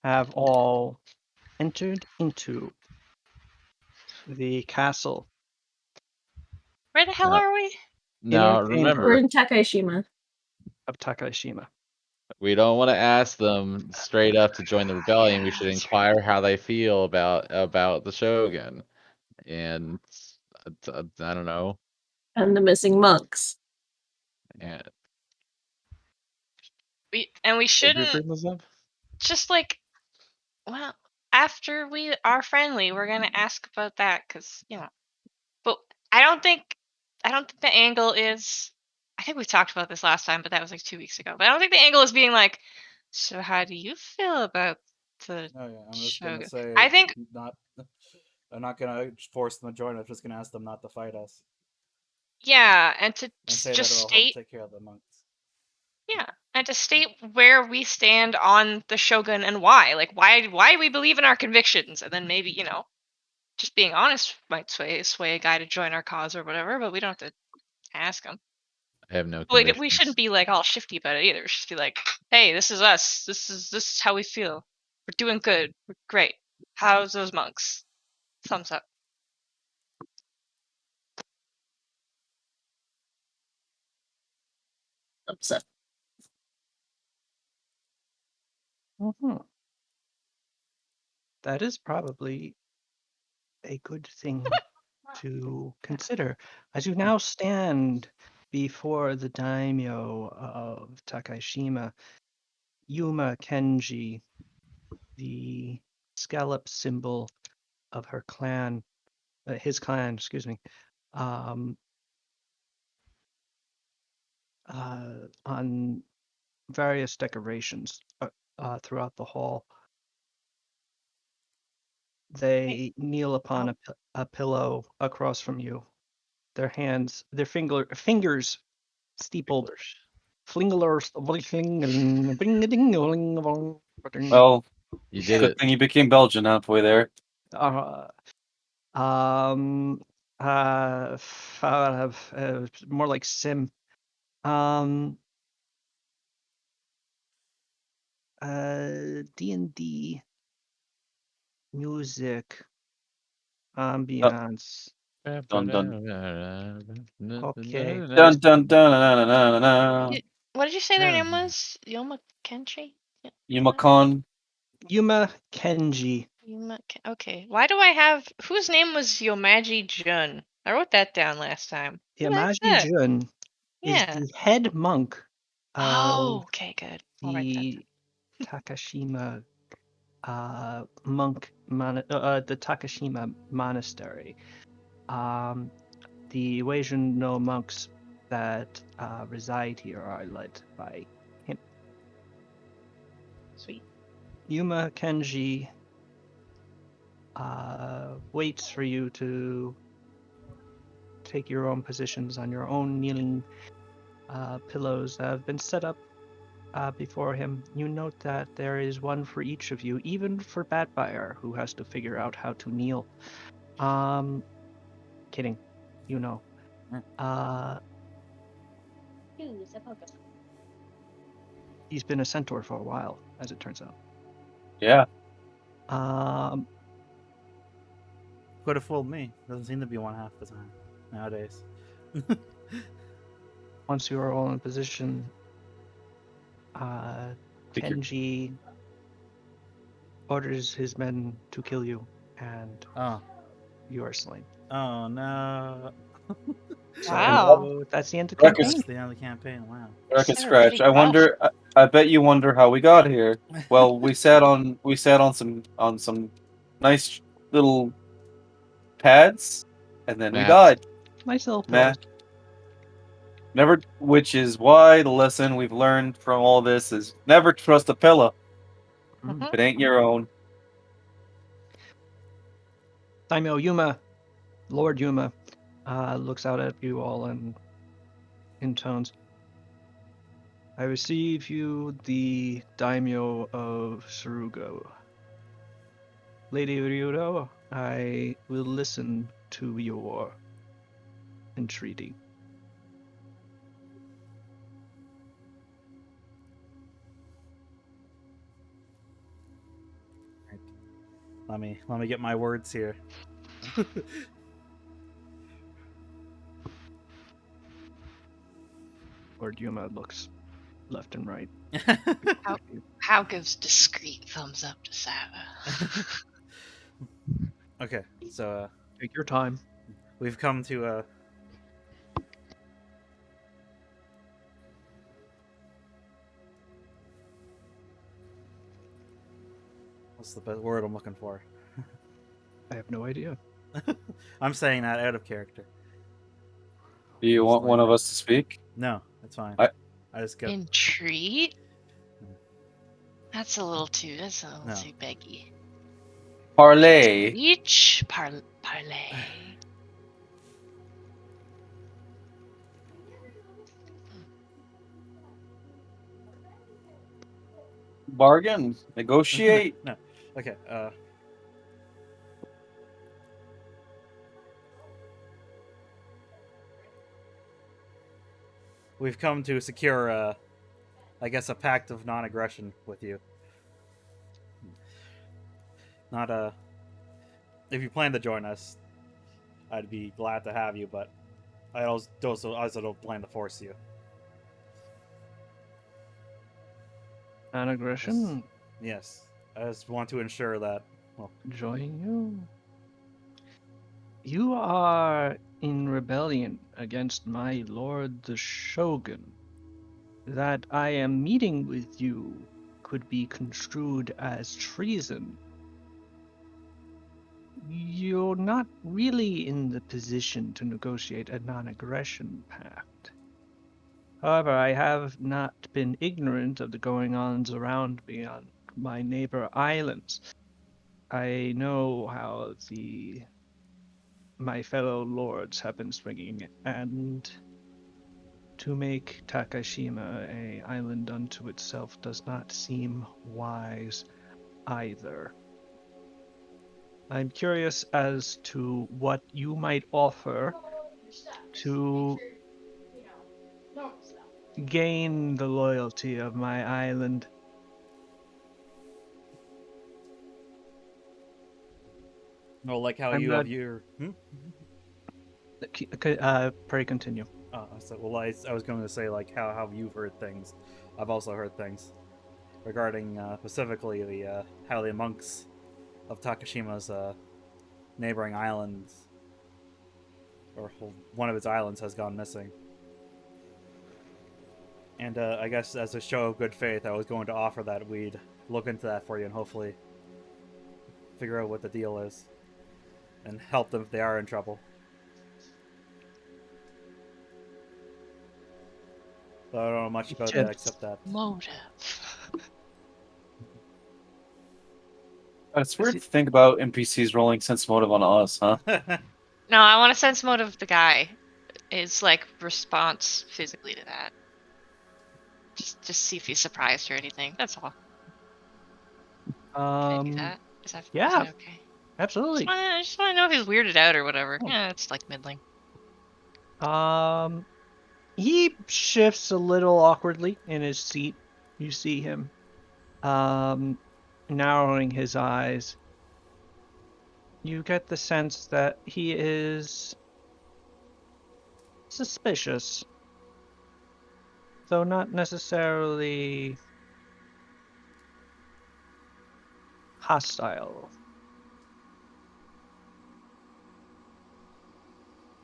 have all entered into the castle. Where the hell are we? Now, Inner remember, We're chamber in Takashima. of Takashima. we don't want to ask them straight up to join the rebellion. We should That's inquire how they feel about the Shogun, and I don't know. And the missing monks. And We did you shouldn't bring this up? just like, well, after we are friendly, we're gonna ask about that because But I don't think the angle is. I think we talked about this last time, but that was like 2 weeks ago. But I don't think the angle is being like, so how do you feel about the Oh yeah, I'm just gonna Shogun? say I think not. I'm not gonna force them to join. I'm just gonna ask them not to fight us yeah, and to and say that just it'll help state take care of the monks. yeah, and to state where we stand on the Shogun and why, like why we believe in our convictions, and then maybe just being honest might sway a guy to join our cause or whatever. But we don't have to ask him. I have no We convictions. shouldn't be like all shifty about it either. We should just be like, hey, this is us. This is how we feel. We're doing good. We're great. How's those monks? Thumbs up. Upset. Mhm. That is probably a good thing to consider as you now stand before the daimyo of Takashima, Yuma Kenji, the scallop symbol of her clan, his clan, excuse me, um, on various decorations throughout the hall. They kneel upon a pillow across from you. Their hands, their fingers steepled. Flingers, Well, You did good it. thing you became Belgian halfway there. uh, um, more like sim. Um, D&D music, ambiance. Dun dun. Okay. Dun dun dun dun dun dun. What did you say their Yeah. name was? Yoma Kenshi? Yumakon. Yuma Kenji. Okay. Why do I have whose name was Yomaji Jun? I wrote that down last time. Who the heck's Yamaji that? Jun is Yeah. the head monk Oh, of okay, good. I'll write that down. the Takashima the Takashima monastery. The Weijun no monks that reside here are led by him. Sweet. Yuma Kenji waits for you to take your own positions on your own kneeling pillows that have been set up before him. You note that there is one for each of you, even for Batfire, who has to figure out how to kneel. Kidding, you know. He's been a centaur for a while, as it turns out. Yeah. Could have fooled me. Doesn't seem to be one half the time nowadays. Once you are all in position, Figure. Kenji orders his men to kill you, and Oh. you are slain. Oh no. Wow. So that's the end of Record, campaign. That's the end of the campaign. Wow. record They're pretty scratch. I tough. wonder. I bet you wonder how we got here. Well, we sat on some nice little pads, and then we Mats. died. Nice little pillows. Matt. Never, which is why the lesson we've learned from all this is never trust a pillow Mhm. if it ain't your own. Daimyo Yuma, Lord Yuma, looks out at you all and intones, I receive you, the daimyo of Sarugo. Lady Ryudo, I will listen to your entreaty. Let me get my words here. Lord Yuma looks left and right. How gives discreet thumbs up to Sava? Okay, so Take your time. we've come to what's the best word I'm looking for? I have no idea. I'm saying that out of character. Do you Just want one like of that. us to speak? No, it's fine. I- I just go. Entreat? That's a little too No. beggy. Parlay. Each parlay. Bargain. Negotiate. No. Okay. We've come to secure, I guess, a pact of non-aggression with you. Not if you plan to join us, I'd be glad to have you, but I also don't plan to force you. Non-aggression. Yes, I just want to ensure that. Well, Join you. You are in rebellion against my lord the Shogun. That I am meeting with you could be construed as treason. You're not really in the position to negotiate a non-aggression pact. However, I have not been ignorant of the going-ons around me on my neighbor islands. I know how my fellow lords have been swinging, and to make Takashima a island unto itself does not seem wise either. I'm curious as to what you might offer to gain the loyalty of my island. no, like how I'm you not. have your. Pray continue. Well, I was going to say like how you've heard things. I've also heard things regarding specifically the how the monks of Takashima's neighboring islands, or one of its islands, has gone missing. And I guess as a show of good faith, I was going to offer that we'd look into that for you and hopefully figure out what the deal is and help them if they are in trouble. So I don't know much about that except that. Motive. It's weird to think about NPCs rolling sense motive on us, huh? No, I want to sense motive of the guy. His like response physically to that. Just see if he's surprised or anything. That's all. Can I do that? Is that yeah, okay? absolutely. I just want to know if he's weirded out or whatever. Oh. Yeah, it's like middling. He shifts a little awkwardly in his seat. You see him, narrowing his eyes. You get the sense that he is suspicious, though not necessarily hostile.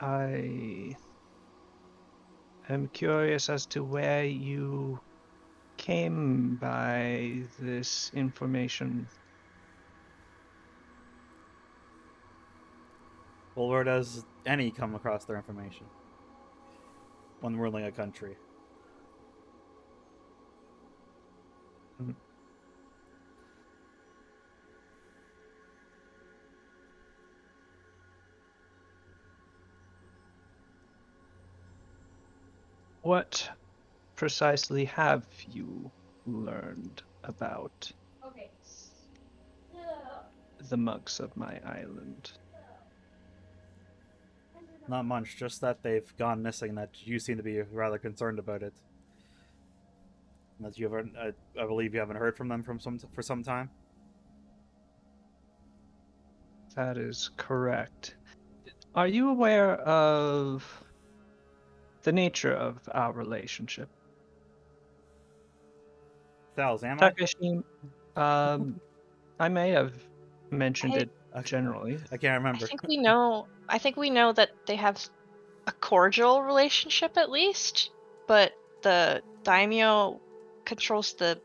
I am curious as to where you came by this information. Well, where does any come across their information when ruling a country? What precisely have you learned about the monks of my island? Not much, just that they've gone missing and that you seem to be rather concerned about it. And that I believe you haven't heard from them for some time. That is correct. Are you aware of the nature of our relationship? Thals, am I? Takashi, I may have mentioned I, it generally. I can't I remember. think we know. I think we know that they have a cordial relationship at least, but the daimyo controls the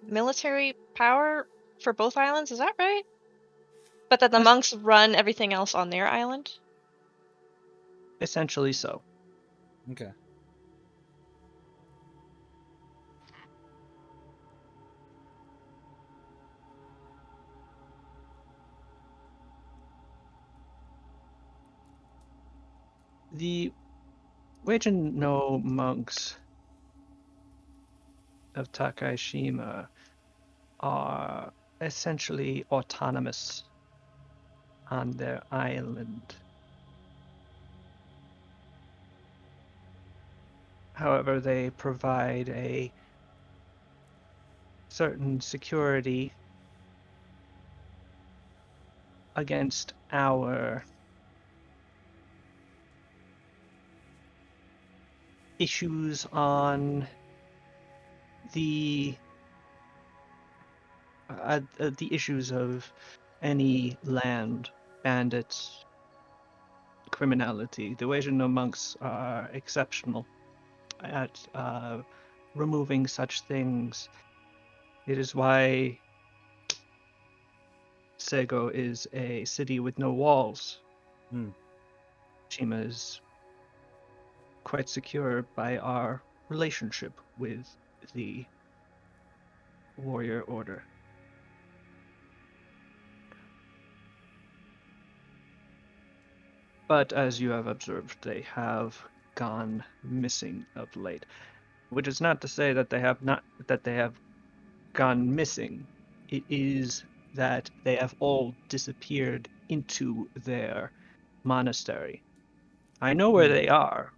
military power for both islands. Is that right? But that the Es- monks run everything else on their island. Essentially so. Okay. The Weijin no monks of Takaishima are essentially autonomous on their island. However, they provide a certain security against our issues on the the issues of any land bandits, criminality. The Weijin monks are exceptional at removing such things. It is why Sego is a city with no walls. Hmm. Shima is quite secure by our relationship with the warrior order. But as you have observed, they have gone missing of late. Which is not to say that they have gone missing. It is that they have all disappeared into their monastery. I know where they are,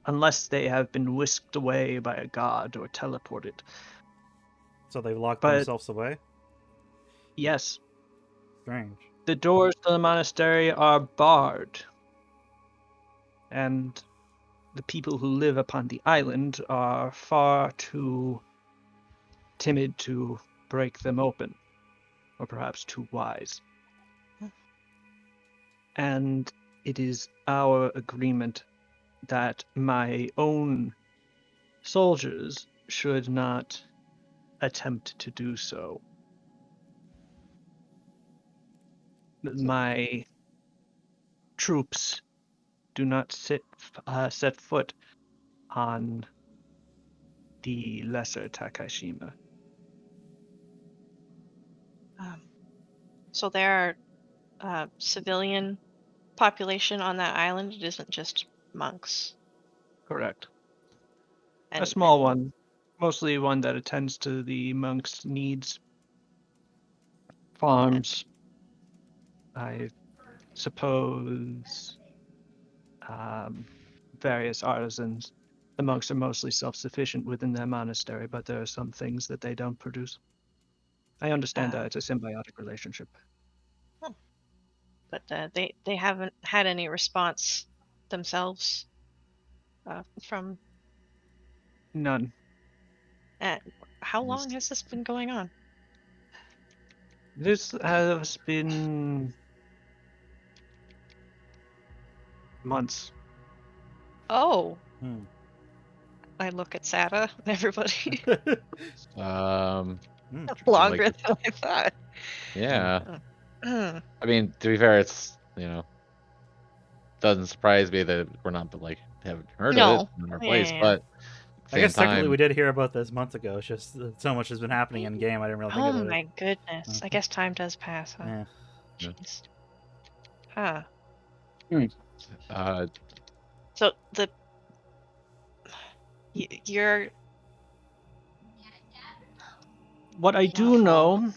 unless they have been whisked away by a god or teleported. So they locked But themselves away? yes, Strange. the doors to the monastery are barred, and the people who live upon the island are far too timid to break them open, or perhaps too wise. And it is our agreement that my own soldiers should not attempt to do so. My troops do not set foot on the lesser Takashima. So there are civilian population on that island. It isn't just monks. Correct. A And small one, mostly one that attends to the monks' needs. Farms, I suppose, various artisans. The monks are mostly self-sufficient within their monastery, but there are some things that they don't produce. I understand that uh, it's a symbiotic relationship. but they haven't had any response themselves from. None. Uh, how long Yes. has this been going on? This has been months. Oh, Hmm. I look at Sata and everybody. Um, Hmm. Longer like, than I thought. yeah. Hmm. I mean, to be fair, it's doesn't surprise me that we're not like haven't heard of it No. in our Yeah, place, yeah, yeah. but at the I same guess technically we time, did hear about this months ago. It's just so much has been happening in game. I didn't really think Oh about it. my goodness. I guess time does pass, huh? Yeah. Yeah. Jeez. Huh. uh, So you're What I not do following. know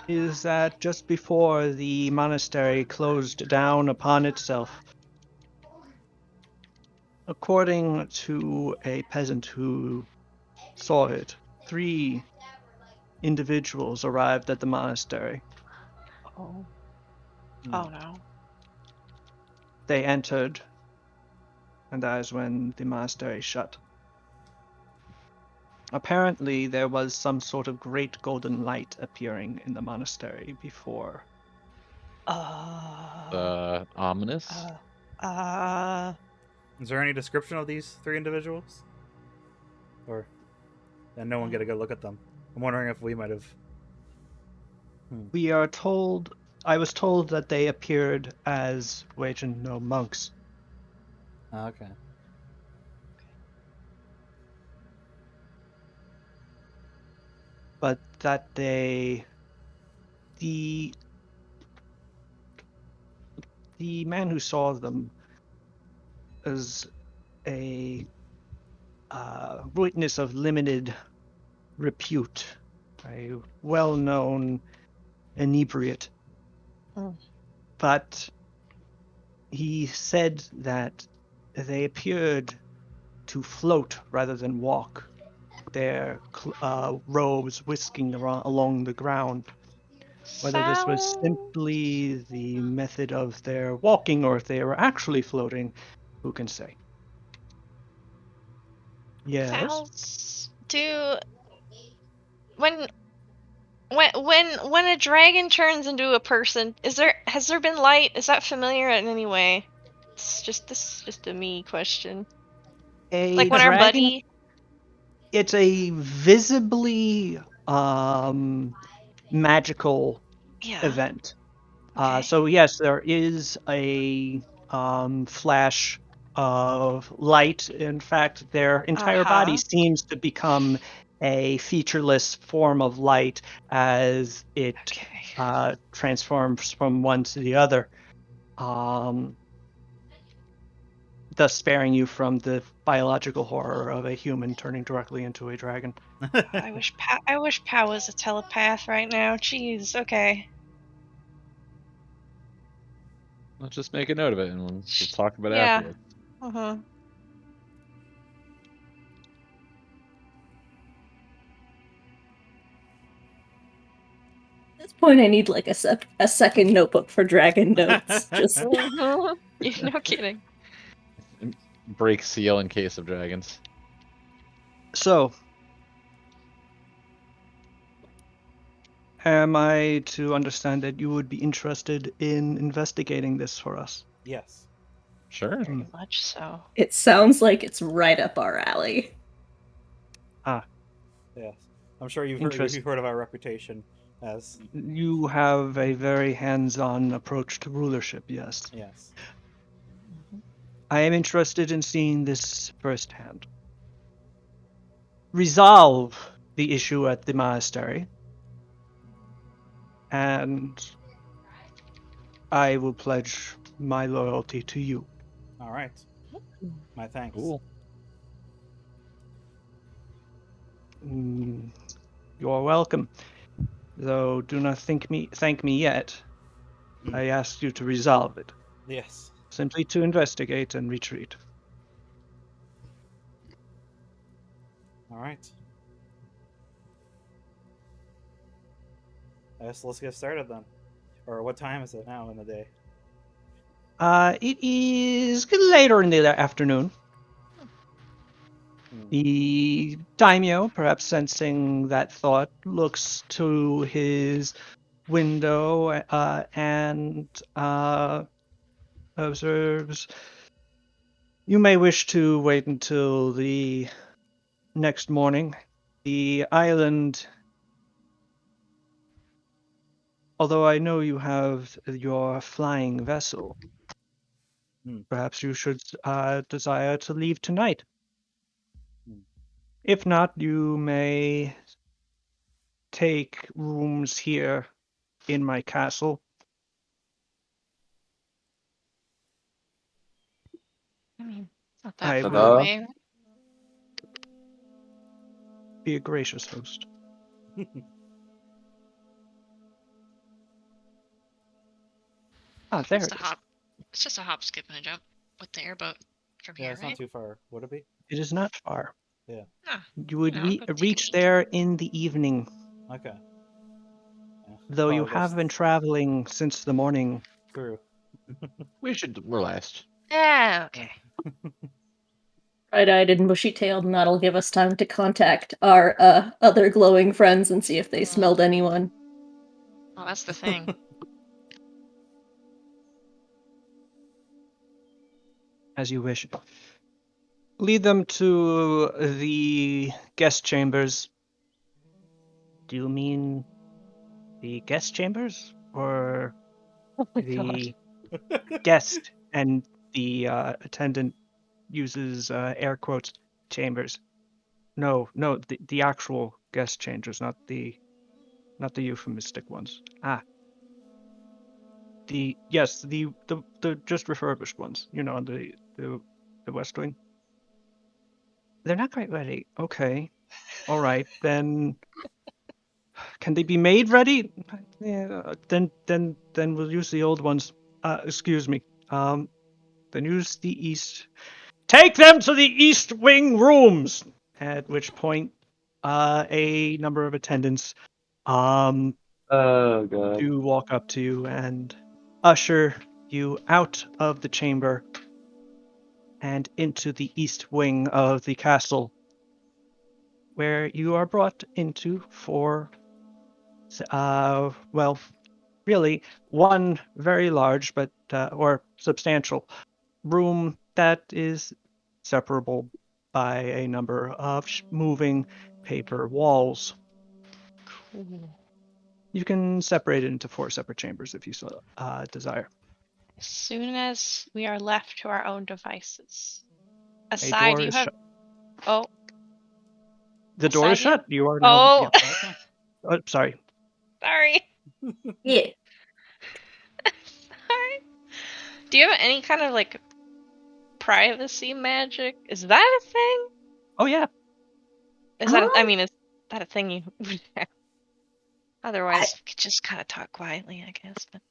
is that just before the monastery closed down upon itself, according to a peasant who saw it, 3 individuals arrived at the monastery. Oh. Oh no. They entered, and that is when the monastery shut. Apparently, there was some sort of great golden light appearing in the monastery before. Ominous. Is there any description of these three individuals? Or and no one get a good look at them? I'm wondering if we might have. We are told. I was told that they appeared as Weijin no monks. Okay. But that the man who saw them is a witness of limited repute, a well-known inebriate. Mm. But he said that they appeared to float rather than walk, their robes whisking along the ground. Whether this was Sound simply the method of their walking or if they were actually floating, who can say? Yes. sounds do when when a dragon turns into a person, has there been light? Is that familiar in any way? This is just a me question. A Like when our dragon, buddy it's a visibly magical Yeah. event. Okay. So yes, there is a flash of light. In fact, their entire body Uh-huh. seems to become a featureless form of light as it Okay. transforms from one to the other, um, thus sparing you from the biological horror of a human turning directly into a dragon. I wish Pa was a telepath right now. Jeez, okay. Let's just make a note of it, and we'll talk about it Yeah. afterwards. Uh-huh. At this point, I need like a second notebook for dragon notes. Just Mhm. No kidding. Break seal in case of dragons. So, am I to understand that you would be interested in investigating this for us? Yes. Sure. Very much so. it sounds like it's right up our alley. Yes. I'm sure you've Interesting. heard of our reputation as You have a very hands-on approach to rulership, yes. yes. I am interested in seeing this firsthand. Resolve the issue at the monastery, and I will pledge my loyalty to you. All right. My thanks. Cool. Mm, you're welcome. Though do not thank me yet. I ask you to resolve it. Yes. Simply to investigate and retreat. All right. I guess let's get started then. Or what time is it now in the day? It is later in the afternoon. Hmm. The daimyo, perhaps sensing that thought, looks to his window and observes. You may wish to wait until the next morning. The island, although I know you have your flying vessel, perhaps you should desire to leave tonight. If not, you may take rooms here in my castle. I mean, not that I far will away. be a gracious host. There It's it the is. hop. It's just a hop, skip, and a jump with the airboat from Yeah, here, it's right? not too far. Would it be? It is not far. Yeah. Ah, You would I'll go take a reach peek. there in the evening, Okay. Yeah, though you probably have been traveling since the morning. True. We're last. Yeah, okay. Bright-eyed and bushy-tailed, and that'll give us time to contact our other glowing friends and see if they smelled anyone. Well, that's the thing. As you wish. Lead them to the guest chambers. Do you mean the guest chambers or Oh my the guest and the attendant uses air quotes chambers? No, the actual guest chambers, not the euphemistic ones. The just refurbished ones, on the West Wing. They're not quite ready. Okay. All right. Then can they be made ready? Yeah, then we'll use the old ones. Excuse me. Then use the east. Take them to the East Wing rooms. At which point, a number of attendants Oh god. do walk up to you and usher you out of the chamber and into the East Wing of the castle, where you are brought into for, well, really one very large but or substantial room that is separable by a number of moving paper walls. Cool. You can separate it into 4 separate chambers if you so desire. As soon as we are left to our own devices. A Aside, door you is have. shut. Oh, The door is aside, you have. shut. You are now. Oh, Yep. Sorry. sorry. Yeah. Sorry. Do you have any kind of like privacy magic? Is that a thing? Oh yeah. Is that? I mean, is that a thing you would have? Otherwise, we could just kind of talk quietly, I guess. But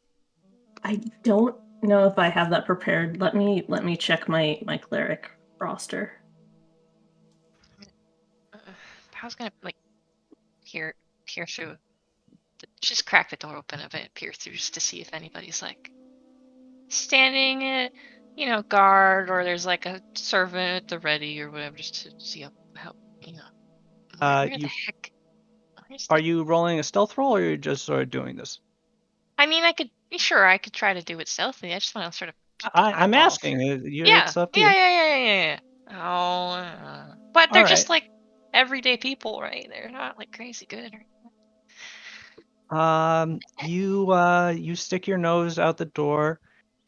I don't know if I have that prepared. Let me check my cleric roster. I was gonna like peer through. Just crack the door open a bit, peer through, just to see if anybody's like standing at, guard, or there's like a servant at the ready or whatever, just to see how where the You heck. Where's are the? you rolling a stealth roll, or you're just sort of doing this? I mean, I could try to do it stealthily. I just want to sort of peek I'm eyeball asking. through. It's up to you. Yeah. Oh, but All they're right. just like everyday people, right? They're not like crazy good. You stick your nose out the door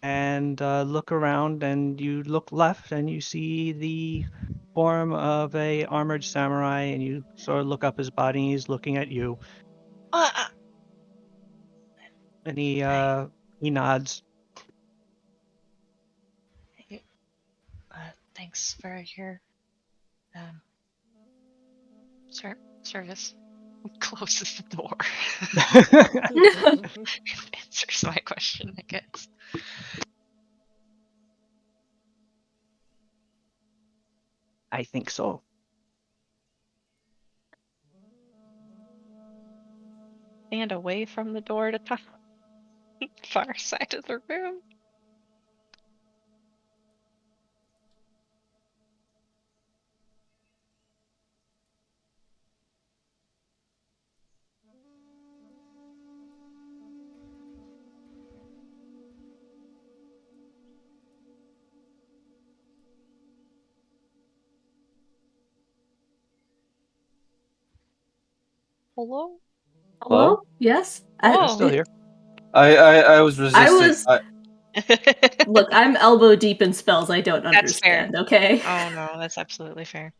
and look around, and you look left, and you see the form of a armored samurai, and you sort of look up his body, and he's looking at you, Uh, and he nods. Thanks for your um, service. Closes the door. Answers my question, I guess. I think so. Stand away from the door to top far side of the room. Hello? Hello? Yes? I'm still here. I was resisting. Look, I'm elbow deep in spells I don't That's fair. understand, okay? Oh no, that's absolutely fair.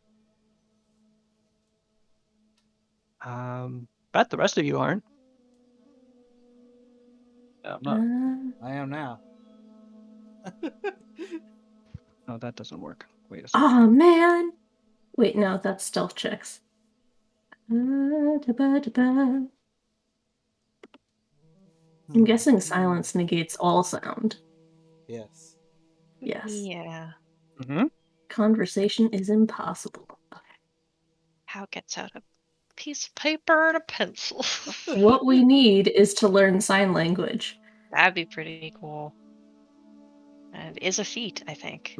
But the rest of you aren't. Yeah, I'm not. I am now. No, that doesn't work. Wait a second. Oh man. Wait, no, that's stealth checks. I'm guessing silence negates all sound. Yes. Yes. Yeah. Mm-hmm. Conversation is impossible. How gets out a piece of paper and a pencil? What we need is to learn sign language. That'd be pretty cool. And it is a feat, I think.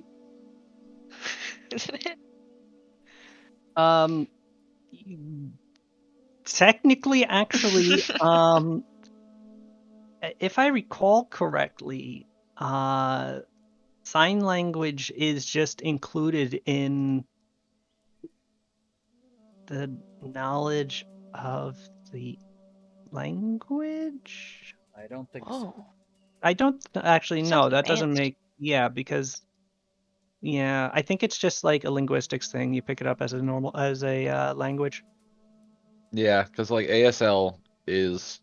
Isn't it? Um, technically, actually, if I recall correctly, sign language is just included in the knowledge of the language. I don't think so. Whoa. I don't actually Sounds know. That doesn't advanced. make because I think it's just like a linguistics thing. You pick it up as a language. Yeah, because like ASL is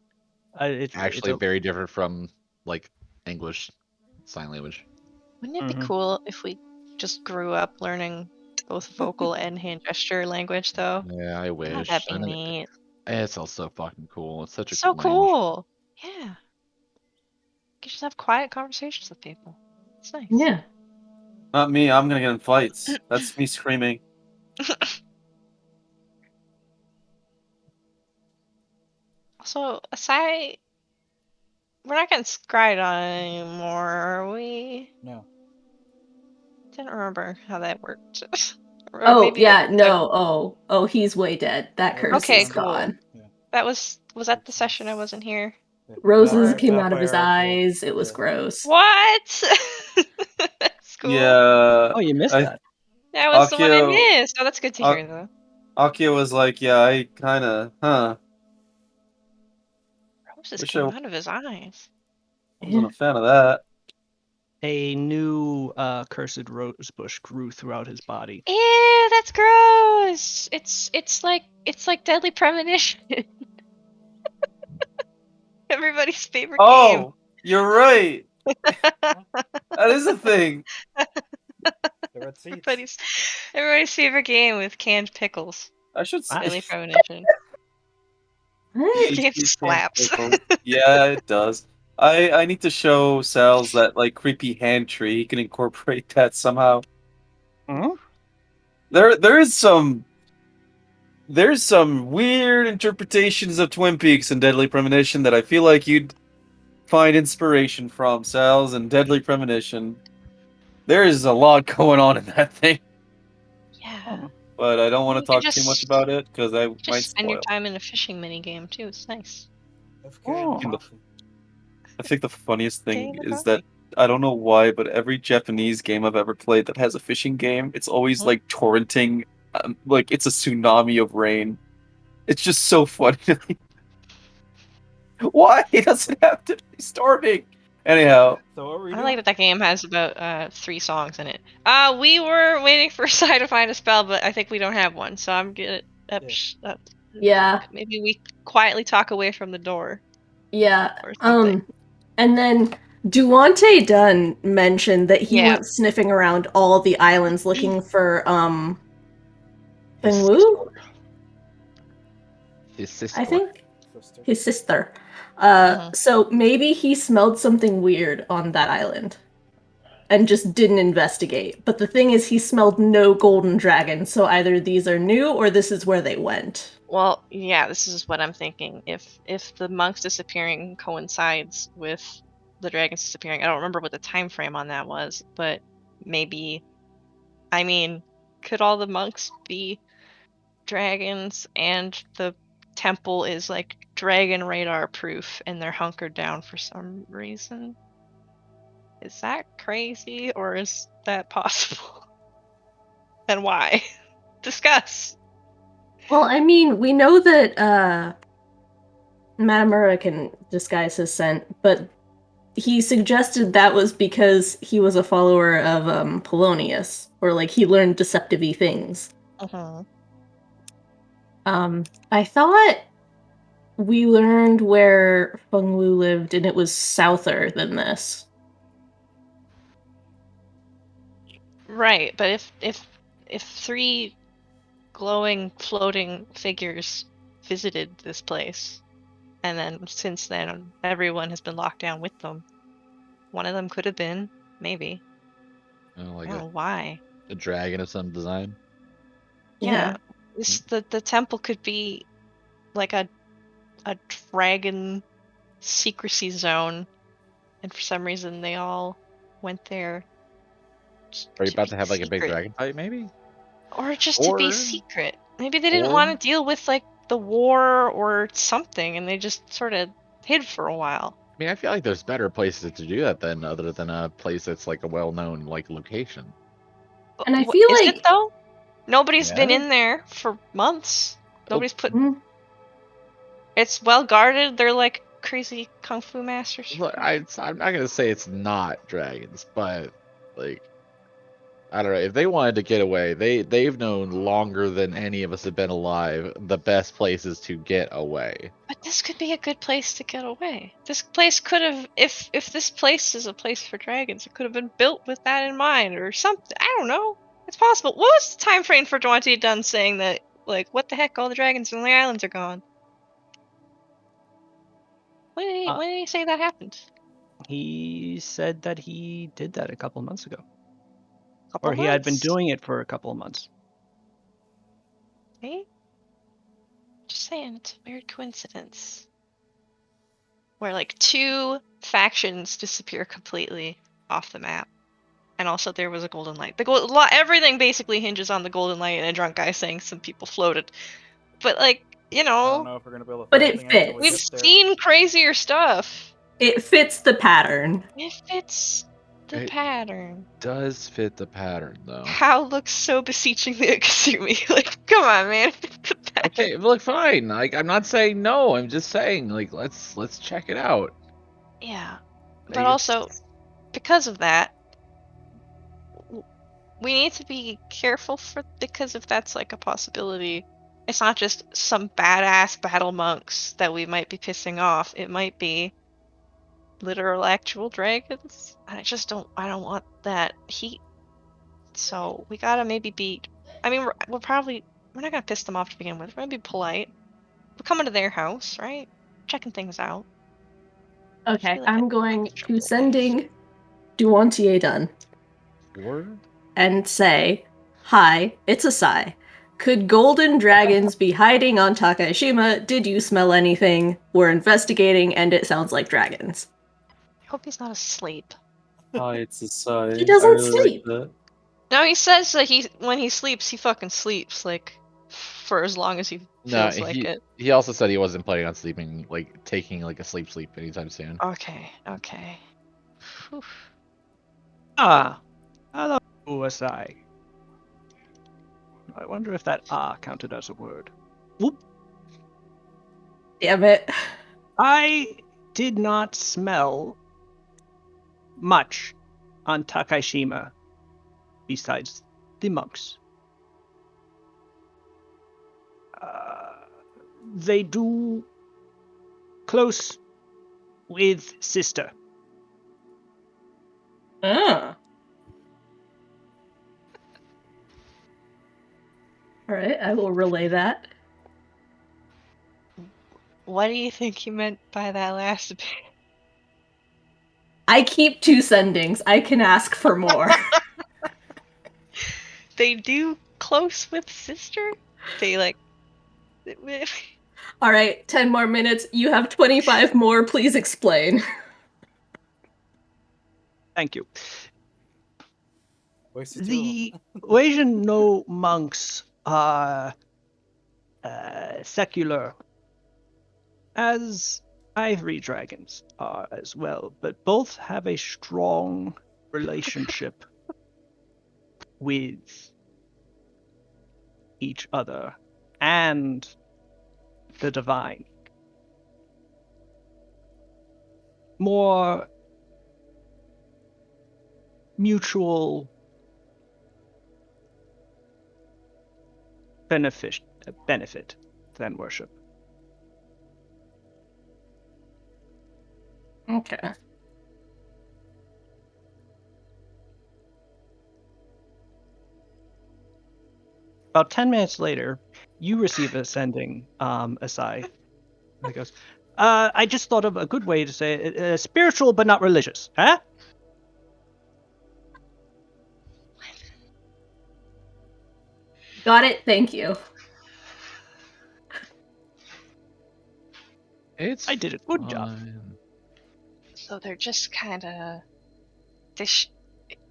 It's actually a very different from like English sign language. Wouldn't it be Mhm. cool if we just grew up learning both vocal and hand gesture language, though? Yeah, I Wouldn't wish. that be I think neat? ASL's so fucking cool. It's such a So cool language. cool. Yeah. You can just have quiet conversations with people. It's nice. Yeah. Not me. I'm gonna get in fights. That's me screaming. Also, aside, we're not getting scryed on anymore, are we? No. Didn't remember how that worked. Or Oh maybe yeah, it- no. Oh, he's way dead. That Yeah, curse Okay, is gone. cool. gone. Yeah. that was that the It's session I nice. wasn't here? Yeah. Roses Or came out of his Vampire killed. eyes. It was Yeah. gross. what? That's cool. Yeah. Oh, you missed I that. That was the one I Akio missed. Oh, that's good to Ak- hear, though. Akio was like, yeah, I kinda Roses wish I came out of his eyes. wasn't a fan of that. A new cursed rose bush grew throughout his body. Ew, that's gross. It's like Deadly Premonition. Everybody's favorite game. Oh, you're right. That is a thing. The red seeds. Everybody's favorite game with canned pickles. I should Ah. Deadly say Premonition. What? The game slaps. Yeah, it does. I need to show Sal's that like creepy hand tree. He can incorporate that somehow. Mhm. There's some weird interpretations of Twin Peaks and Deadly Premonition that I feel like you'd find inspiration from, Sal's and Deadly Premonition. There is a lot going on in that thing, Yeah. but I don't want to You can talk too much about it because I just might spend your spoil. time in a fishing mini game too. It's nice. Oh. I think the funniest thing Okay, no is problem. that I don't know why, but every Japanese game I've ever played that has a fishing game, it's always Mhm. like torrenting, like it's a tsunami of rain. It's just so funny to me. Why? It doesn't have to be storming. Anyhow, So what were we I doing? like that game has about 3 songs in it. We were waiting for Sai to find a spell, but I think we don't have one. So I'm gonna Yeah. maybe we quietly talk away from the door Yeah. or something. And then Duante Dunn mentioned that he Yeah. went sniffing around all the islands looking for His Fengwu, sister. I think. Sister. His sister. Mhm. So maybe he smelled something weird on that island and just didn't investigate. But the thing is, he smelled no golden dragon, so either these are new or this is where they went. Well, yeah, this is what I'm thinking. If the monks disappearing coincides with the dragons disappearing, I don't remember what the time frame on that was, but maybe, I mean, could all the monks be dragons and the temple is like dragon radar proof and they're hunkered down for some reason? Is that crazy or is that possible? And why? Discuss. Well, I mean, we know that Matamura can disguise his scent, but he suggested that was because he was a follower of Polonius, or like he learned deceptive-y things. Uh-huh. I thought we learned where Feng Wu lived, and it was souther than this. Right, but if 3 glowing floating figures visited this place and then since then everyone has been locked down with them, one of them could have been, maybe. Like I don't know why. a dragon of some design. Yeah. The temple could be like a dragon secrecy zone and for some reason they all went there Are you to about be to have like a big secret. dragon fight, maybe? Or just to be Or secret. Maybe they didn't or want to deal with like the war or something, and they just sort of hid for a while. I mean, I feel like there's better places to do that than other than a place that's like a well-known like location. And I feel Is it like though? Nobody's been Yeah. in there for months. Nobody's put. Mm, It's well guarded. They're like crazy kung fu masters. Look, I'm not gonna say it's not dragons, but like I don't know. If they wanted to get away, they've known longer than any of us have been alive the best places to get away. But this could be a good place to get away. This place could have, if this place is a place for dragons, it could have been built with that in mind or something. I don't know. It's possible. What was the time frame for Dwanty done saying that? Like, what the heck? All the dragons on the islands are gone. Uh, When did he say that happened? He said that he did that a couple months ago, Couple or he had been months. doing it for a couple of months. See? Just saying, it's a weird coincidence. Where like two factions disappear completely off the map. And also there was a golden light. Everything basically hinges on the golden light and a drunk guy saying some people floated. But like, I don't know if we're gonna be able to But find it anything until we we've fits. get there. seen crazier stuff. It fits the pattern. It fits the It pattern. does fit the pattern though. How looks so beseechingly at Kasumi. Like, come on, man. The pattern. Okay, look, fine. Like I'm not saying no. I'm just saying like let's check it out. Yeah. But Like, also, because of that, we need to be careful because if that's like a possibility, it's not just some badass battle monks that we might be pissing off. It might be literal actual dragons. I don't want that heat. So we gotta maybe be. I mean, we're not gonna piss them off to begin with. We're gonna be polite. We're coming to their house, right? Checking things out. Just Okay, be like a I'm going to comfortable way. sending Duantier done or and say, "Hi, it's Asai. Could golden dragons be hiding on Takashima? Did you smell anything? We're investigating, and it sounds like dragons." I hope he's not asleep. Hi, it's a sigh. He doesn't I really sleep. like that. No, he says that when he sleeps, he fucking sleeps like for as long as he no, feels like it. he also said he wasn't planning on sleeping like taking like a sleep anytime soon. Okay. Whew. Ah, hello, Asai. I wonder if that counted as a word. Whoop. Damn it. I did not smell much on Takashima besides the monks. They do close with sister. Ah. All right, I will relay that. What do you think he meant by that last bit? I keep 2 sendings. I can ask for more. They do close with sister? They like. All right, 10 more minutes. You have 25 more. Please explain. Thank you. Wasted The Asian no monks are secular, as ivory dragons are as well, but both have a strong relationship with each other and the divine. More mutual benefit than worship. Okay. About 10 minutes later, you receive a sending, Asai. And he goes, I just thought of a good way to say it, spiritual but not religious. Huh? Got it. Thank you. It's I did a good job. fine. So they're just kind of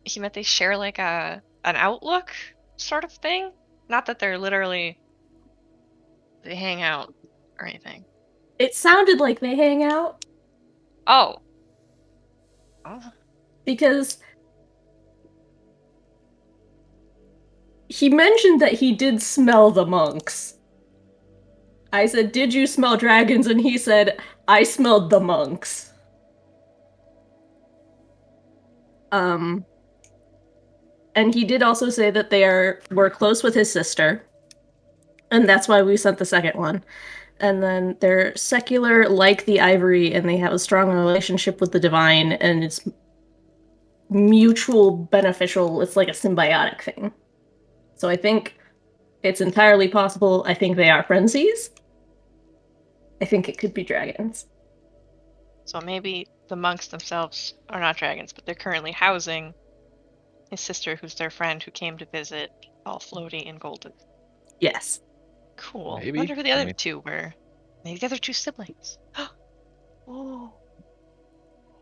he meant they share like an outlook sort of thing. Not that they're literally they hang out or anything. It sounded like they hang out Oh. Oh. because he mentioned that he did smell the monks. I said, "Did you smell dragons?" And he said, "I smelled the monks." And he did also say that were close with his sister, and that's why we sent the second one. And then they're secular like the Ivory, and they have a strong relationship with the divine, and it's mutual beneficial. It's like a symbiotic thing. So I think it's entirely possible. I think they are frenzies. I think it could be dragons. So maybe the monks themselves are not dragons, but they're currently housing his sister, who's their friend, who came to visit, all floaty and golden. Yes. Cool. Maybe. Wonder who the I other mean- two were. Maybe the other two siblings. Oh.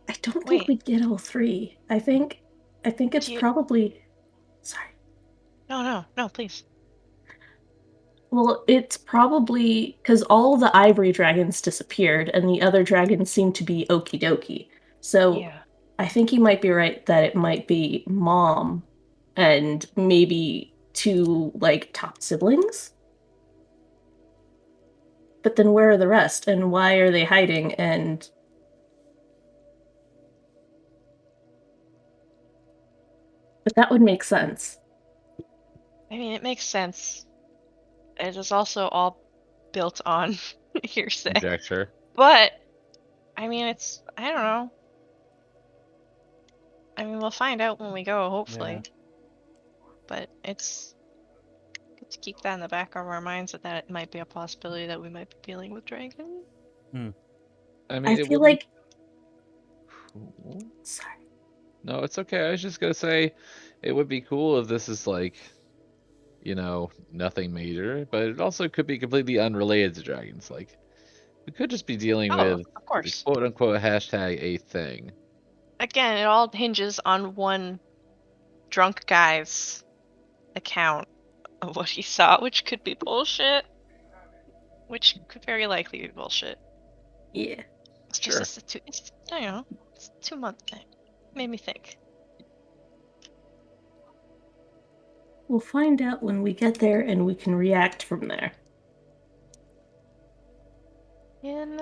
I don't think Wait. we'd get all three. I think it's Do you... probably sorry. No, please. Well, it's probably because all the ivory dragons disappeared and the other dragons seem to be okie dokie. So Yeah. I think you might be right that it might be mom and maybe two like top siblings. But then where are the rest and why are they hiding? But that would make sense. I mean, it makes sense. It is also all built on hearsay. Conjecture. But, I mean, I don't know. I mean, we'll find out when we go, hopefully. Yeah. But it's good to keep that in the back of our minds that it might be a possibility that we might be dealing with dragons. I mean, I it feel would be like cool. sorry. No, it's okay. I was just gonna say, it would be cool if this is like, nothing major, but it also could be completely unrelated to dragons. Like, we could just be dealing Oh, with of the course. quote unquote hashtag a thing. Again, it all hinges on one drunk guy's account of what he saw, which could be bullshit. Which could very likely be bullshit. Yeah. It's Sure. just it's a 2-month thing. Made me think. We'll find out when we get there and we can react from there. In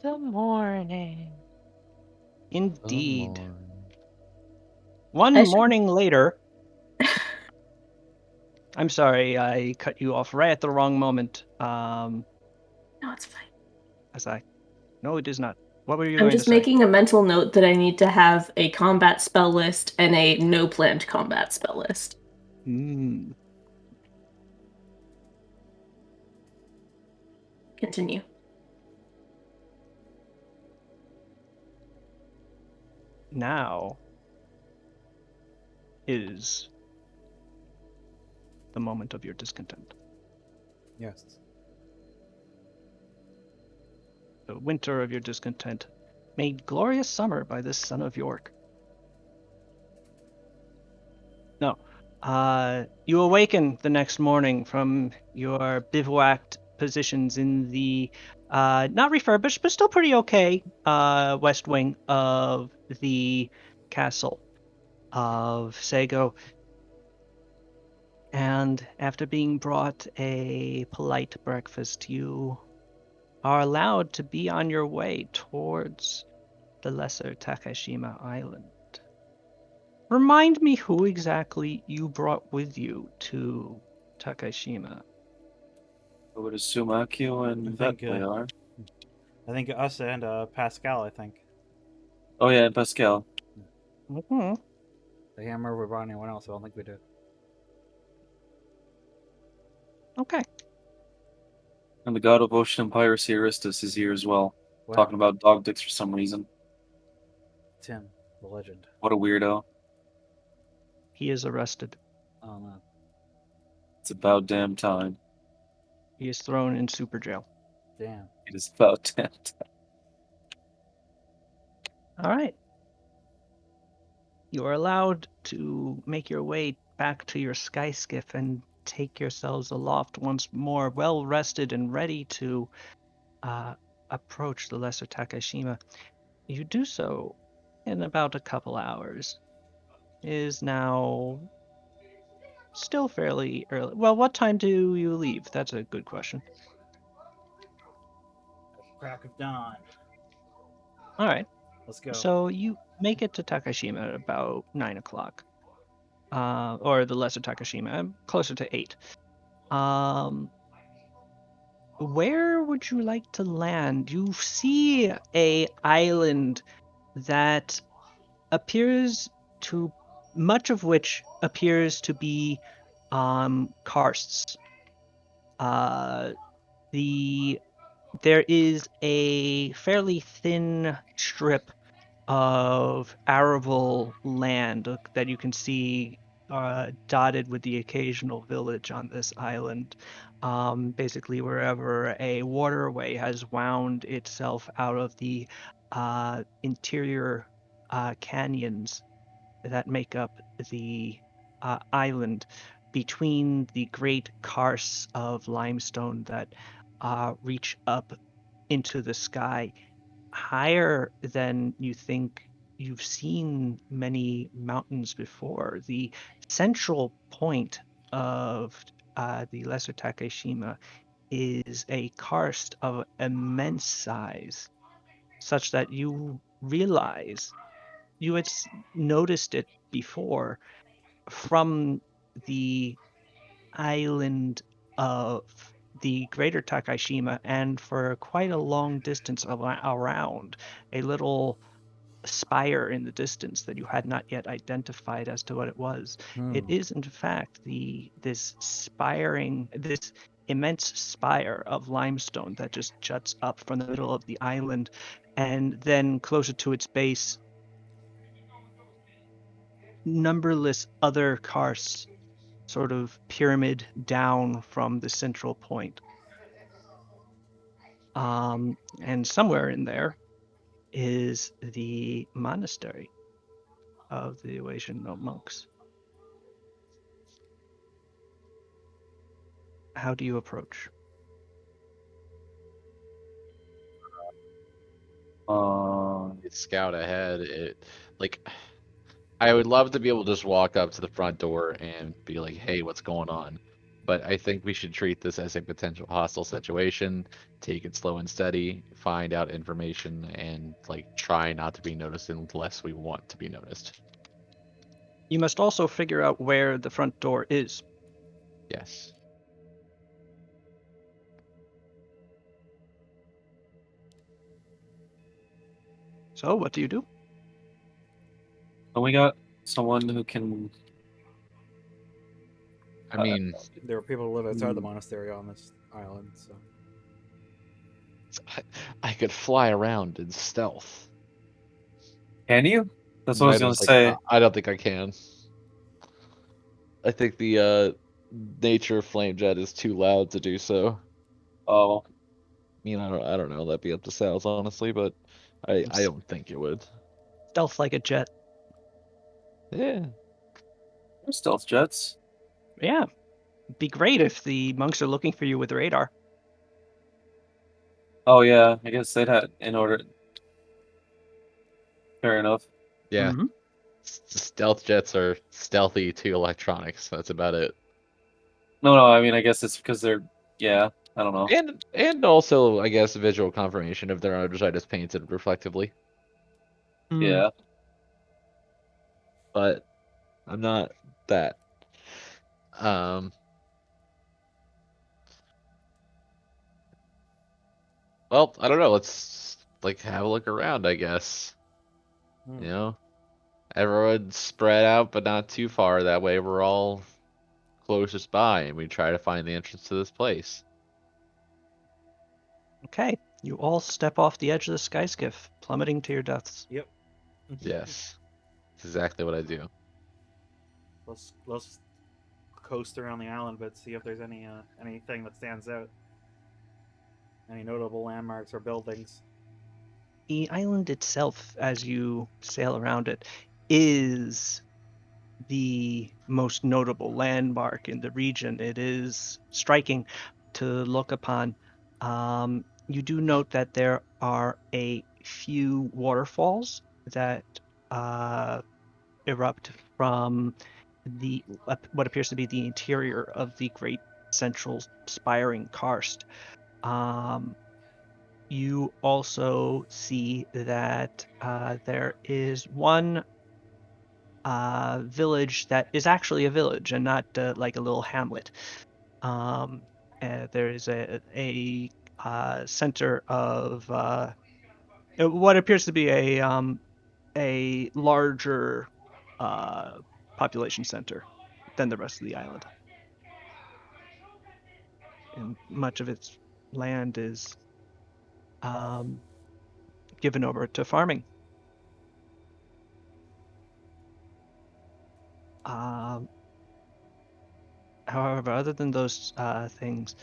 the morning. Indeed. Come One I should- morning later. I'm sorry, I cut you off right at the wrong moment. No, it's fine. No, it is not. What were you I'm going to just say? making a mental note that I need to have a combat spell list and a no planned combat spell list. Hmm. Continue. Now is the moment of your discontent. Yes. The winter of your discontent, made glorious summer by this son of York. No. You awaken the next morning from your bivouacked positions in the not refurbished, but still pretty okay west wing of the castle of Sago. And after being brought a polite breakfast, you are allowed to be on your way towards the lesser Takashima Island. Remind me who exactly you brought with you to Takashima. I would assume Akio I and think, Vetley are. I think us and Pascal. I think Oh yeah, and Pascal. Mm-hmm. I can't remember if we brought anyone else. I don't think we did. Okay. And the god of ocean and piracy, Aristus, is here as well. Wow. Talking about dog dicks for some reason. Tim, the legend. What a weirdo. He is arrested. Oh no. It's about damn time. He is thrown in super jail. Damn. It is about damn time. All right. You are allowed to make your way back to your sky skiff and take yourselves aloft once more, well rested and ready to approach the Lesser Takashima. You do so in about a couple hours. It is now still fairly early. Well, what time do you leave? That's a good question. Crack of dawn. All right. Let's go. So you make it to Takashima at about 9 o'clock, or the Lesser Takashima, closer to 8. Where would you like to land? You see a island that appears to, much of which appears to be karsts. Uh, there is a fairly thin strip of arable land that you can see dotted with the occasional village on this island. Basically, wherever a waterway has wound itself out of the interior canyons that make up the island between the great karsts of limestone that reach up into the sky higher than you think. You've seen many mountains before. The central point of the Lesser Takeshima is a karst of immense size, such that you realize you had noticed it before from the island of the greater Takashima, and for quite a long distance around, a little spire in the distance that you had not yet identified as to what it was. It is in fact this immense spire of limestone that just juts up from the middle of the island, and then closer to its base, numberless other karsts sort of pyramid down from the central point. And somewhere in there is the monastery of the Oasian monks. How do you approach? Scout ahead. I would love to be able to just walk up to the front door and be like, "Hey, what's going on?" But I think we should treat this as a potential hostile situation, take it slow and steady, find out information, and try not to be noticed unless we want to be noticed. You must also figure out where the front door is. Yes. So, what do you do? And we got someone who can. I mean, There are people who live outside the monastery on this island, so. I could fly around in stealth. Can you? That's what I was gonna don't think say. I don't think I can. I think the nature of flame jet is too loud to do so. Oh, I mean, I don't know. That'd be up to Sal's, honestly, but I don't think it would. Stealth like a jet. Yeah. there's stealth jets. Yeah. It'd be great if the monks are looking for you with radar. Oh yeah, I guess they'd have in order. Fair enough. Yeah. Mm-hmm. Stealth jets are stealthy to electronics. That's about it. No, I mean, I guess it's because they're. Yeah, I don't know. And also, I guess, visual confirmation if their underside is painted reflectively. Yeah. But I'm not that. Um. Well, I don't know. Let's have a look around, I guess. You know, everyone spread out, but not too far. That way, we're all closest by, and we try to find the entrance to this place. Okay. You all step off the edge of the sky skiff, plummeting to your deaths. Yep. Yes, that's exactly what I do. Let's coast around the island, but see if there's anything that stands out. Any notable landmarks or buildings. the island itself, as you sail around it, is the most notable landmark in the region. It is striking to look upon. You do note that there are a few waterfalls that erupt from what appears to be the interior of the great central spiring karst. You also see that there is one village that is actually a village and not like a little hamlet. There is a center of what appears to be a larger population center than the rest of the island, and much of its land is given over to farming. However, other than those things,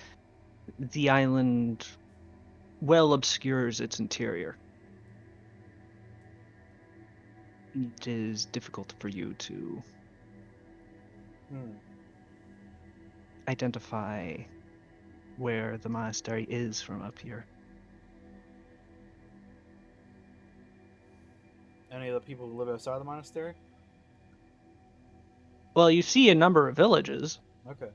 the island well obscures its interior. It is difficult for you to identify where the monastery is from up here. Any of the people who live outside the monastery? Well, you see a number of villages, Okay.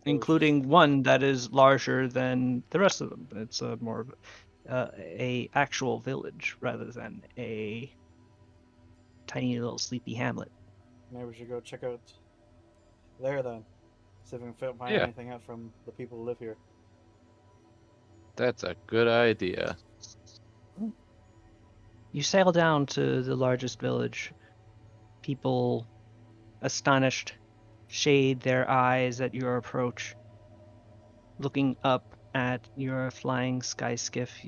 including one that is larger than the rest of them. It's more of a actual village rather than a tiny little sleepy hamlet. Maybe we should go check out there then. See if we can find Yeah. anything out from the people who live here. That's a good idea. You sail down to the largest village. People, astonished, shade their eyes at your approach, looking up at your flying sky skiff,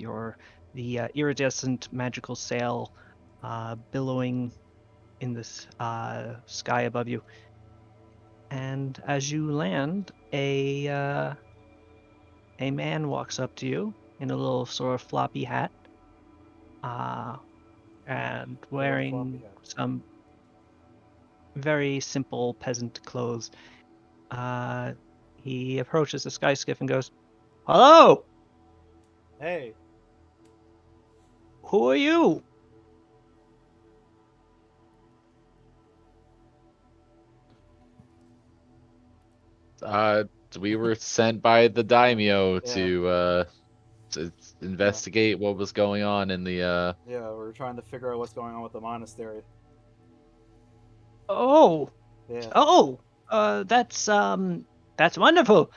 the iridescent magical sail billowing in the sky above you. And as you land, a man walks up to you in a little sort of floppy hat, and wearing some very simple peasant clothes. He approaches the sky skiff and goes, "Hello, Hey, who are you?" We were sent by the daimyo Yeah. to investigate what was going on in the yeah, we're trying to figure out what's going on with the monastery. Oh, Yeah. oh, that's wonderful.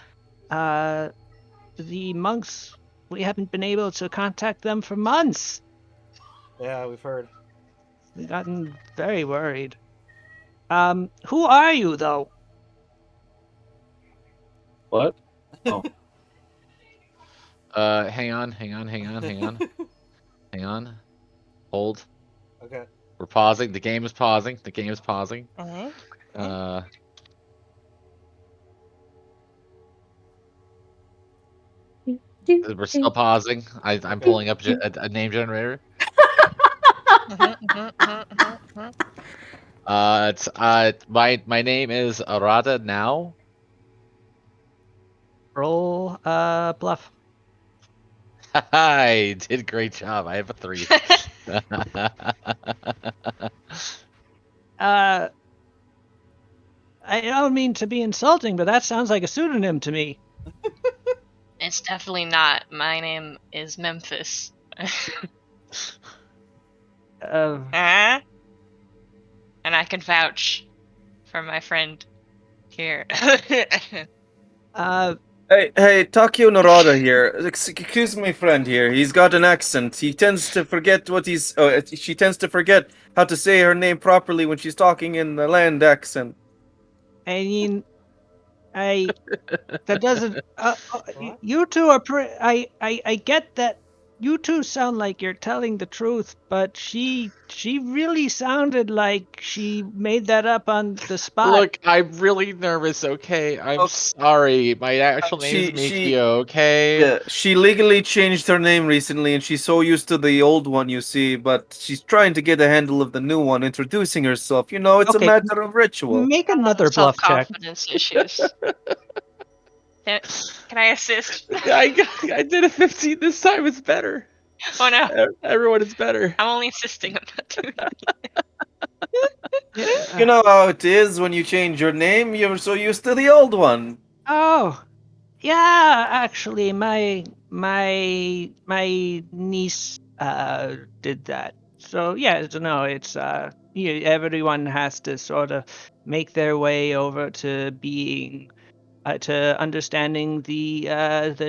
The monks, we haven't been able to contact them for months. Yeah, we've heard. We've gotten very worried. Who are you, though? What? Oh. Hang on. Hang on. Hold. Okay. We're pausing. The game is pausing. Uh-huh. We're still pausing. I'm pulling up a name generator. It's my name is Arada now. Roll bluff. I did a great job. I have a 3. I don't mean to be insulting, but that sounds like a pseudonym to me. It's definitely not. My name is Memphis. Uh, Huh? And I can vouch for my friend here. Hey, Takio Narada here. Excuse my friend here. He's got an accent. He tends to forget what he's. She tends to forget how to say her name properly when she's talking in the land accent. I mean, that doesn't. What? You two are. I get that you two sound like you're telling the truth, but she really sounded like she made that up on the spot. Look, I'm really nervous, okay? I'm Okay. sorry. My actual name is Mikio, okay? Yeah, she legally changed her name recently, and she's so used to the old one, you see. But she's trying to get a handle of the new one, introducing herself. You know, it's Okay, a matter of ritual. make another bluff check. Self-confidence issues. Can I assist? I did a 15 this time. It's better. Oh no, Everyone is better. I'm only assisting. I'm not doing You know how it is when you change your name. You're so used to the old one. Oh, yeah. Actually, my niece did that. So yeah, no, it's everyone has to sort of make their way over to being to understanding the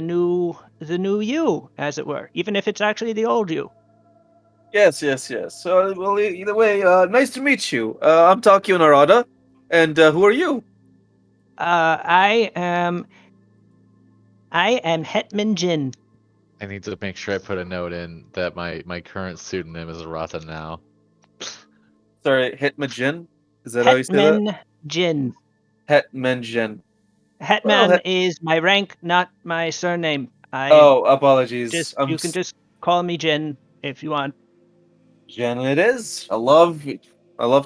new you, as it were, even if it's actually the old you. Yes, yes, yes. Well, either way, nice to meet you. I'm Takio Narada, and who are you? I am Hetman Jin. I need to make sure I put a note in that my current pseudonym is Rata now. Sorry, Hetmajin? Is that how you say that? Hetman Jin. Hetmanjin. Well, Hetman is my rank, not my surname. oh, apologies. You can just call me Jin if you want. Jen it is. I love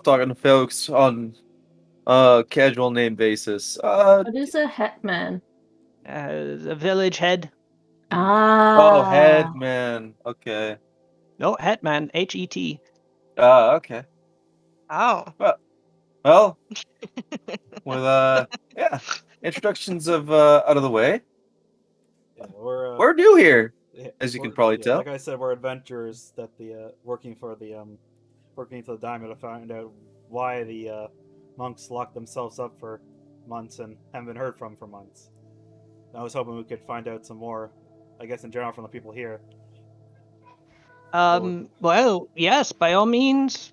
talking to folks on casual name basis. What is a hetman? The village head. Oh, Ah. headman. Okay. No, Hetman. HET. Okay. Oh. Well, with yeah, introductions of out of the way. Yeah, we're We're new here, yeah, as you can we're- probably yeah, tell. like I said, we're adventurers that the working for the diamond to find out why the monks locked themselves up for months and haven't been heard from for months. I was hoping we could find out some more, I guess in general from the people here. Well, yes, by all means.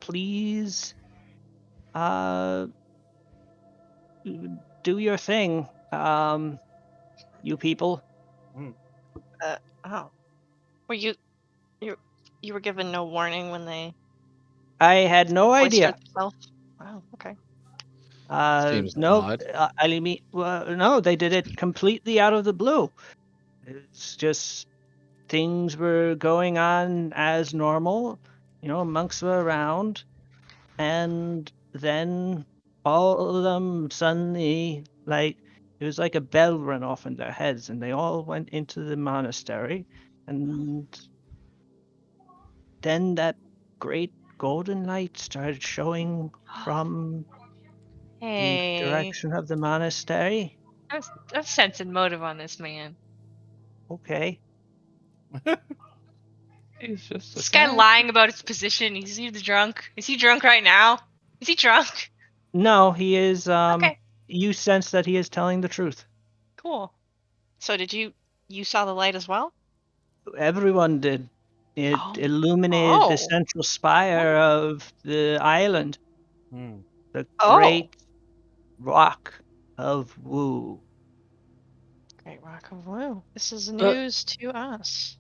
Please. Do your thing. You people. Oh. Were you you were given no warning when they I had no hoisted idea. themselves? Wow. Okay. Seems No, odd. I mean, well, no, they did it completely out of the blue. It's just things were going on as normal. You know, monks were around, and then all of them suddenly, like, it was like a bell went off in their heads, and they all went into the monastery, and then that great golden light started showing from the Hey, direction of the monastery. I'm sensing motive on this man. Okay. He's just This guy lying about his position. Is he drunk? Is he drunk right now? Is he drunk? No, he is. Okay. You sense that he is telling the truth. Cool. So did you saw the light as well? Everyone did. It Oh. illuminated the central spire of the island, Hmm. the Oh. great rock of Wu. Great Rock of Woo. This is Uh, news to us.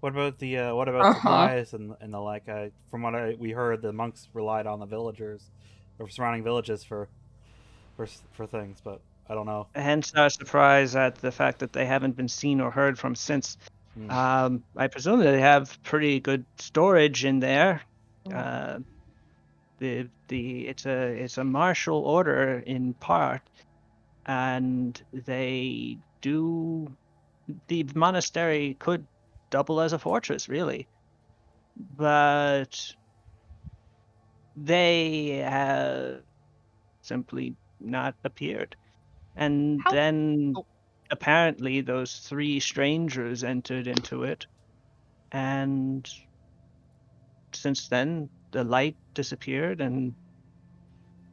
What about Uh-huh. supplies and the like? From what we heard, the monks relied on the villagers or surrounding villages for things, but I don't know. Hence our surprise at the fact that they haven't been seen or heard from since. Hmm. I presume that they have pretty good storage in there. Mm. It's a martial order in part, and they do. The monastery could double as a fortress, really, but they have simply not appeared. And How? then Oh. apparently those three strangers entered into it, and since then the light disappeared, and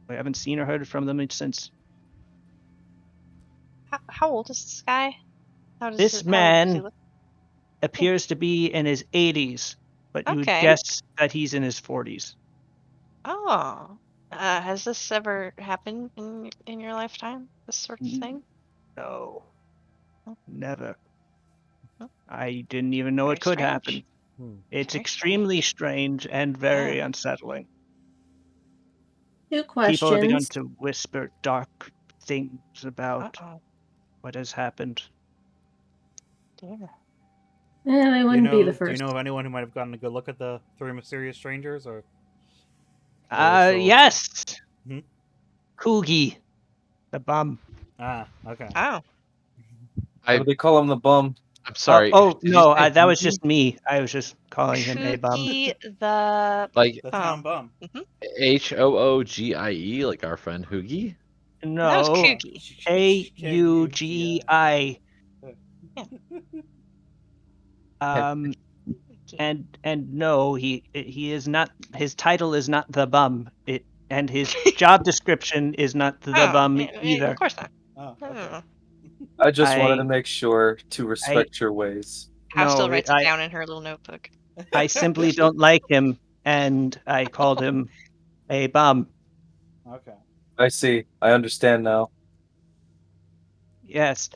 we haven't seen or heard from them since. How old is this guy? This How does he man look? appears to be in his 80s, but you would Okay. guess that he's in his 40s. Oh. Has this ever happened in your lifetime? This sort of thing? No, Oh. never. I didn't even know Very it could strange. happen. Hmm. It's Very extremely strange and very Yeah. unsettling. 2 People have begun questions. to whisper dark things about Uh-oh. what has happened. Dear. I wouldn't be the Do you first. know of anyone who might have gotten a good look at the 3 mysterious strangers, or still... Yes! Hmm? Coogie, the bum. Ah, okay. Oh. Why do they call him the bum? I'm sorry. Oh Did you no, say that was Hoogie? just me. I was just calling him a bum. Cookie the... Like The town bum. Hoogie, like our friend Hoogie? That was No, Kooky. Augi. Yeah. Um, Kooky. and no, he is not. His title is not the bum. And his job description is not the Oh, bum yeah, either. of course not. Oh, No, no, okay. no. I just wanted I to make sure to respect your ways. House still no, writes it down in her little notebook. I simply don't like him, and I called him a bum. Okay. I see. I understand now. Yes.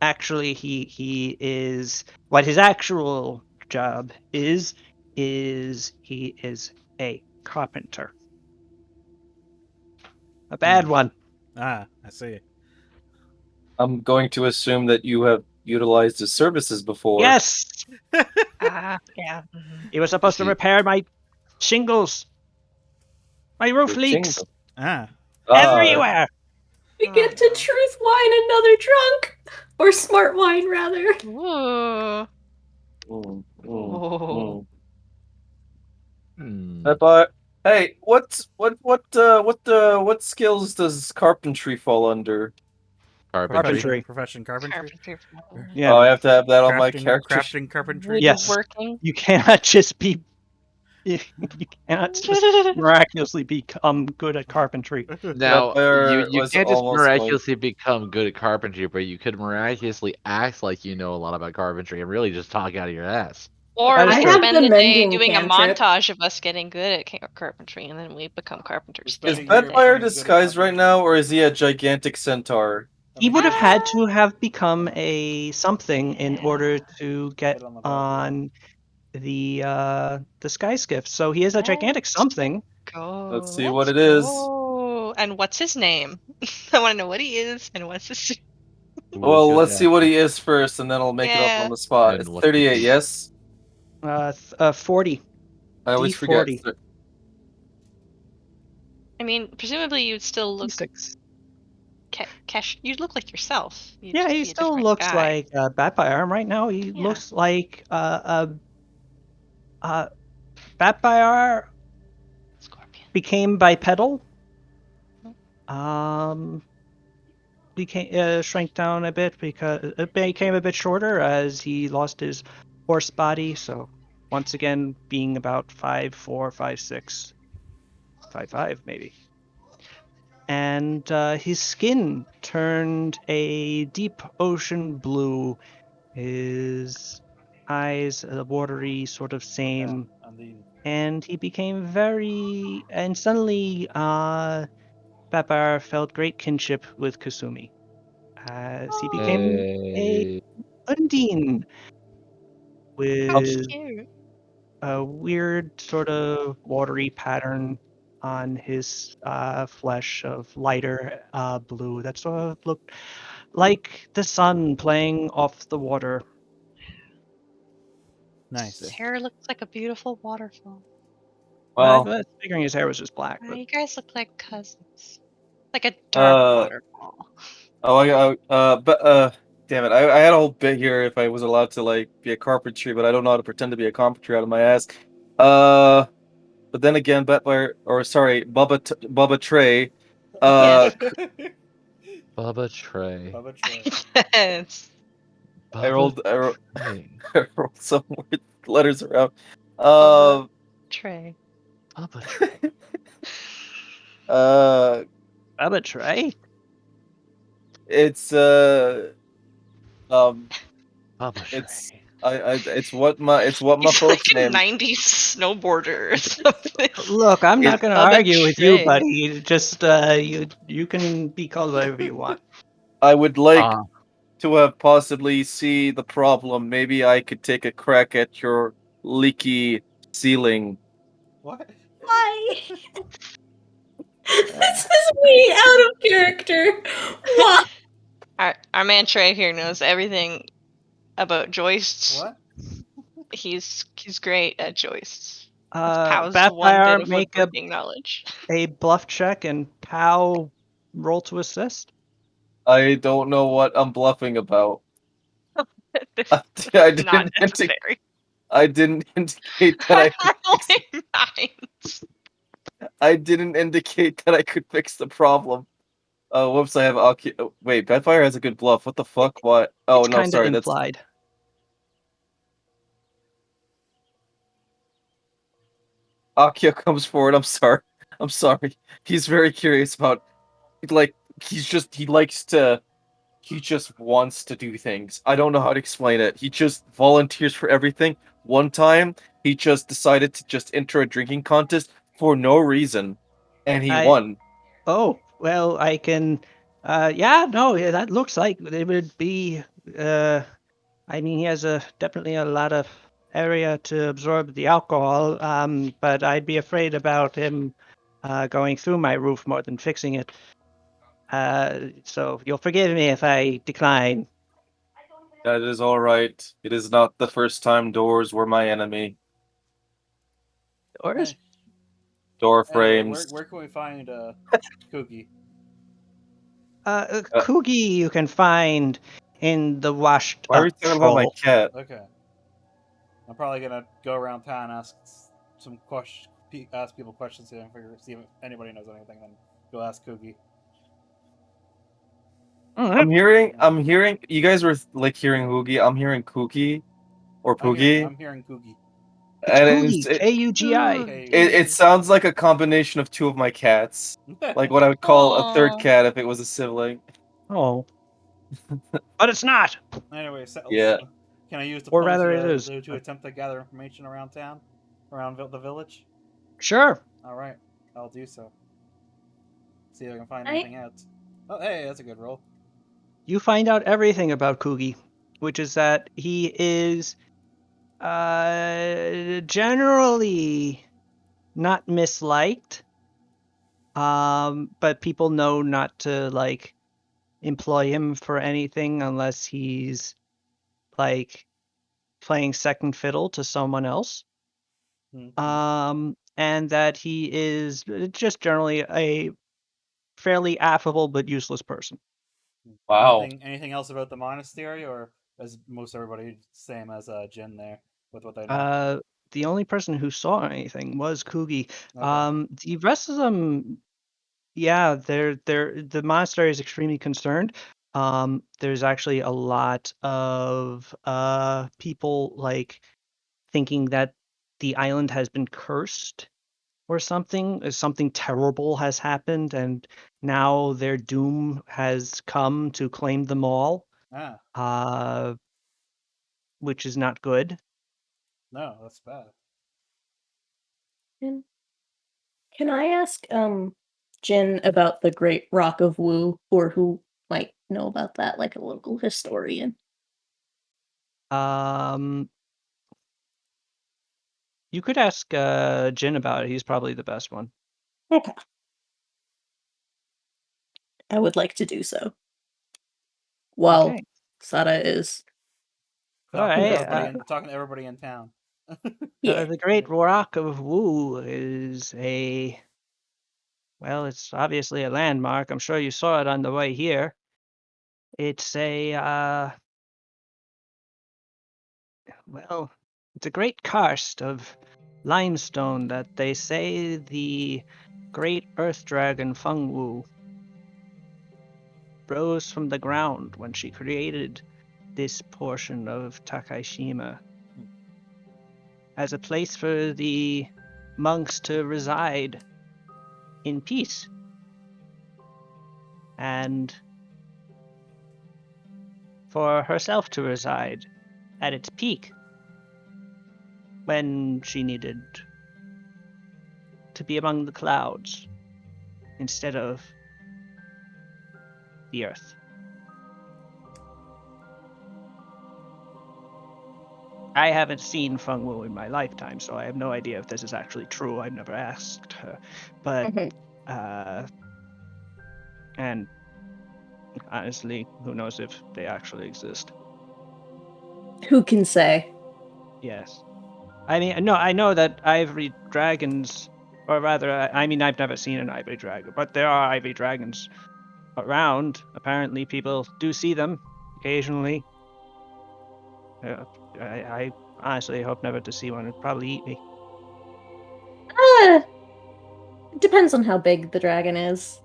Actually, he is what his actual job is he is a carpenter. A bad one. Ah, I see. I'm going to assume that you have utilized his services before. Yes, Yeah. he was supposed to See- repair my shingles. My roof Your leaks jingle. Ah. everywhere. We get to truth wine another drunk! Or smart wine, rather. Ooh. Mm, mm, Ooh. mm. Hmm. But hey, what skills does carpentry fall under? Carpentry. Profession carpentry. Carpentry. Yeah. Oh, I have to have that on my Crafting, character. crafting carpentry. Wood Yes. working. You cannot just be. You cannot just miraculously become good at carpentry. Now, Vampire you was can't just almost miraculously become good at carpentry, but you could miraculously act like you know a lot about carpentry and really just talk out of your ass. Or That we is could true. have spend the the day mending doing a cantrip. montage of us getting good at carpentry, and then we become carpenters. We're Is spending a year Vampire becoming good at disguised right carpentry. now, or is he a gigantic centaur? He would have Ah. had to have become a something in Yeah. order to get Get on the on the sky skiff. So he is a gigantic something. Go. Let's see what it is. Go. And what's his name? I want to know what he is and what's his. Well, let's see what he is first, and then I'll make it up Yeah. on the spot. And It's what- 38, yes? 40. I always forget. D40. I mean, presumably you'd still look D6. Kesh. You'd look like yourself. You'd Yeah, just he be a still different looks guy. like Batfire right now. He Yeah. looks like Batfire Scorpion. became bipedal. Hmm. Became shrank down a bit because it became a bit shorter as he lost his horse body. So once again, being about 5'4", 5'6", 5'5", maybe. And his skin turned a deep ocean blue. His eyes, watery, sort of same. And he became and suddenly Babar felt great kinship with Kasumi as he became a Hey. Undine How with cute. a weird sort of watery pattern on his flesh of lighter blue that sort of looked like the sun playing off the water. Nice. His hair looks like a beautiful waterfall. I Well, was figuring his hair was just black, Oh, but you guys look like cousins. Like a dark uh, waterfall. damn it. I had a whole bit here if I was allowed to, like, be a carpentry, but I don't know how to pretend to be a carpentry out of my ass. But then again, Bubba Trey, Yes. Bubba Trey. Bubba Trey. Yes. I rolled Trey. I rolled some weird letters around. Trey. Bubba Trey. Bubba Trey? It's Bubba it's Trey. it's what my He's folks like a name. 90s snowboarder or something. Look, I'm not going to Bubba argue with you, Trey. buddy. Just you can be called whatever you want. I would like to have possibly see the problem. Maybe I could take a crack at your leaky ceiling. What? Why? This is way out of character. Why? Our man Trey here knows everything about joists. What? He's great at joists. Pow's one Bathfire, bit of make woodworking knowledge. a bluff check, and Pow roll to assist. I don't know what I'm bluffing about. This I is not didn't necessary. I didn't indicate that I could fix it. Rolling nines. I didn't indicate that I could fix the problem. Oh, whoops! I have oh, wait, Bedfire has a good bluff. What the fuck? What? Oh It's no, kind of sorry. That's implied. Akio comes forward. I'm sorry. I'm sorry. He's very curious about, like, he just wants to do things. I don't know how to explain it. He just volunteers for everything. One time, he just decided to just enter a drinking contest for no reason, and he I won. Oh, well, I can. Yeah, no, yeah, that looks like it would be. I mean, he has definitely a lot of area to absorb the alcohol. But I'd be afraid about him going through my roof more than fixing it. So you'll forgive me if I decline. That is all right. It is not the first time doors were my enemy. Doors? Door Anyway, frames. where can we find Cookie? Coogie you can find in the washed Why are we up talking about my troll. cat? Okay. I'm probably gonna go around town, ask people questions here, and see if anybody knows anything. Then go ask Cookie. I'm hearing. You guys were like hearing Hoogie. I'm hearing Kookie or Poogie, I'm hearing Cookie. It's and Coogie, Kugi. it sounds like a combination of two of my cats, like what I would call a third Aw. cat if it was a sibling. Oh, but it's not. Anyway, Yeah. can I use Or rather, it is. to attempt to gather information around town, around the village? Sure. All right, I'll do so. See if I can find I- anything out. Oh, hey, that's a good roll. You find out everything about Coogie, which is that he is generally not misliked, but people know not to like employ him for anything unless he's like playing second fiddle to someone else. And that he is just generally a fairly affable but useless person. Wow. Anything else about the monastery, or is most everybody same as Jin there with what they know? The only person who saw anything was Coogie. Okay. The rest of them, yeah, the monastery is extremely concerned. There's actually a lot of people like thinking that the island has been cursed or something terrible has happened, and now their doom has come to claim them all, Ah, uh, which is not good. no, that's bad. Can I ask Jin about the Great Rock of Wu, or who might know about that, like a local historian? Um, you could ask Jin about it. He's probably the best one. Okay. I would like to do so. While Okay. Sada is All Talking to right. everybody in town. yeah. The Great Rock of Wu is well, it's obviously a landmark. I'm sure you saw it on the way here. It's well, it's a great karst of limestone that they say the great earth dragon Feng Wu rose from the ground when she created this portion of Takaishima as a place for the monks to reside in peace and for herself to reside at its peak when she needed to be among the clouds instead of the earth. I haven't seen Feng Wu in my lifetime, so I have no idea if this is actually true. I've never asked her, but and honestly, who knows if they actually exist? Who can say? Yes. I mean, no, I know that ivory dragons, or rather, I mean, I've never seen an ivory dragon, but there are ivory dragons around. Apparently, people do see them occasionally. I honestly hope never to see one. It'd probably eat me. It depends on how big the dragon is.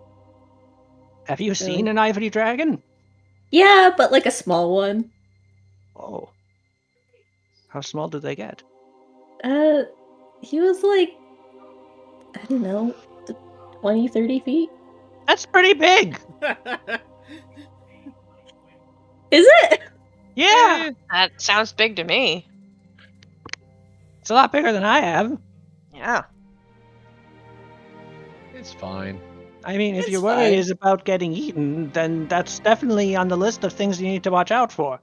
Have you seen an ivory dragon? Yeah, but like a small one. Oh. How small do they get? He was like, I don't know, 20, 30 feet? That's pretty big. Is it? Yeah. That sounds big to me. It's a lot bigger than I have. Yeah. It's fine. I mean, if It's your worry fine. is about getting eaten, then that's definitely on the list of things you need to watch out for.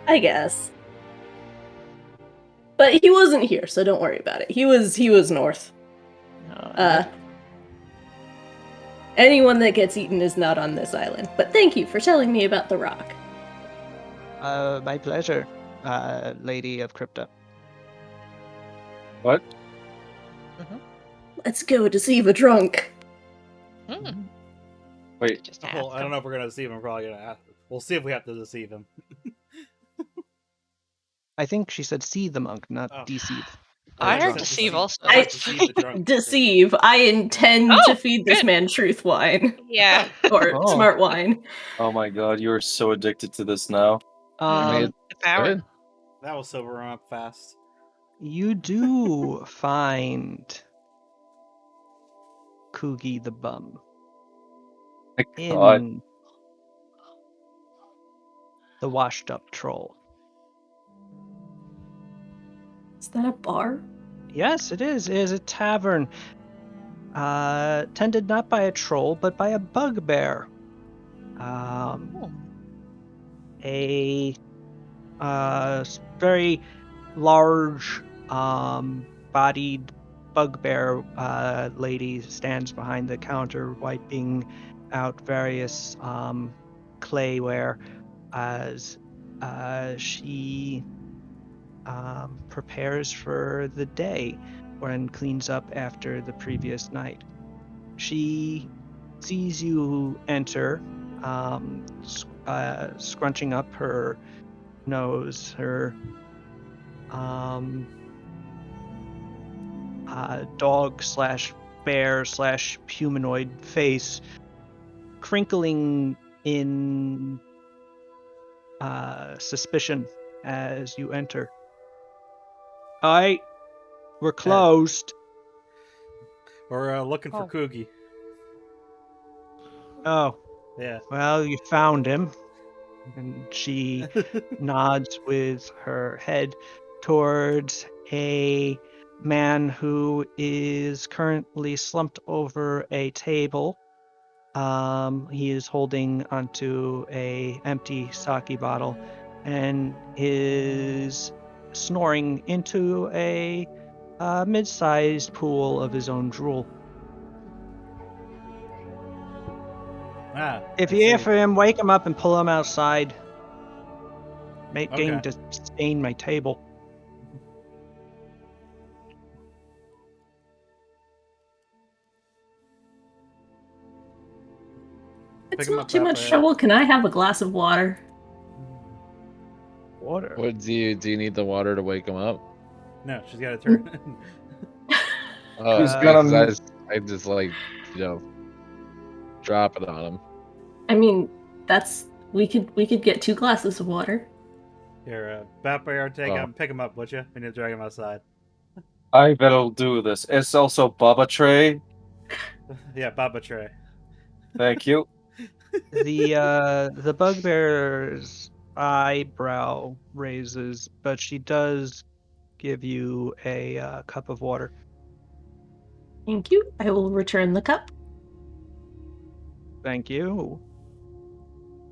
I guess. But he wasn't here, so don't worry about it. He was north. Anyone that gets eaten is not on this island. But thank you for telling me about the rock. My pleasure, Lady of Crypta. What? Let's go deceive a drunk. Wait. Just Well, ask I don't him. know if we're gonna deceive him. We're probably gonna ask. We'll see if we have to deceive him. I think she said see the monk, not Oh. deceive. I I heard said deceive deceive. also. I I said deceive the drunk. deceive. I intend to Oh, feed this good. man truth wine. Yeah. Or Oh. smart wine. Oh my god, you are so addicted to this now. I mean, The power. good. That will sober him up fast. You do find Coogie the bum My god. in the washed up troll. Is that a bar? Yes, it is. It is a tavern. Tended not by a troll, but by a bugbear. A very large bodied bugbear lady stands behind the counter wiping out various clayware as she prepares for the day and cleans up after the previous night. She sees you enter, scrunching up her nose, her dog slash bear slash humanoid face crinkling in suspicion as you enter. We're closed. We're looking for Oh. Coogie. Oh, Yeah. well, you found him. And she nods with her head towards a man who is currently slumped over a table. He is holding onto a empty sake bottle and is snoring into a mid-sized pool of his own drool. If I you hear see. for him, wake him up and pull him outside. Making Okay. to stain my table. It's Pick him not up too that much way. trouble. Can I have a glass of water? Water. What do you need the water to wake him up? No, she's got to turn. Who's Because gonna? I just like, drop it on him. I mean, we could get 2 glasses of water. Here, Batbear, pick him up, would you? We need to drag him outside. I will do this. It's also Baba Tray. Yeah, Baba Tray. Thank you. The bugbear's eyebrow raises, but she does give you a cup of water. Thank you. I will return the cup. Thank you.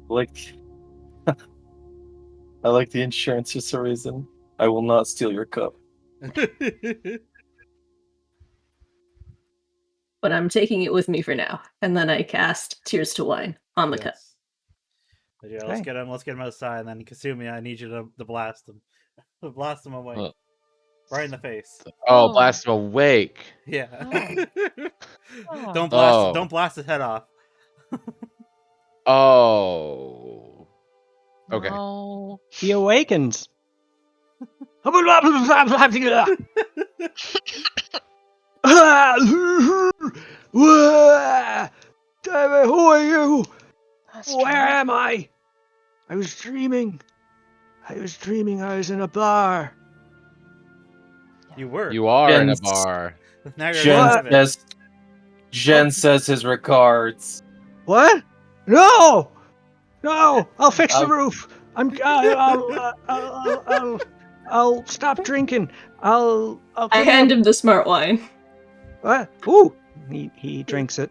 Like, I like the insurance for some reason. I will not steal your cup. But I'm taking it with me for now. And then I cast Tears to Wine on the cup. Yes. But yeah, Okay. let's get him outside, and then Kasumi, I need you to blast him. Blast him away. Right in the face. Oh, Oh. blast him awake. Yeah. Oh. Don't blast his head off. Oh. Okay. No. He awakens. David, who are you? That's Where strange. am I? I was dreaming. I was in a bar. You were. You are in a Jens. bar. Now you're Jen outside of it. says, Jen says his regards. What? No! No! I'll fix the Um, roof. I'll stop drinking. I'll I clean hand up. him the smart wine. What? Ooh! He drinks it.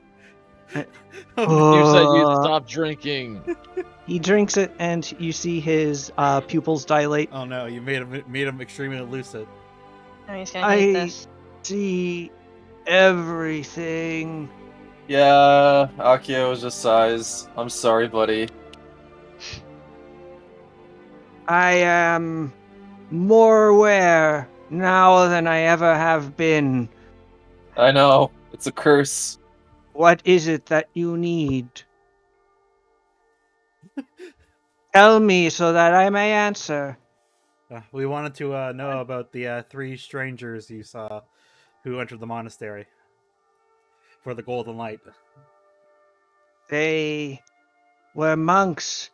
Oh, You said you'd Uh, stop drinking. He drinks it, and you see his pupils dilate. oh no, you made him extremely lucid. Now he's gonna hate I this. see everything. yeah, Akio was just sighs. I'm sorry, buddy. I am more aware now than I ever have been. I know. It's a curse. What is it that you need? Tell me so that I may answer. We wanted to know about the 3 strangers you saw who entered the monastery for the Golden Light. They were monks,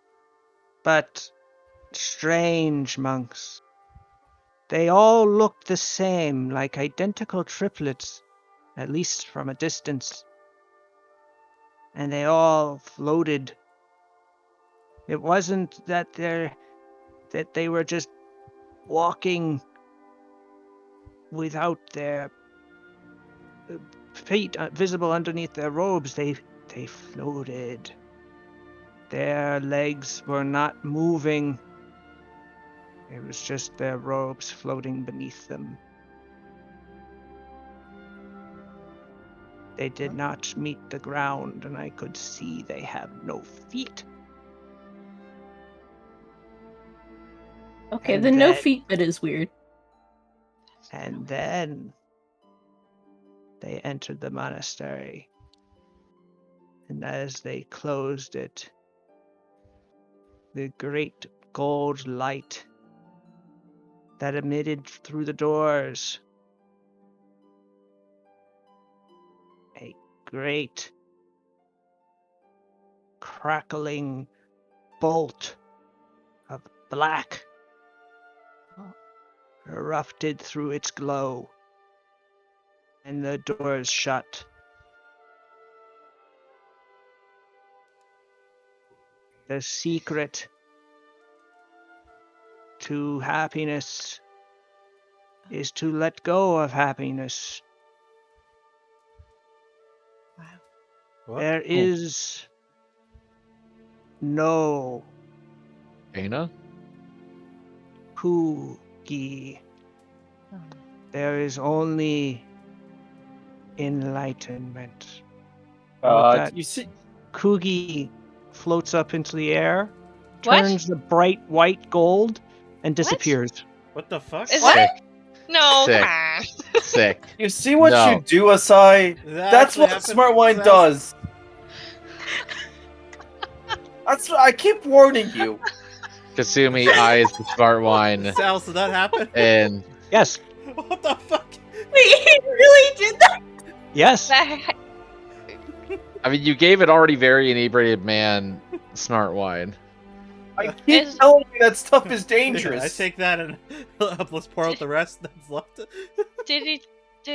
but strange monks. They all looked the same, like identical triplets, at least from a distance. And they all floated. It wasn't that they were just walking without their feet visible underneath their robes. They floated. Their legs were not moving. It was just their robes floating beneath them. They did not meet the ground, and I could see they have no feet. Okay, And the no then- feet bit is weird. And then they entered the monastery. And as they closed it, the great gold light that emitted through the doors, a great crackling bolt of black erupted through its glow, and the doors shut. The secret to happiness is to let go of happiness. What? There is no Ana? Kugi. There is only enlightenment. With that, You see, Kugi floats up into the air, What? turns the bright white gold, and disappears. What the fuck? Is Sick. that? No, Sick. come on. Sick. you see what No. you do, Asai? That That's actually what happened? smart wine That's- does. That's what I keep warning you. Kasumi eyes the smart wine Sal, did that happen? and Yes, What the fuck? Wait, he really did that? yes. That- I mean you gave an already very inebriated man smart wine. I keep Is- telling you that stuff is Yeah, I dangerous. take that and let's pour out the rest that's left. Did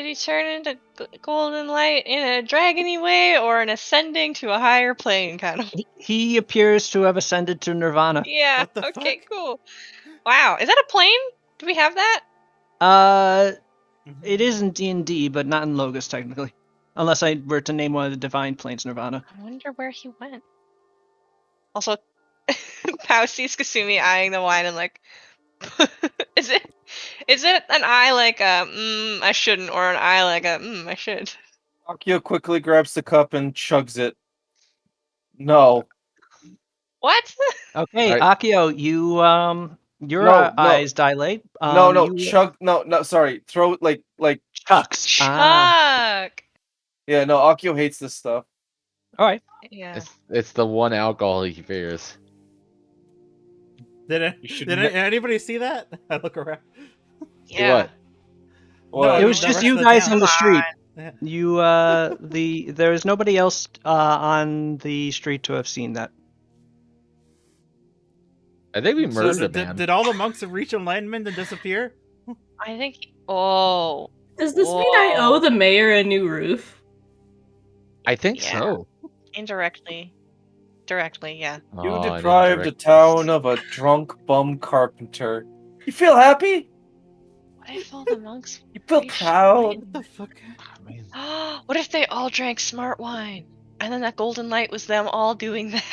he turn into golden light in a dragony way or an ascending to a higher plane kind of? He appears to have ascended to Nirvana. Yeah. What the Okay. fuck? Cool. Wow. Is that a plane? Do we have that? It is in D&D, but not in Logos technically. Unless I were to name one of the divine planes Nirvana. I wonder where he went. Also, Pao sees Kasumi eyeing the wine and like, is it an eye like a I shouldn't, or an eye like a I should? Akio quickly grabs the cup and chugs it. No. What? Okay, Alright. Akio, your No, no. eyes dilate. No, You chug. No, sorry. Throw like. chucks. Ah, Chuck. Yeah, no. Akio hates this stuff. all right. Yeah. It's the one alcohol he fears. Did You should did ne- anybody see that? I look around. See Yeah. what? What? It was the just rest you of the guys town. in the Come street. Yeah. You there's nobody else on the street to have seen that. I think we So murdered a Did, man. did all the monks reach enlightenment and disappear? I think. Oh. Does this mean I owe Whoa. the mayor a new roof? I think Yeah. so. Indirectly. Directly, yeah. You Oh, I didn't deprived the direct- town of a drunk bum carpenter. You feel happy? What if all the monks You feel reached proud? What the fuck? I mean, What if they all drank smart wine? And then that golden light was them all doing that.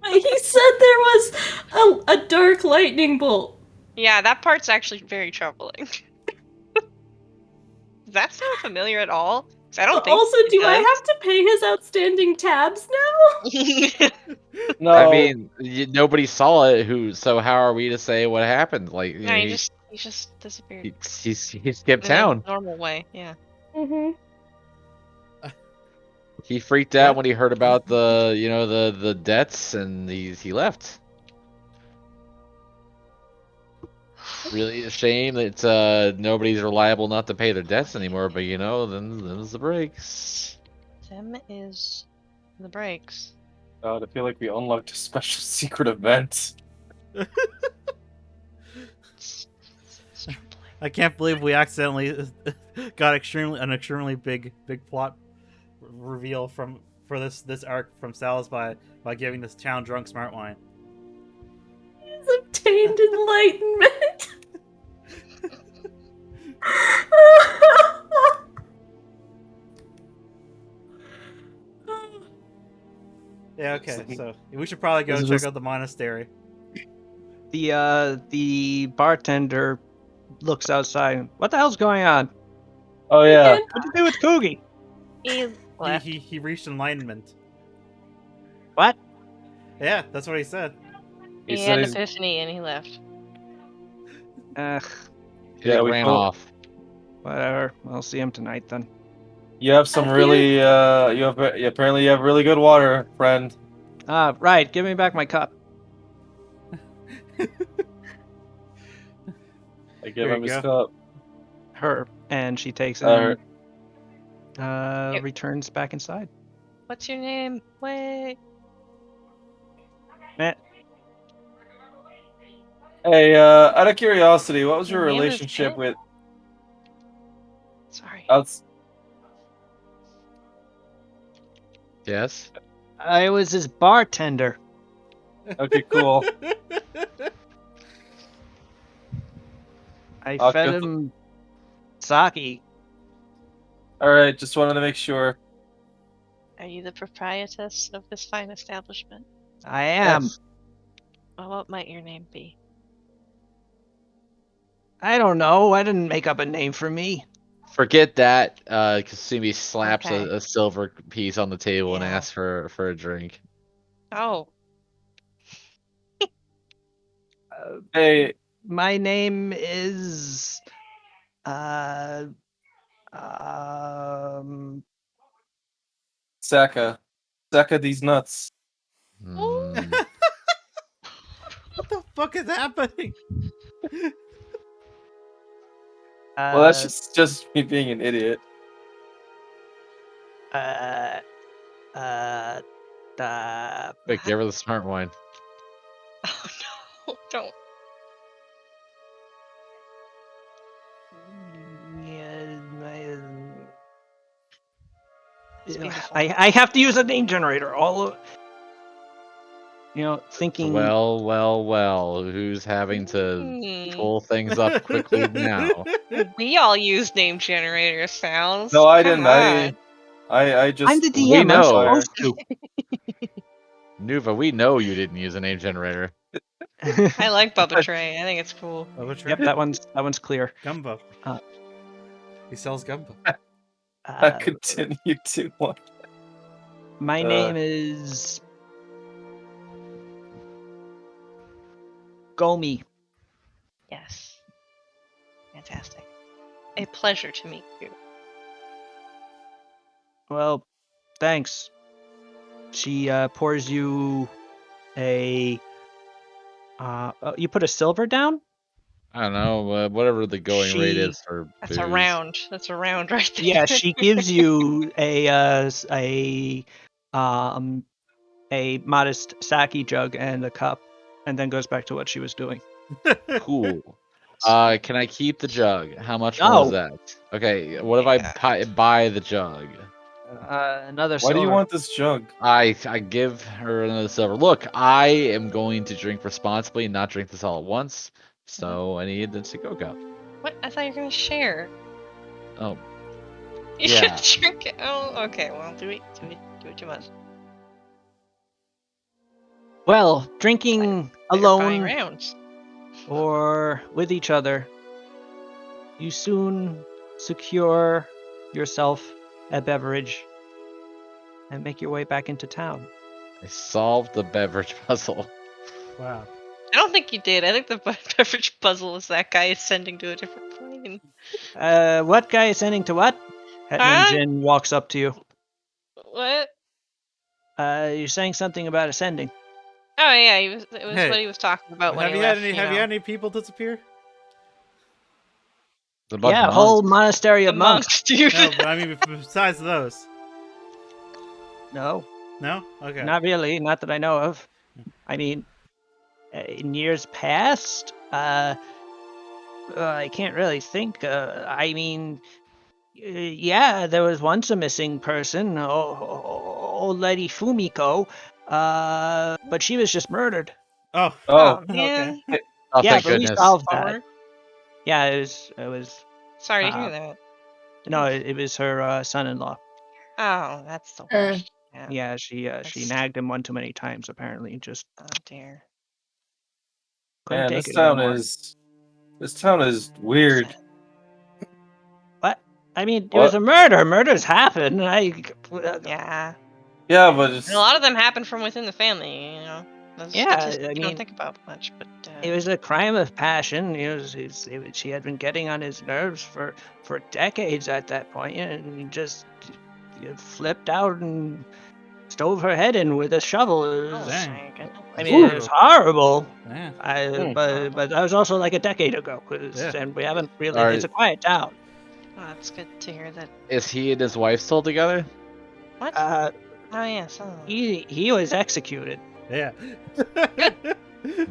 He said there was a dark lightning bolt. Yeah, that part's actually very troubling. Does that sound familiar at all? 'Cause I don't think Also, it do I does. have to pay his outstanding tabs now? No. I mean, nobody saw it. So how are we to say what happened? Like, you No, know, he just disappeared. he skipped In a town. normal way, yeah. Mm-hmm. He freaked out What? when he heard about the debts, and he left. Really a shame that nobody's reliable not to pay their debts anymore. But then them's the breaks. Them is the breaks. God, I feel like we unlocked a special secret event. It's troubling. I can't believe we accidentally got an extremely big plot reveal for this arc from Sal's by giving this town drunk smart wine. He's obtained enlightenment. Yeah, okay. So we should probably go Is it check just- out the monastery. The bartender looks outside. What the hell's going on? Oh yeah. What'd you do with Coogie? He left. He reached enlightenment. What? Yeah, that's what he said. He He said had an he's- epiphany and he left. Ugh, Yeah, we ran told- off. whatever. I'll see him tonight then. You have some I really apparently you have really good water, friend. Right. Give me back my cup. I give Here him you his go. cup. Her, and she takes it Her. and Yep. returns back inside. What's your name? Wait. Matt, Hey, out of curiosity, what was your Your name is relationship Pit? with Sorry. outs? Yes. I was his bartender. Okay, cool. I I'll fed go- him sake. All right, just wanted to make sure. Are you the proprietress of this fine establishment? I am. Yes. Well, what might your name be? I don't know. I didn't make up a name for me. Forget that. Kasumi slaps Okay. a silver piece on the table and Yeah. asks for a drink. Oh, Hey, My name is um Saka. Saka these nuts. Hmm. What the fuck is happening? Well, that's just me being an idiot. uh Quick, give her the smart wine. oh no! Don't. That's beautiful. I have to use a name generator. Thinking. Well. Who's having to pull things up quickly now? We all use name generator sounds. No, I Come didn't. on. I just. I'm the We DM. I'm know. supposed to. Nuva, we know you didn't use a name generator. I like Bubba Tray. I think it's cool. Bubba Tray. Yep, that one's clear. Gumbo. Uh, He sells gumbo. I Uh, continue to want. my Uh, name is Gomi. Yes. Fantastic. A pleasure to meet you. Well, thanks. She pours you a. You put a silver down. I don't know, whatever the going rate She is for That's booze. a round. That's a round right there. Yeah, she gives you a modest sake jug and a cup, and then goes back to what she was doing. Cool. Can I keep the jug? How much more is No. that? Okay, what if I buy the jug? Another why do you silver. want this jug? I give her another silver. Look, I am going to drink responsibly and not drink this all at once. So I need this to go cup. What? I thought you were gonna share. Oh, You yeah. should drink it. Oh, okay. Well, do it too much. Well, drinking They're buying alone rounds. or with each other, you soon secure yourself a beverage and make your way back into town. I solved the beverage puzzle. Wow. I don't think you did. I think the beverage puzzle is that guy ascending to a different plane. What guy is sending to what? Hetman Huh? Jin walks up to you. What? You're saying something about ascending. Oh yeah, it was Hey, what he was talking about when have he you had left. any? You Have know, you had any people disappear? It's a bunch Yeah, of a whole monks. monastery the of monks. monks, dude. No, but I mean besides those. No, No. Okay. not really. Not that I know of. I mean, in years past, I can't really think. I mean, yeah, there was once a missing person, old lady Fumiko, but she was just murdered. Oh. Oh, Oh Okay. man, Oh, Yeah, thank but we goodness. solved that. bummer. Yeah, it was. Sorry to hear that. No, it was her son-in-law. Oh, that's the Uh, worst. Yeah. Yeah, she That's- nagged him one too many times. Apparently, just Oh dear. couldn't man, take this it town anymore. is weird. Sad. What? I mean, it was What? a murder. Murders happen. Yeah. Yeah, but it's And a lot of them happen from within the family. You know, those Yeah, statistics I you mean, don't think about much, but it was a crime of passion. She had been getting on his nerves for decades at that point, and he just flipped out and stove her head in with a shovel. oh Dang. my goodness. I That's mean, it was brutal. horrible. Yeah. But that was also like a decade ago, Yeah. and we haven't really. All It's a right. quiet town. Oh, that's good to hear that. Is he and his wife still together? What? Uh, Oh yeah, some of them. he was executed. Yeah.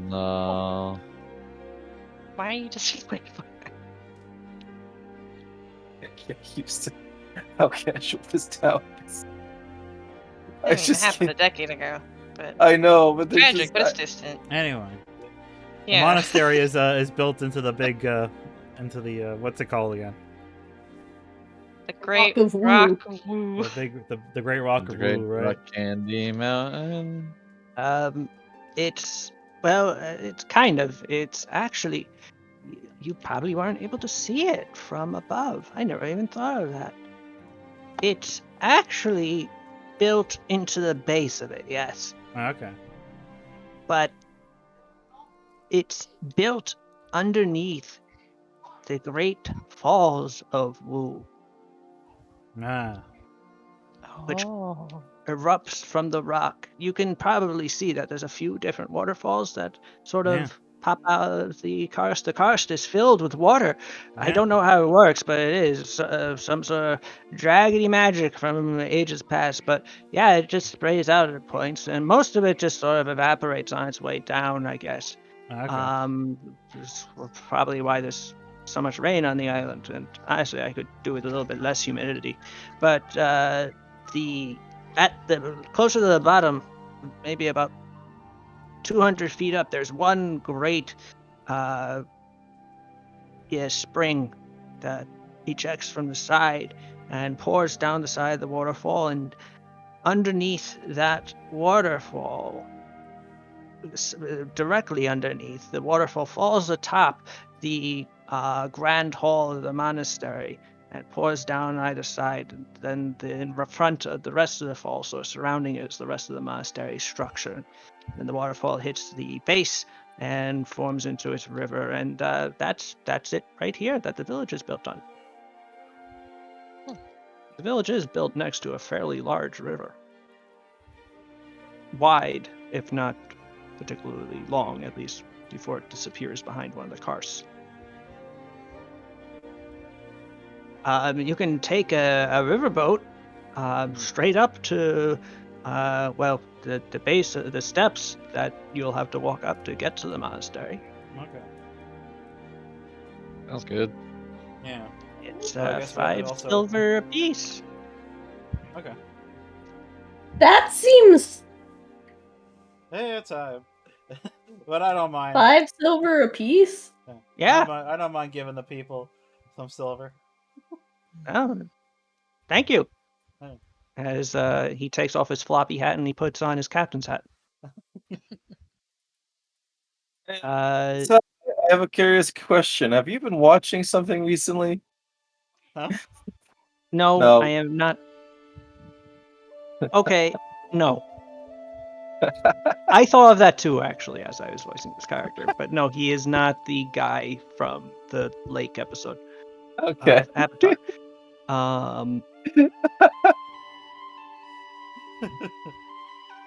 No. Why are you disappointed? I get used to how casual this town is. I mean, it happened a decade ago, but I know, but there's tragic, just, but it's distant. Anyway, the Yeah. monastery is built into the big into the what's it called again? The Great of Wu. Rock of Wu. The Great Rock The of Great Wu, right? Rock Candy Mountain. It's well, it's kind of. It's actually. You probably weren't able to see it from above. I never even thought of that. It's actually built into the base of it, yes. Oh, okay. But it's built underneath the Great Falls of Wu, Ah. which Oh. erupts from the rock. You can probably see that there's a few different waterfalls that sort Yeah. of pop out of the karst. The karst is filled with water. I Yeah. don't know how it works, but it is some sort of dragony magic from ages past. But yeah, it just sprays out at points, and most of it just sort of evaporates on its way down, I guess. Okay. That's probably why there's so much rain on the island. And honestly, I could do with a little bit less humidity. But the closer to the bottom, maybe about 200 feet up, there's one great spring that ejects from the side and pours down the side of the waterfall, and underneath that waterfall, directly underneath, the waterfall falls atop the grand hall of the monastery and pours down either side. And then in front of the rest of the fall, so surrounding it is the rest of the monastery structure. Then the waterfall hits the base and forms into its river, and that's it right here that the village is built on. The village is built next to a fairly large river. Wide, if not particularly long, at least before it disappears behind one of the karsts. You can take a riverboat straight up to, the base of the steps that you'll have to walk up to get to the monastery. Okay. Sounds good. Yeah. It's Well, I guess we have to 5 also- silver apiece. Okay. That seems Hey, it's time. But I don't mind. 5 silver apiece. Yeah. I don't mind giving the people some silver. Oh, thank you. Oh. As he takes off his floppy hat and he puts on his captain's hat. So I have a curious question. Have you been watching something recently? Huh? No, No. I am not. Okay, no. I thought of that too, actually, as I was voicing this character. But no, he is not the guy from the Lake episode Okay. of Avatar. Um,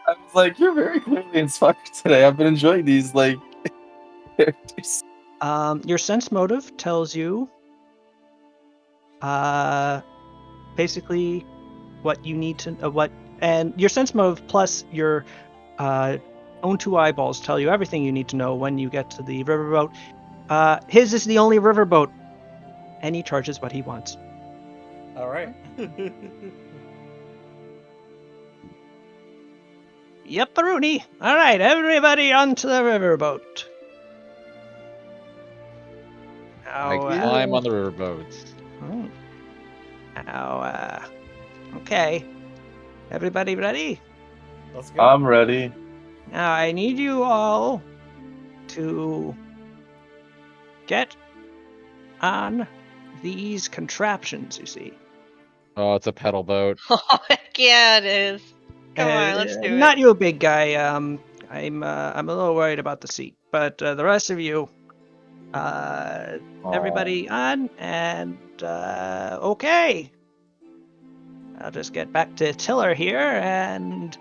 I was like, you're very clearly inspired today. I've been enjoying these characters. Your sense motive tells you basically what you need to and your sense motive plus your own 2 eyeballs tell you everything you need to know when you get to the riverboat. His is the only riverboat, and he charges what he wants. All right. Yep, Rooney. All right, everybody onto the riverboat. I Now, climb on the riverboat. oh. Now, okay. Everybody ready? Let's go. I'm ready. Now, I need you all to get on these contraptions, you see. Oh, it's a pedal boat. Oh, heck yeah, it is. Come on, let's do Not it. you, big guy. I'm a little worried about the seat, but the rest of you, everybody on, and okay. I'll just get back to Tiller here, and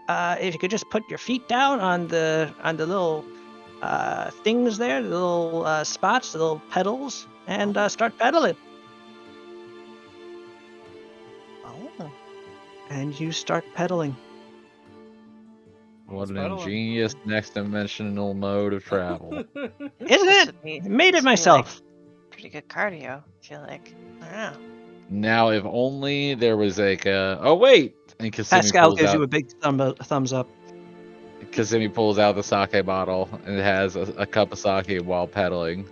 if you could just put your feet down on the little things there, the little spots, the little pedals, and start pedaling. Oh. And you start pedaling. What an pedaling. ingenious next dimensional mode of travel. Isn't This it? would be- I made this it would be, myself. Pretty good cardio, I feel like. I don't know. Now, if only there was like a... Oh, wait! And Pascal gives you a big thumbs up. Kasumi pulls out the sake bottle and it has a cup of sake while pedaling.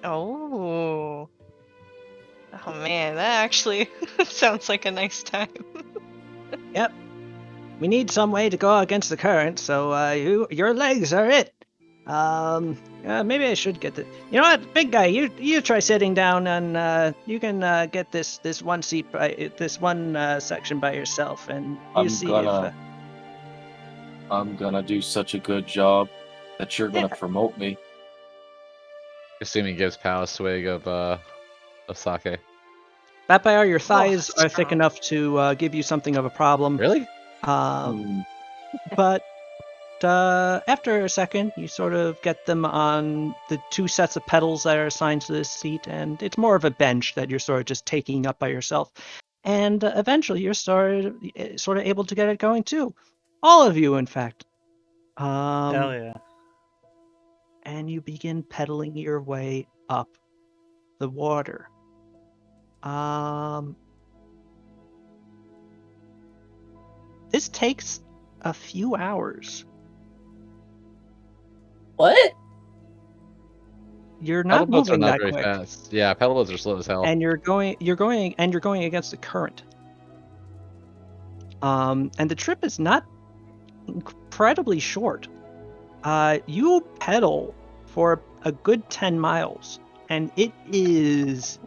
Oh. Oh man, that actually sounds like a nice time. Yep. We need some way to go against the current, so your legs are it. Maybe I should get the. You know what, big guy, you try sitting down and you can get this one seat by this one section by yourself, and you see if. I'm gonna do such a good job that you're gonna Yeah. promote me. Kasumi gives Pal a swig of sake. That by all your thighs that's are thick strong. enough to give you something of a problem. Really? But after a second, you sort of get them on the 2 sets of pedals that are assigned to this seat, and it's more of a bench that you're sort of just taking up by yourself. And eventually, you're sort of able to get it going too. All of you, in fact. Hell yeah. And you begin pedaling your way up the water. This takes a few hours. What? You're Pedal not boats are moving not that very quick, fast. Yeah, pedal boats are slow as hell. and you're going against the current. And the trip is not incredibly short. You pedal for a good 10 miles, and it is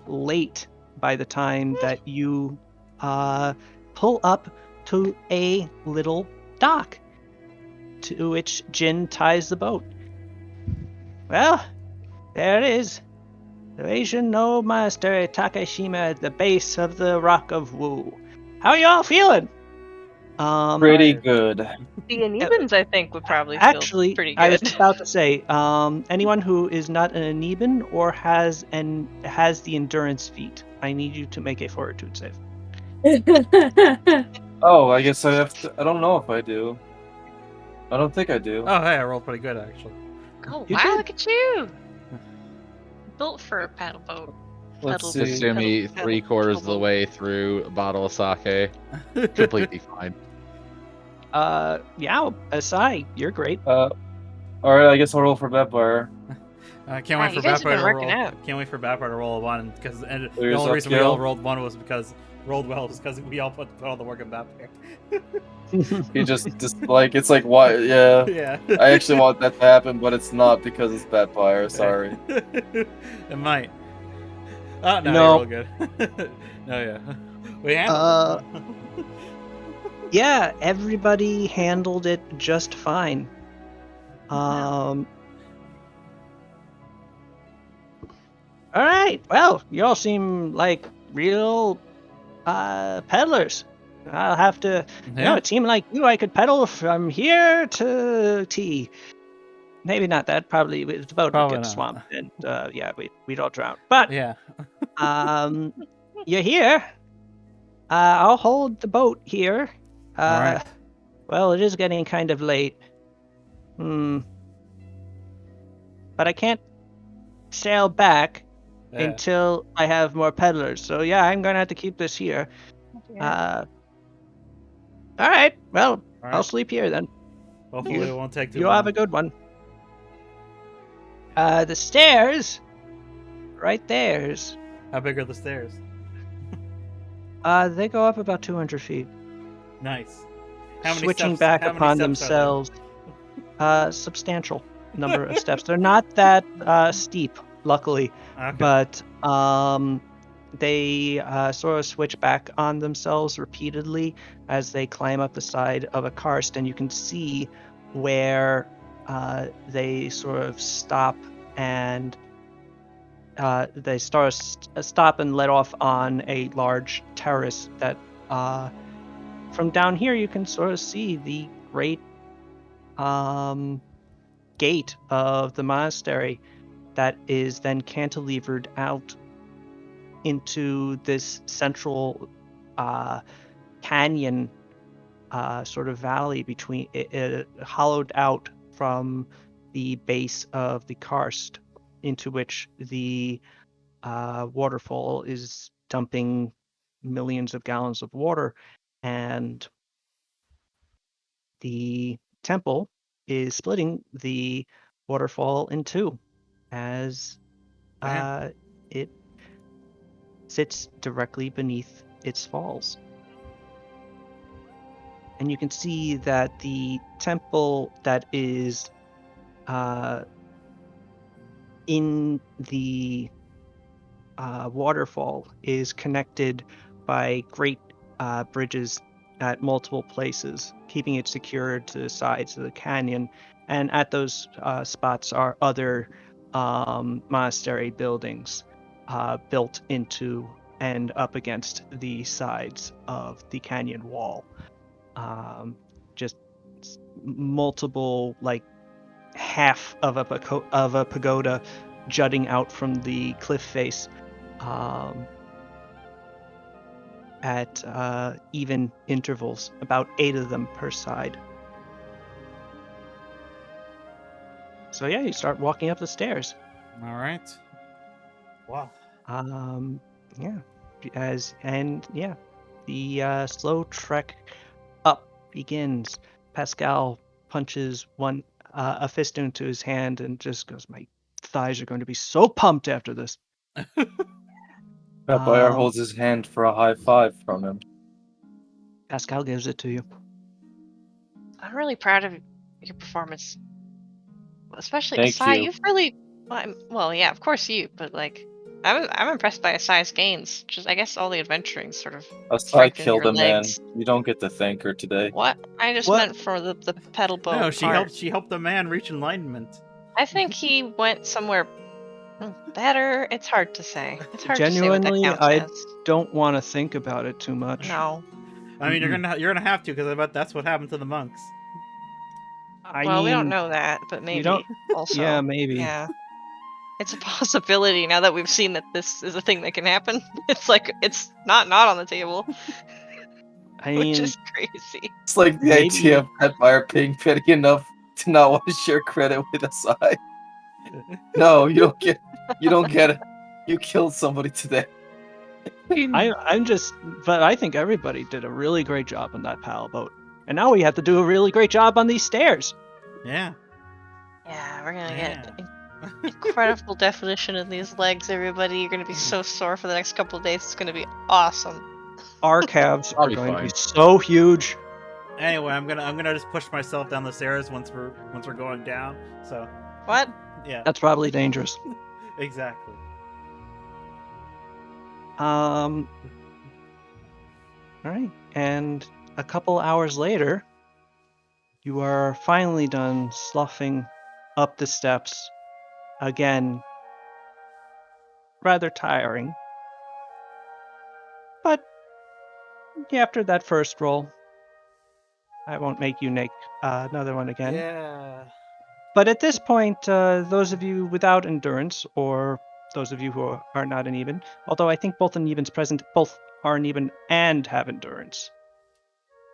late by the time that you pull up to a little dock, to which Jin ties the boat. Well, there it is. The Asian no monastery Takashima at the base of the Rock of Wu. How are you all feeling? Pretty Tired. good. The Anebans, I think, would probably feel Actually, pretty I was good. about to say, anyone who is not an Aneban or has the endurance feat, I need you to make a fortitude save. Oh, I guess I have to. I don't know if I do. I don't think I do. Oh, hey, I rolled pretty good actually. Oh You wow, did. look at you! Built for a paddle boat. Let's Pedal- see. Kasumi, pedal- 3/4 of the pedal- way through a bottle of sake, completely fine. Yeah, Asai, you're great. All right, I guess I'll roll for Vampire. I can't Wow, wait for you guys have Vampire been to working roll. out. Can't wait for Vampire to roll a one because the Here's only reason we all upskill. rolled one was because we all put all the work in Vampire. He just like it's like why? Yeah. Yeah. I actually want that to happen, but it's not because it's Vampire. Sorry. It might. Oh no, No. you're all good. No, yeah. We handled it. Yeah, everybody handled it just fine. All right. Well, you all seem like real peddlers. I'll have to, Yeah. a team like you, I could pedal from here to T. Maybe not that. Probably the boat would Probably get not. swamped, and yeah, we'd all drown. But Yeah. you're here. I'll hold the boat here. All right. Well, it is getting kind of late. But I can't sail back Yeah. until I have more peddlers. So yeah, I'm gonna have to keep this here. All right. Well, All I'll right. sleep here then. Hopefully, it won't take too You long. have a good one. The stairs, right there's. How big are the stairs? They go up about 200 feet. Nice. How many Switching steps? back How many upon steps are there? themselves. Substantial number of steps. They're not that steep, luckily, Okay. but they sort of switch back on themselves repeatedly as they climb up the side of a karst, and you can see where they sort of stop and they stop and let off on a large terrace that from down here you can sort of see the great gate of the monastery that is then cantilevered out into this central canyon sort of valley between it, hollowed out from the base of the karst, into which the waterfall is dumping millions of gallons of water, and the temple is splitting the waterfall in two as Damn. it sits directly beneath its falls. And you can see that the temple that is in the waterfall is connected by great bridges at multiple places, keeping it secured to the sides of the canyon. And at those spots are other monastery buildings built into and up against the sides of the canyon wall. Just multiple, like half of a pagoda jutting out from the cliff face at even intervals, about 8 of them per side. So yeah, you start walking up the stairs. All right. Wow. Yeah, the slow trek up begins. Pascal punches a fist into his hand and just goes, "My thighs are going to be so pumped after this." Vampire holds his hand for a high five from him. Pascal gives it to you. I'm really proud of your performance, especially Thank Asai. you. You've really, well, yeah, of course you, but like, I'm impressed by Asai's gains. Just, I guess all the adventuring sort of I strengthened killed your a man. legs. You don't get to thank her today. What? I just What? meant for the pedal boat No, she part. helped the man reach enlightenment. I think he went somewhere better. It's hard to say. It's hard to say what that Genuinely, counts I as. don't want to think about it too much. No. I mean, you're gonna have to, because I bet that's what happened to the monks. I Well, mean, we don't know that, but maybe. you don't. Also. Yeah, maybe. Yeah. It's a possibility now that we've seen that this is a thing that can happen. It's like, it's not on the table, I which mean, is crazy. It's like the Maybe- idea of Petfire being petty enough to not want to share credit with Asai. No, you don't get it. You killed somebody today. but I think everybody did a really great job on that paddle boat, and now we have to do a really great job on these stairs. Yeah. Yeah, we're gonna Yeah. get incredible definition of these legs, everybody. You're gonna be so sore for the next couple of days. It's gonna be awesome. Our calves I'll are be going to be fine. so huge. Anyway, I'm gonna just push myself down the stairs once we're going down. So What? yeah, That's probably dangerous. exactly. All right, and a couple hours later, you are finally done sloughing up the steps. Again, rather tiring. But after that first roll, I won't make you make another one again. Yeah. But at this point, those of you without endurance, or those of you who are not uneven, although I think both unevens present, both are uneven and have endurance.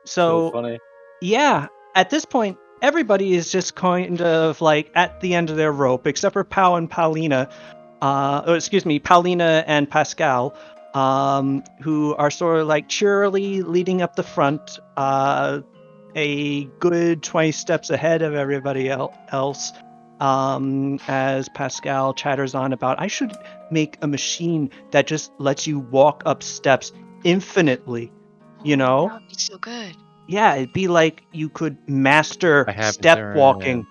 So So, funny. yeah, at this point, everybody is just kind of like at the end of their rope, except for Pau and Paulina. Paulina and Pascal, who are sort of like cheerily leading up the front, a good 20 steps ahead of everybody else. As Pascal chatters on about, I should make a machine that just lets you walk up steps infinitely, you know? That would be so good. Yeah, it'd be like you could master I have step endurance. walking.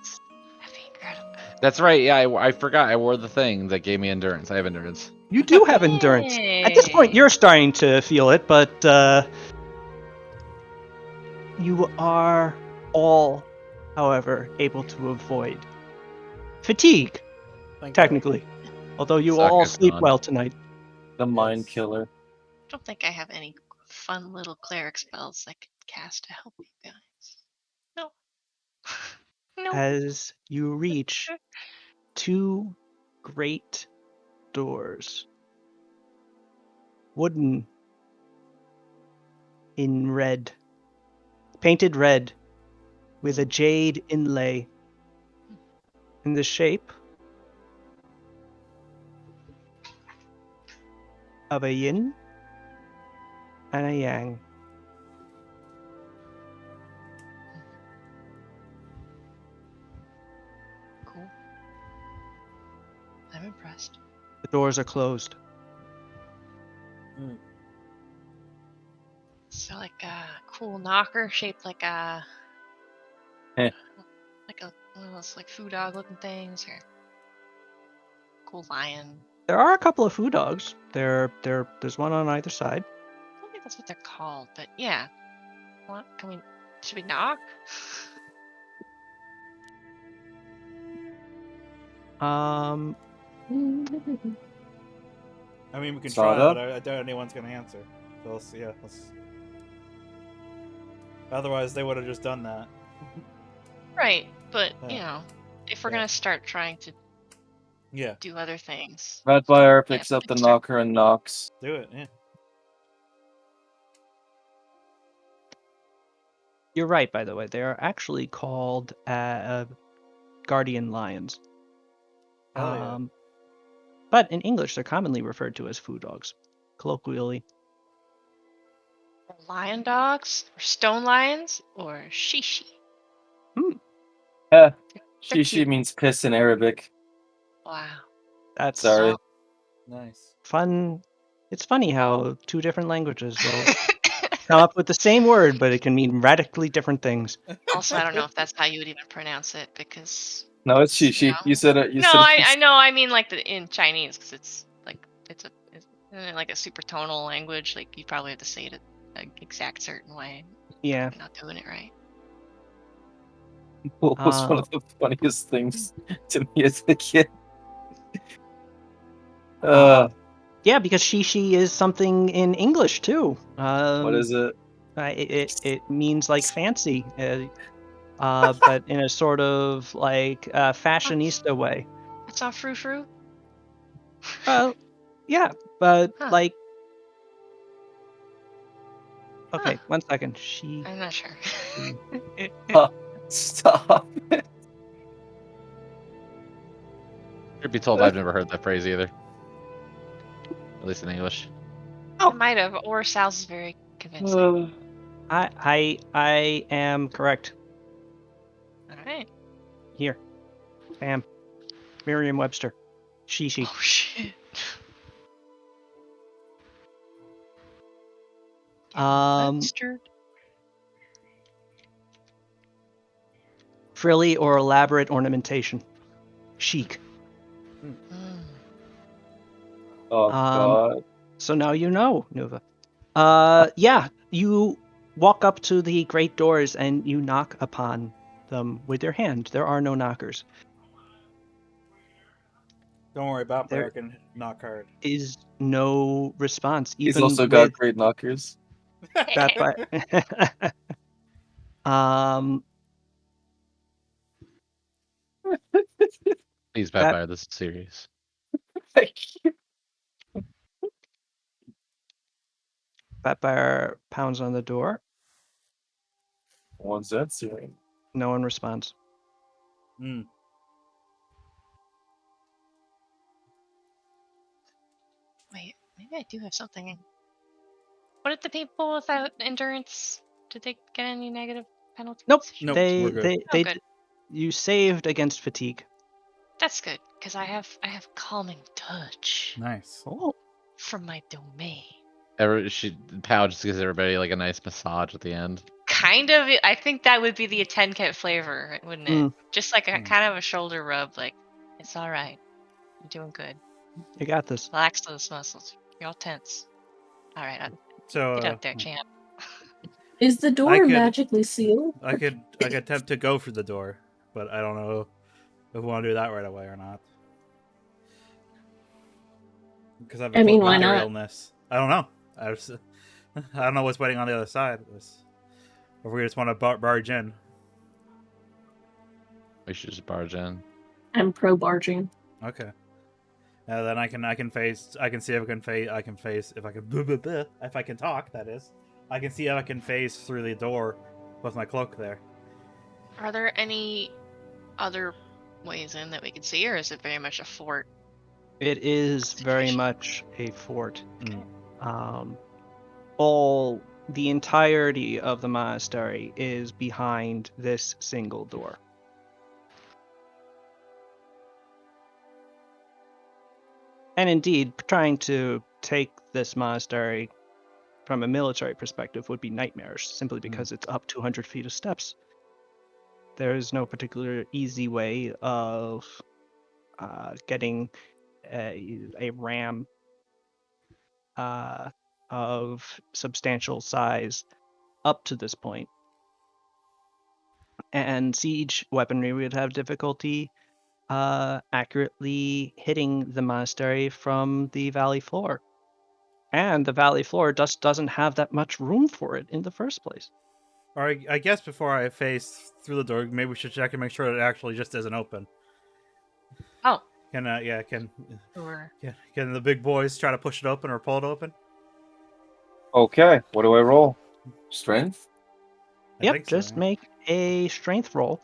That'd be incredible. That's right. Yeah, I forgot. I wore the thing that gave me endurance. I have endurance. You do have endurance. At this point, Yay. you're starting to feel it, but you are all, however, able to avoid fatigue, Thank technically. Although you all Sokka's sleep gone. well tonight. The mind Yes. killer. I don't think I have any fun little cleric spells I could cast to help you guys. No. No. As you reach two great doors, wooden in red, painted red, with a jade inlay in the shape of a yin and a yang. Cool. I'm impressed. The doors are closed. So like a cool knocker shaped like a Heh. like a one of those like food dog looking things, or cool lion. There are a couple of food dogs. There's one on either side. I don't think that's what they're called, but yeah. What? Should we knock? Um, I mean, we can Sawed try, up? but I doubt anyone's gonna answer. So let's. Otherwise, they would have just done that. Right, but you Yeah. know, if we're Yeah. gonna start trying to Yeah, do other things, Petfire yeah, picks up the let's start- knocker and knocks. do it. Yeah. you're right, by the way. They are actually called guardian lions. Hell yeah. But in English, they're commonly referred to as food dogs, colloquially. lion dogs or stone lions or shishi. Yeah. They're Shishi cute. means piss in Arabic. Wow. That's Sorry. Nice. fun. It's funny how two different languages will come up with the same word, but it can mean radically different things. Also, I don't know if that's how you would even pronounce it because No, it's Shishi. You said it. You No, said I know. I mean, like in Chinese, because it's like a super tonal language. Like you probably have to say it an exact certain way. Yeah. Probably not doing it right. What was one of the funniest things to me as a kid? Yeah, because she is something in English too. What is it? It means like fancy, but in a sort of like fashionista way. That's not frou frou. Yeah, but Huh. like. Okay, Huh. 1 second. She. I'm not sure. Stop. Should be told I've never heard that phrase either. At least in English. I might have, or Sal's is very convincing. I am correct. All right. Here, bam. Merriam-Webster. She. Oh shit. Webster. Frilly or elaborate ornamentation. Chic. Mm. Oh God. So now you know, Nuva. Yeah, you walk up to the great doors and you knock upon them with your hand. There are no knockers. Don't worry, Batfire There can knock hard. is no response, He's even also with got great knockers. that. Please, That- Vampire, this is serious. Batfire pounds on the door. One's that serious. No one responds. Mm. Wait, maybe I do have something. What did the people without endurance? Did they get any negative penalties? Nope. Nope, They we're good. they Good. you saved against fatigue. That's good, because I have calming touch Nice. Oh, from my domain. She Pow just gives everybody like a nice massage at the end. Kind of. I think that would be the Atenket flavor, wouldn't it? Mm. Just like a Mm. kind of a shoulder rub. Like, it's all right. You're doing good. you got this. Relax those muscles. You're all tense. All right, So get up there, champ. Is the door could- magically sealed? I could attempt to go for the door, but I don't know if we want to do that right away or not. Because I mean, why not? illness. I don't know. I don't know what's waiting on the other side. Or if we just want to barge in. We should just barge in. I'm pro barging. Okay. Then I can see if I can face if I can talk, that is. I can see if I can face through the door with my cloak there. Are there any other ways in that we can see, or is it very much a fort? It is very Situation. much a fort. Mm. The entirety of the monastery is behind this single door. And indeed, trying to take this monastery from a military perspective would be nightmarish, simply because it's up 200 feet of steps. There is no particular easy way of getting a ram of substantial size up to this point. And siege weaponry would have difficulty accurately hitting the monastery from the valley floor. And the valley floor just doesn't have that much room for it in the first place. Or I guess before I face through the door, maybe we should check and make sure it actually just isn't open. Oh. Can Sure. can the big boys try to push it open or pull it open? Okay, what do I roll? Strength? I think so, Just yeah. make a strength roll.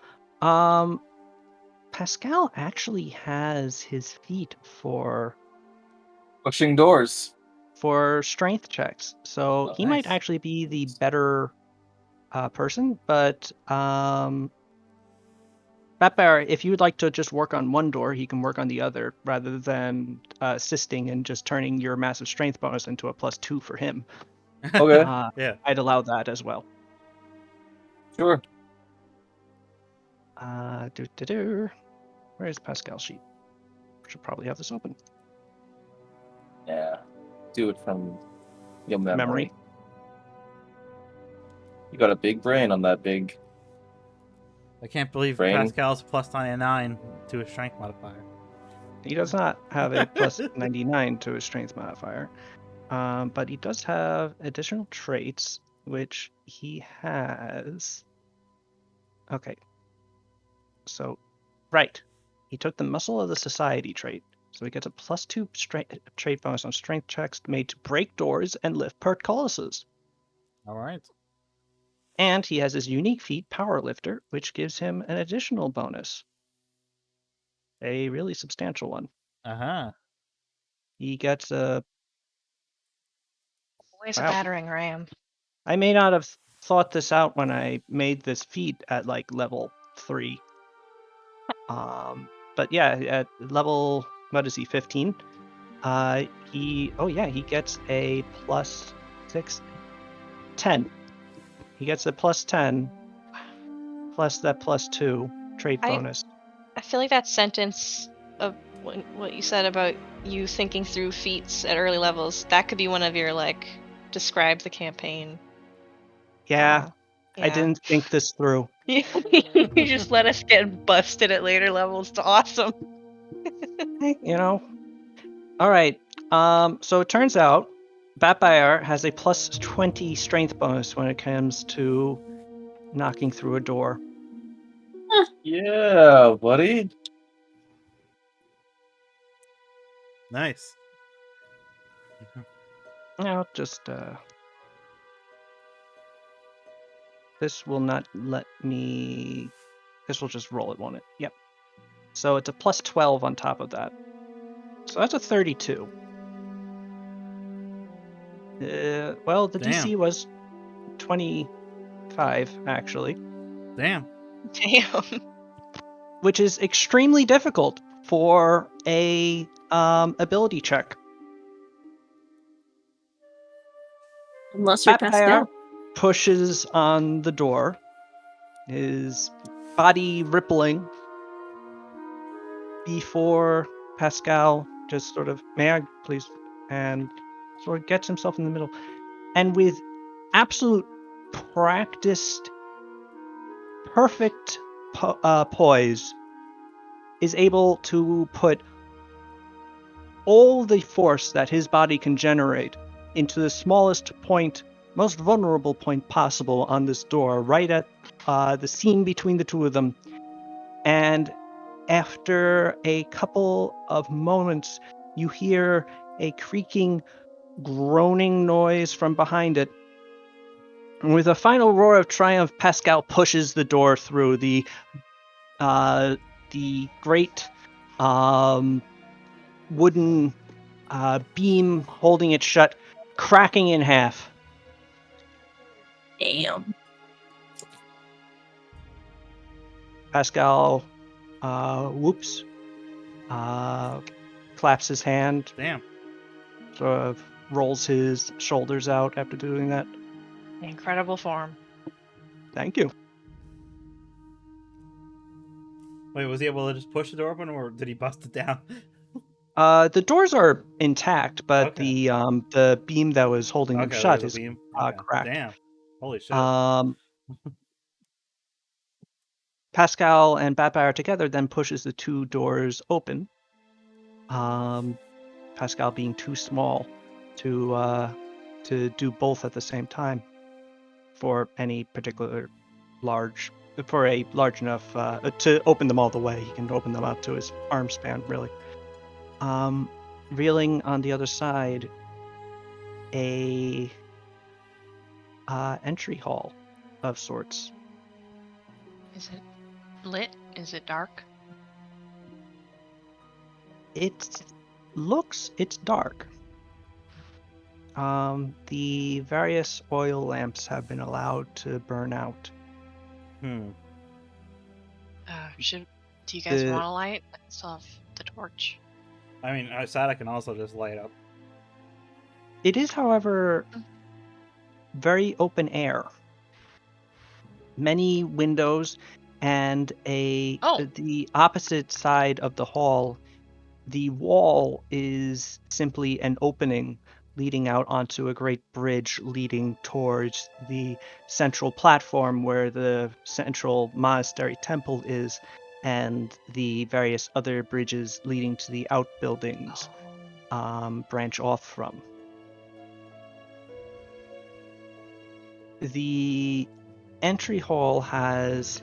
Pascal actually has his feet for Pushing doors. strength checks, so he might Nice. actually be the better person. But Batbear, if you would like to just work on one door, he can work on the other, rather than assisting and just turning your massive strength bonus into a +2 for him. Okay, Yeah. I'd allow that as well. sure. Where's Pascal's sheet? Should probably have this open. Yeah. Do it from your memory. Memory. You got a big brain on that big. I can't believe Brain. Pascal's plus 99 to his strength modifier. He does not have a plus 99 to his strength modifier, but he does have additional traits, which he has. Okay. So, right. He took the muscle of the society trait. So he gets a +2 trait bonus on strength checks made to break doors and lift portcullises. All right. And he has his unique feat, Power Lifter, which gives him an additional bonus. A really substantial one. Uh-huh. He gets a... Always Wow. a battering ram. I may not have thought this out when I made this feat at like level 3. But yeah, at level, what is he, 15? He gets a +6, 10. He gets a +10 plus that +2 trait bonus. I feel like that sentence of what you said about you thinking through feats at early levels, that could be one of your, like, describe the campaign. Yeah, I Yeah. didn't think this through. You just let us get busted at later levels. It's awesome. Hey, All right. So it turns out Batfire has a +20 strength bonus when it comes to knocking through a door. Yeah, buddy. Nice. Now, just this will not let me. This will just roll it, won't it? Yep. So it's a +12 on top of that. So that's a 32. Well, the Damn. DC was 25 actually, Damn. Damn. which is extremely difficult for a ability check. Unless you're Batfire Pascal. pushes on the door, his body rippling before Pascal just sort of, may I please, and sort of gets himself in the middle, and with absolute practiced, perfect poise, is able to put all the force that his body can generate into the smallest point, most vulnerable point possible on this door, right at the seam between the two of them. And after a couple of moments, you hear a creaking, groaning noise from behind it. And with a final roar of triumph, Pascal pushes the door through. The great wooden beam holding it shut, cracking in half. Damn. Pascal whoops, claps his hand, Damn. sort of rolls his shoulders out after doing that. Incredible form. Thank you. Wait, was he able to just push the door open, or did he bust it down? The doors are intact, but Okay. the beam that was holding them Okay, shut there's is a beam. Okay. cracked. Damn. Holy shit. Pascal and Batfire together then pushes the two doors open. Pascal being too small to do both at the same time for any particular large enough to open them all the way. He can open them out to his arm span, really. Reeling on the other side, a entry hall of sorts. Is it lit? Is it dark? It's dark. The various oil lamps have been allowed to burn out. Hmm. Do you guys want a light? I still have the torch. I mean, outside I can also just light up. It is, however, very open air. Many windows, and Oh. the opposite side of the hall, the wall is simply an opening leading out onto a great bridge leading towards the central platform where the central monastery temple is, and the various other bridges leading to the outbuildings branch off from. The entry hall has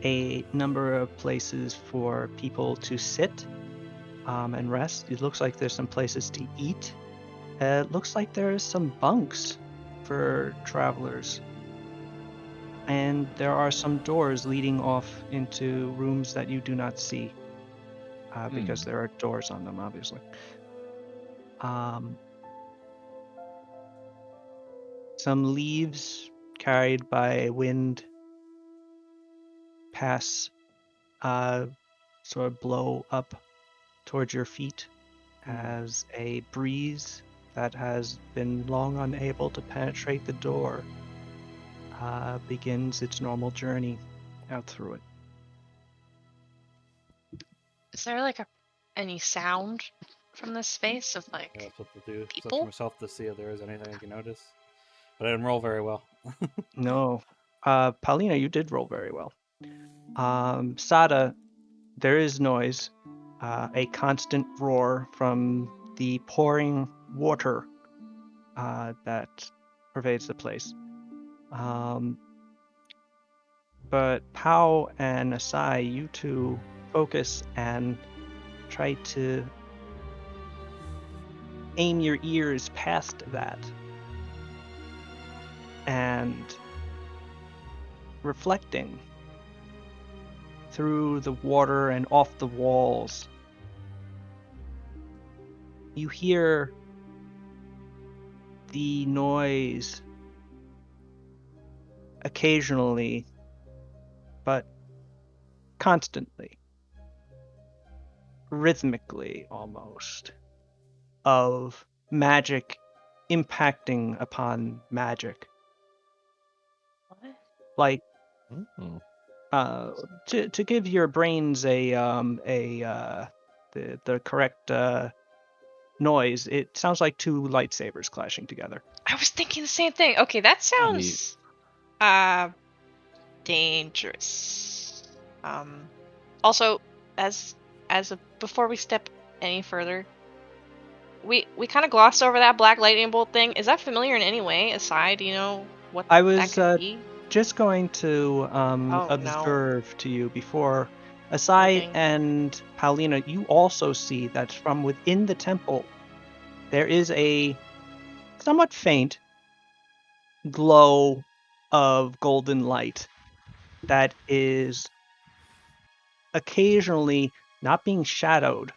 a number of places for people to sit and rest. It looks like there's some places to eat. It looks like there's some bunks for travelers. And there are some doors leading off into rooms that you do not see because there are doors on them, obviously. Some leaves carried by wind pass, sort of blow up towards your feet as a breeze that has been long unable to penetrate the door begins its normal journey out through it. Is there like any sound from this space of Yeah, like that's what to do. Search people? myself to see if there is anything I can notice. But I didn't roll very well. No. Paulina, you did roll very well. Sada, there is noise, a constant roar from the pouring water that pervades the place. But Pao and Asai, you two focus and try to aim your ears past that. And reflecting through the water and off the walls, you hear the noise occasionally, but constantly, rhythmically almost, of magic impacting upon magic. What? Like, Mm. to give your brains the correct noise, it sounds like two lightsabers clashing together. I was thinking the same thing. Okay, that sounds dangerous. Also, before we step any further, we kind of glossed over that black lightning bolt thing. Is that familiar in any way? Aside, do you know what I that was could be? just going to No. observe to you before. Asai Looking. and Paulina, you also see that from within the temple, there is a somewhat faint glow of golden light that is occasionally not being shadowed,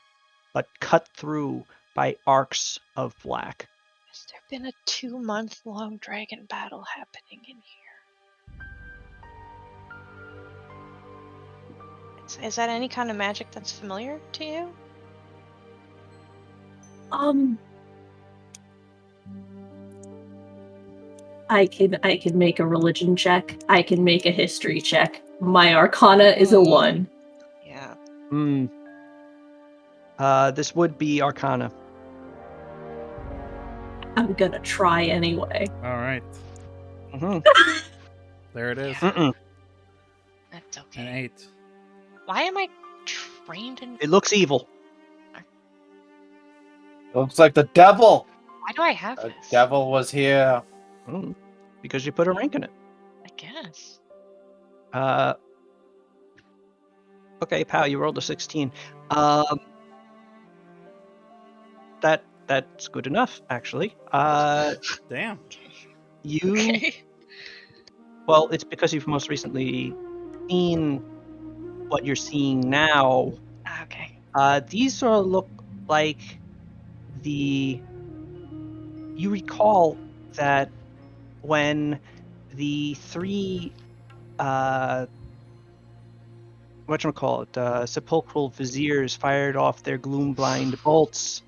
but cut through by arcs of black. Has there been a 2-month-long dragon battle happening in here? Is that any kind of magic that's familiar to you? I can make a religion check. I can make a history check. My arcana is a 1. Yeah. This would be Arcana. I'm gonna try anyway. All right. There it is. That's okay. An 8. Why am I trained in... It looks evil. Looks like the devil. Why do I have The this? devil was here. Because you put a rank in it. I guess. Okay, pal, you rolled a 16. That's good enough, actually. Damn. You Okay. Well, it's because you've most recently seen what you're seeing now. Okay. These sort of look like you recall that when the three sepulchral viziers fired off their gloom blind bolts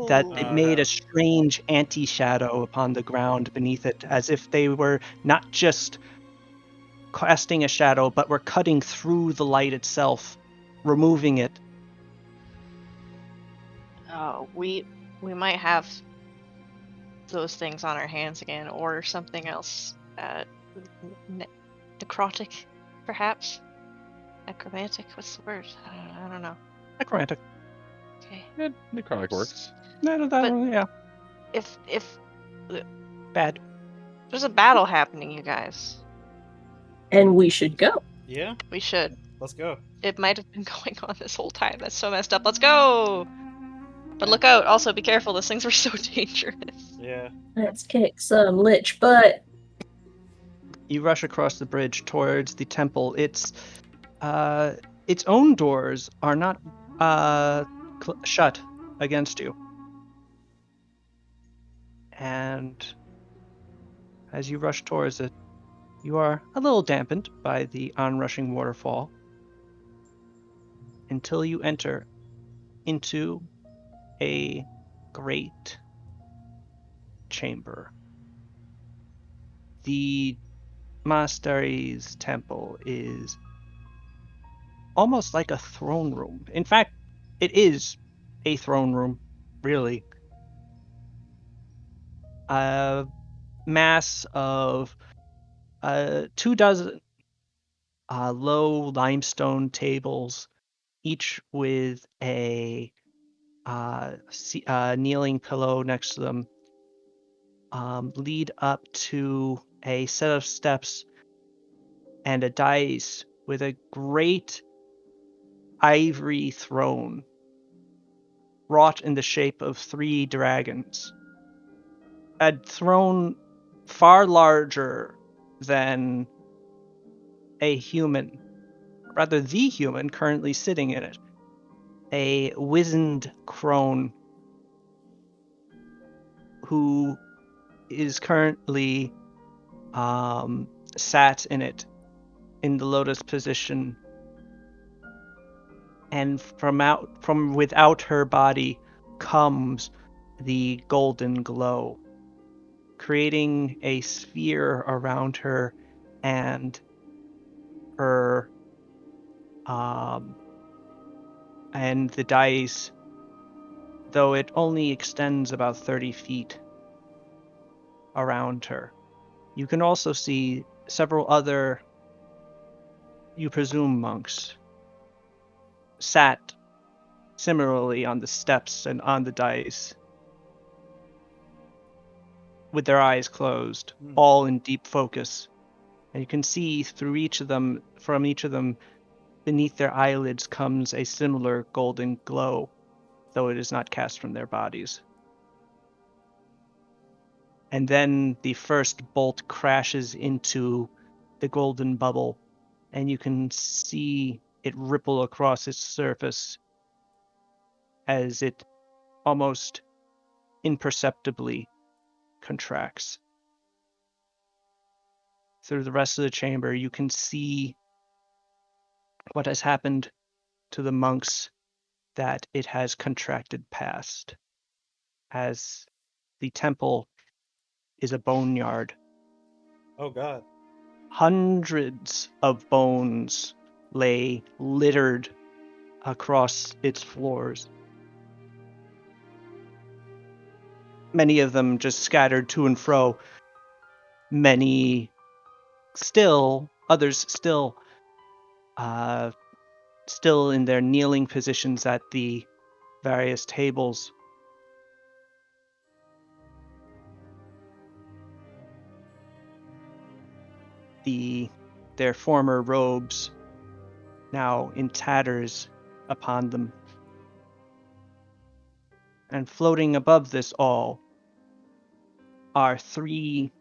that Ooh. it Oh, made no. a strange anti-shadow upon the ground beneath it, as if they were not just casting a shadow, but were cutting through the light itself, removing it. Oh, we might have those things on our hands again, or something else. Necrotic, perhaps. Necromantic. What's the word? I don't know. Necromantic. Okay. Yeah, necrotic works. No, But- yeah, If bad. there's a battle happening, you guys, And we should go. Yeah, we should. let's go. It might have been going on this whole time. That's so messed up. Let's go. But look out. Also, be careful. Those things were so dangerous. Yeah. Let's kick some lich butt. You rush across the bridge towards the temple. Its own doors are not shut against you. And as you rush towards it, you are a little dampened by the onrushing waterfall until you enter into a great chamber. The monastery's temple is almost like a throne room. In fact, it is a throne room, really. A mass of 24 low limestone tables, each with a kneeling pillow next to them, lead up to a set of steps and a dais with a great ivory throne wrought in the shape of 3 dragons. A throne far larger than a human, rather the human currently sitting in it. A wizened crone who is currently sat in it in the lotus position, and from without her body comes the golden glow, creating a sphere around her and her and the dice, though it only extends about 30 feet around her. You can also see several other, you presume, monks sat similarly on the steps and on the dais with their eyes closed, all in deep focus. And you can see through each of them, from each of them, beneath their eyelids comes a similar golden glow, though it is not cast from their bodies. And then the first bolt crashes into the golden bubble, and you can see it ripple across its surface as it almost imperceptibly contracts. Through the rest of the chamber, you can see what has happened to the monks that it has contracted past, as the temple is a boneyard. Oh god. Hundreds of bones lay littered across its floors. Many of them just scattered to and fro. Many still, others still in their kneeling positions at the various tables. Their former robes now in tatters upon them. And floating above this all are 3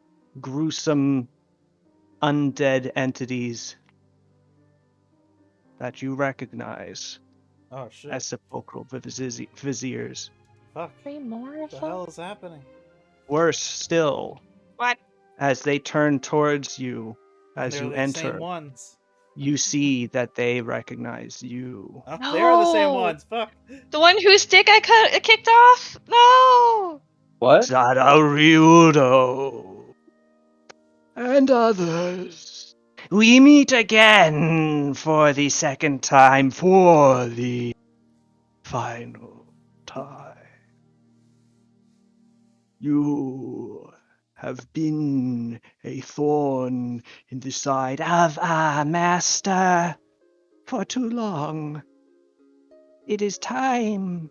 gruesome undead entities that you recognize Oh shit. as sepulchral viziers. Fuck. Three more What of the them? hell is happening? Worse still, What? as they turn towards you as They're you the same enter, ones. You see that they recognize you. Oh, they are the same No! ones. Fuck. The one whose dick I kicked off? No! What? Tadauryudo and others. We meet again for the second time, for the final time. You have been a thorn in the side of our master for too long. It is time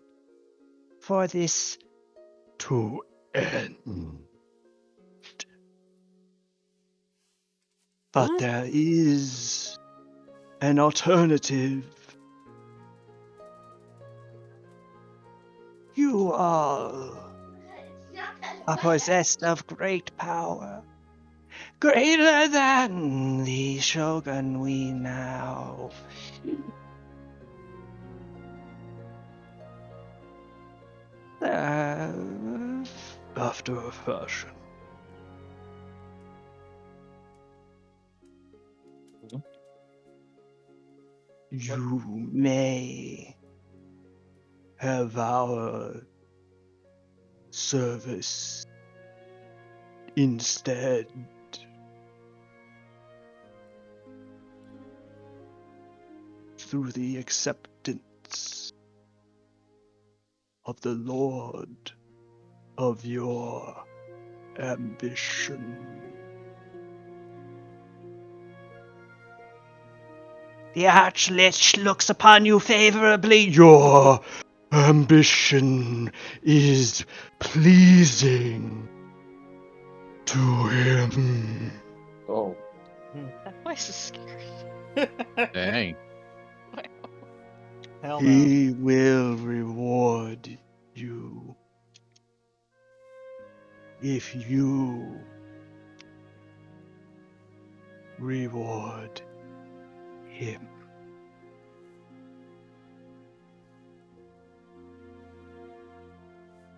for this to end. But What? there is an alternative. You all are possessed of great power, greater than the Shogun we now have after a fashion. You may have our service instead. Through the acceptance of the Lord of your ambition. The Archlich looks upon you favorably. Your ambition is pleasing to him. Oh. That voice is scary. Dang. Hell no. He will reward you if you reward him.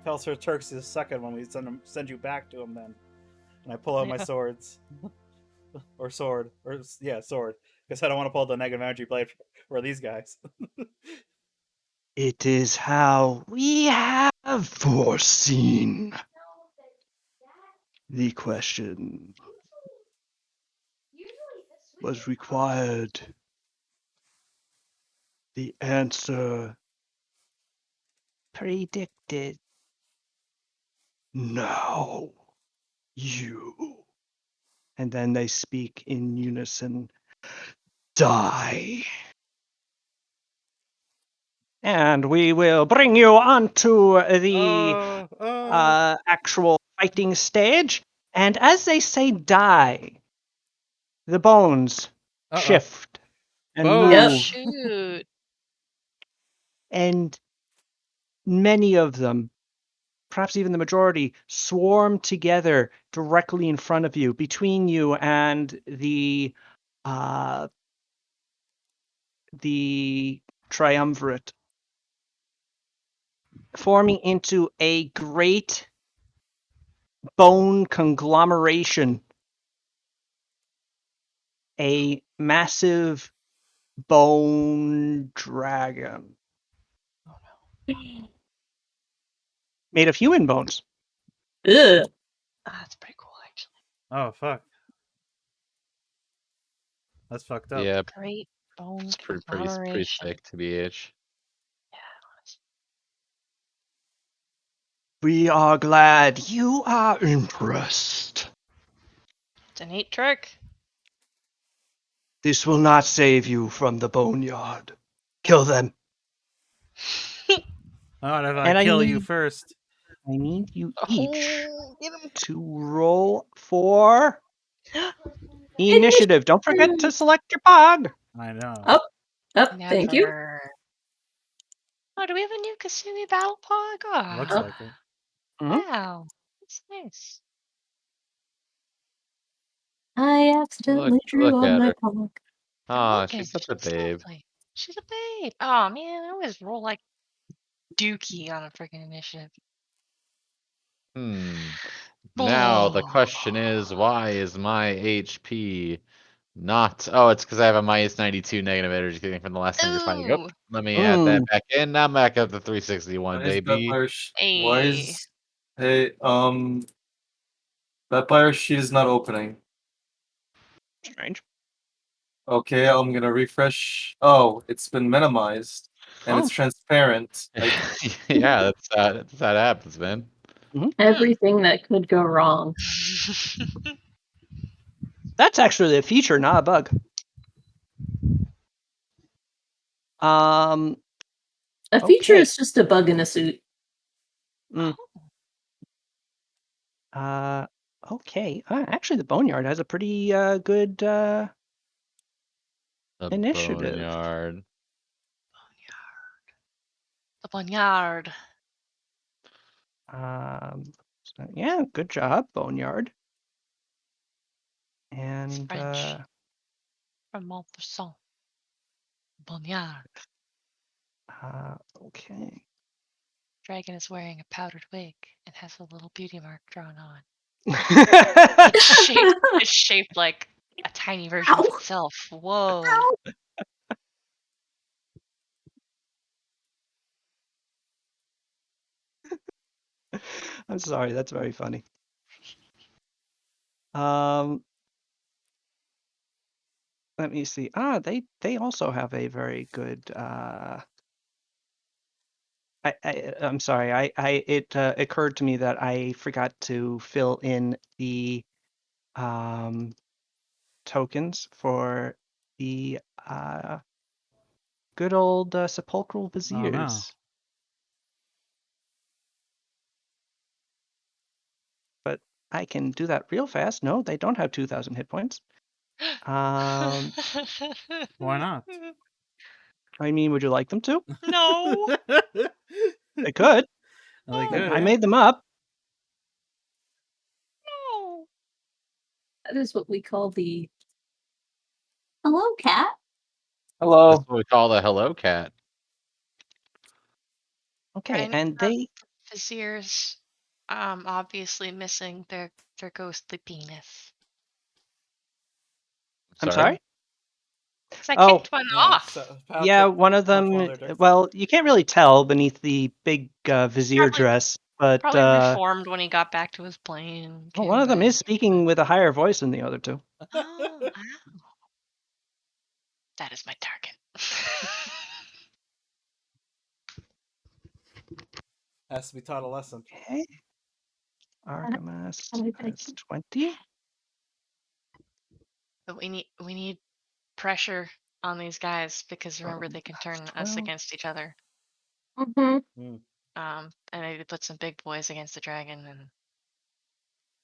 Tell Sir Turks the second when we send you back to him then. And I pull out my Yeah. swords. Or sword. Sword. Because I don't want to pull the negative energy blade for these guys. It is how we have foreseen. The question was required. The answer predicted. Now you. And then they speak in unison. Die. And we will bring you onto the actual fighting stage. And as they say die, the bones shift and Bones. Oh, move. shoot. And many of them, perhaps even the majority, swarm together directly in front of you, between you and the triumvirate, forming into a great bone conglomeration, a massive bone dragon made of human bones. Ugh. That's pretty cool, actually. Oh, fuck. That's fucked up. Yeah, Great bone it's pretty conglomeration. sick to be H. We are glad you are impressed. It's a neat trick. This will not save you from the boneyard. Kill them. Alright, if And I I kill you need- first. I need you each Oh, get him. to roll for initiative. Don't forget to select your pod. I know. Up, thank you. Never. Oh, do we have a new Kasumi battle pog? Oh, Looks like it. wow. That's nice. I accidentally drew Look on at my her. pog. Ah, Look at she's such a babe. lovely. She's a babe. Oh, man, I always roll like Dookie on a freaking initiative. Now the Oh. question is, why is my HP Not. Oh, it's because I have a minus 92 negative energy thing from the last time we were fighting. Oh, Ooh. let me add that Mm. back in. Now I'm back up to 361, baby. Why Hey. is hey Vampire sheet is not opening. Strange. Okay, I'm gonna refresh. Oh, it's been minimized and it's Oh. transparent. Like Yeah, that's how it happens, man. Everything that could go wrong. That's actually a feature, not a bug. A feature Okay. is just a bug in a suit. Mm. Okay. Actually, the Boneyard has a pretty good A initiative. boneyard. The boneyard. So, yeah, good job, Boneyard. It's And French. From Montfaucon. Boneyard. okay. Dragon is wearing a powdered wig and has a little beauty mark drawn on. I'm It's shaped like a tiny version of Ow. itself. Whoa. sorry, that's very funny. Let me see. They also have a very good I'm sorry. It occurred to me that I forgot to fill in the tokens for the good old sepulchral viziers. Oh, no. But I can do that real fast. No, they don't have 2,000 hit points. Why not? I mean, would you like them to? No. They could. Well, they No. could, I yeah. made them up. No. That is what we call the hello cat. hello. That's what we call the hello cat. Okay, I know and that they. Viziers obviously missing their ghostly penis. I'm sorry. Because I Oh, kicked one Yeah, off. so yeah, one of them. Well, you can't really tell beneath the big vizier Probably- dress, but Probably reformed when he got back to his plane. well, one of them is speaking with a higher voice than the other two. Oh, wow. That is my target. Has to be taught a lesson. Okay. Argamast How do I has 20. But we need pressure on these guys because remember they can turn us 12. against each other. Mm-hmm. And maybe put some big boys against the dragon and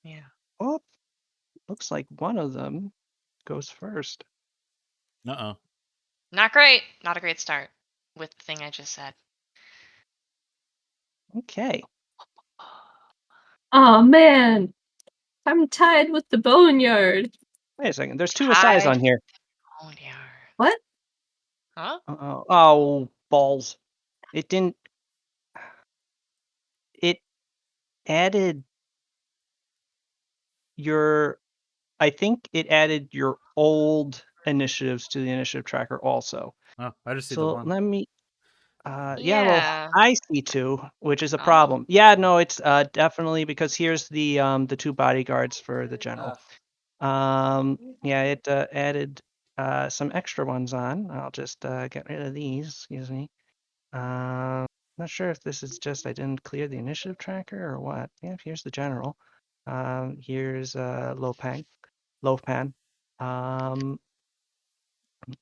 yeah. Oh, looks like one of them goes first. Uh-oh. Not great. Not a great start with the thing I just said. Okay. Oh man, I'm tied with the boneyard. Wait a second. There's two Asais on here. Boneyard. What? Huh? Oh, balls. It didn't. It added your. I think it added your old initiatives to the initiative tracker also. Oh, I just see the So one. let me. Yeah, well, Yeah. I see two, which is a Oh. problem. Yeah, no, it's definitely because here's the two bodyguards for the general. Yeah, it added some extra ones on. I'll just get rid of these. Excuse me. Not sure if this is just I didn't clear the initiative tracker or what. Yeah, here's the general. Here's Lopan.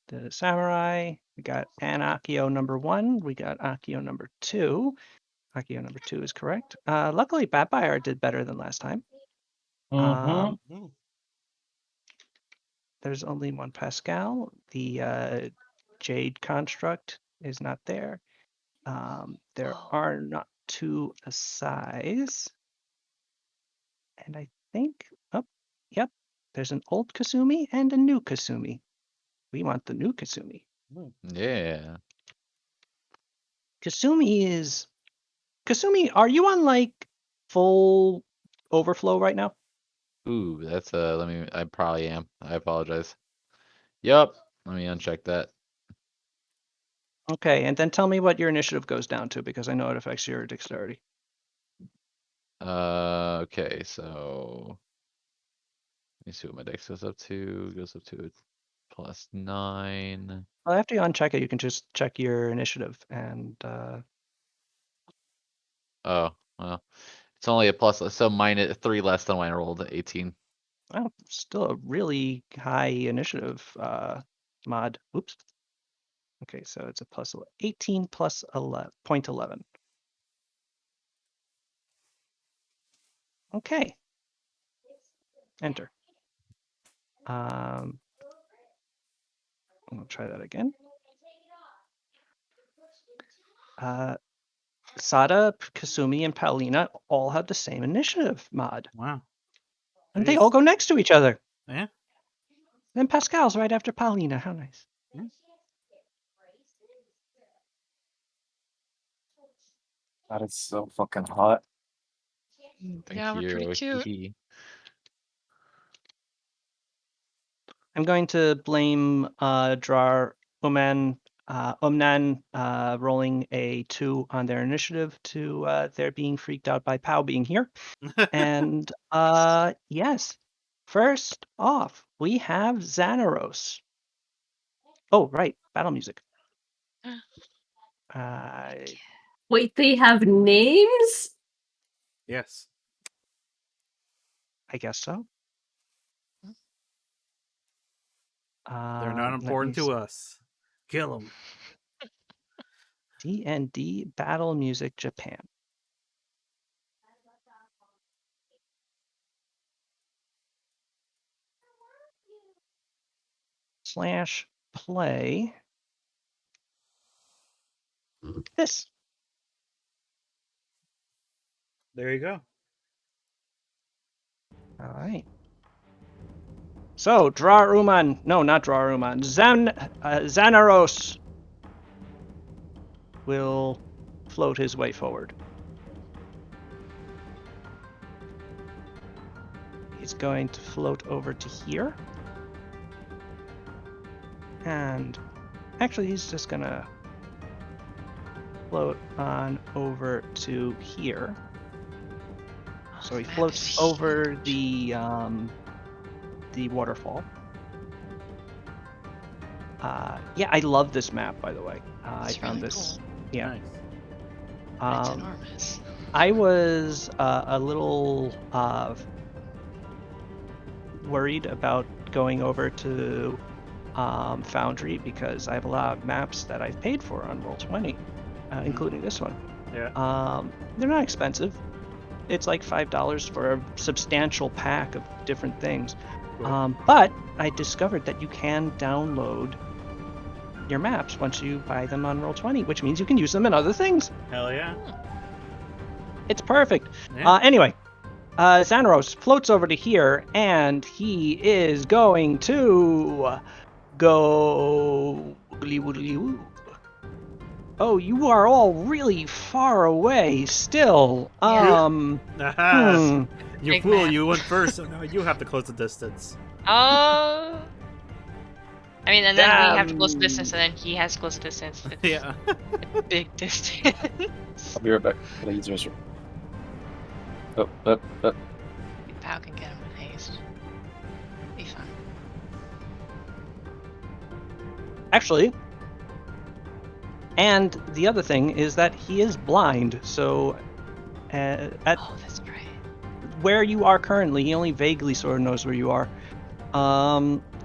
The samurai. We got an Akio number 1. We got Akio number 2. Akio number 2 is correct. Luckily, Vampire did better than last time. There's only one Pascal. The Jade construct is not there. There are not two Asais. And I think, yep, there's an old Kasumi and a new Kasumi. We want the new Kasumi. Yeah. Kasumi, are you on like full overflow right now? Ooh, that's let me. I probably am. I apologize. Yep. Let me uncheck that. Okay, and then tell me what your initiative goes down to, because I know it affects your dexterity. Okay, so let me see what my dex goes up to. Goes up to +9. Well, after you uncheck it, you can just check your initiative, and Oh, well. It's only a plus, so -3 less than when I rolled 18. well, still a really high initiative mod. Oops. Okay, so it's a plus 18 plus 11, 0.11. Okay. Enter. I'll try that again. Sada, Kasumi, and Paulina all have the same initiative mod. Wow. And they all Jeez. go next to each other. Yeah. Then Pascal's right after Paulina. How nice. God, it's so fucking hot. Thank Yeah, we're pretty you. cute. Hee. I'm going to blame Drar Umnan rolling a 2 on their initiative to their being freaked out by Pow being here. And yes, first off, we have Xanaros. Oh, right, battle music. I Wait, they have names? Yes. guess so. They're not Let me important to us. Kill them. D&D Battle Music Japan. /play this. There you go. All right. So, Draruman. No, not Draruman. Xanaros will float his way forward. He's going to float over to here. And actually, he's just going to float on over to here. So he This map floats is over huge. the waterfall. Yeah, I love this map, by the way. I It's found really this. cool. Yeah. Nice. It's Um, enormous. I was a little worried about going over to Foundry because I have a lot of maps that I've paid for on Roll20, including this one. Yeah. They're not expensive. It's like $5 for a substantial pack of different things. Cool. But I discovered that you can download your maps once you buy them on Roll20, which means you can use them in other things. Hell yeah. It's perfect. Yeah. Anyway, Xanaros floats over to here, and he is going to go woogly woogly woo. Oh, you are all really far away still. Yeah. Aha. You Big fool, map. you went first, so now you have to close the distance. Oh. I mean, and then we have to close Damn. distance, and then he has close distance. It's Yeah. a big distance. I'll be right back. Gotta use the restroom. Oh. Pow can get him with haste. Be fine. Actually, and the other thing is that he is blind, so at Oh, that's right. where you are currently, he only vaguely sort of knows where you are.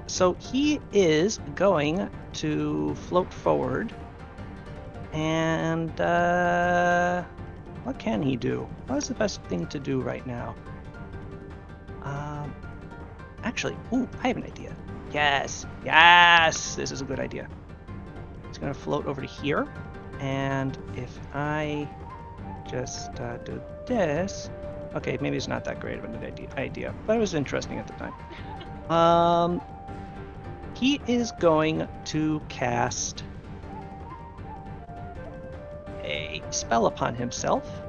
So he is going to float forward, and what can he do? What is the best thing to do right now? Actually, I have an idea. Yes, this is a good idea. He's gonna float over to here, and if I just do this, okay, maybe it's not that great of an idea, but it was interesting at the time. He is going to cast a spell upon himself.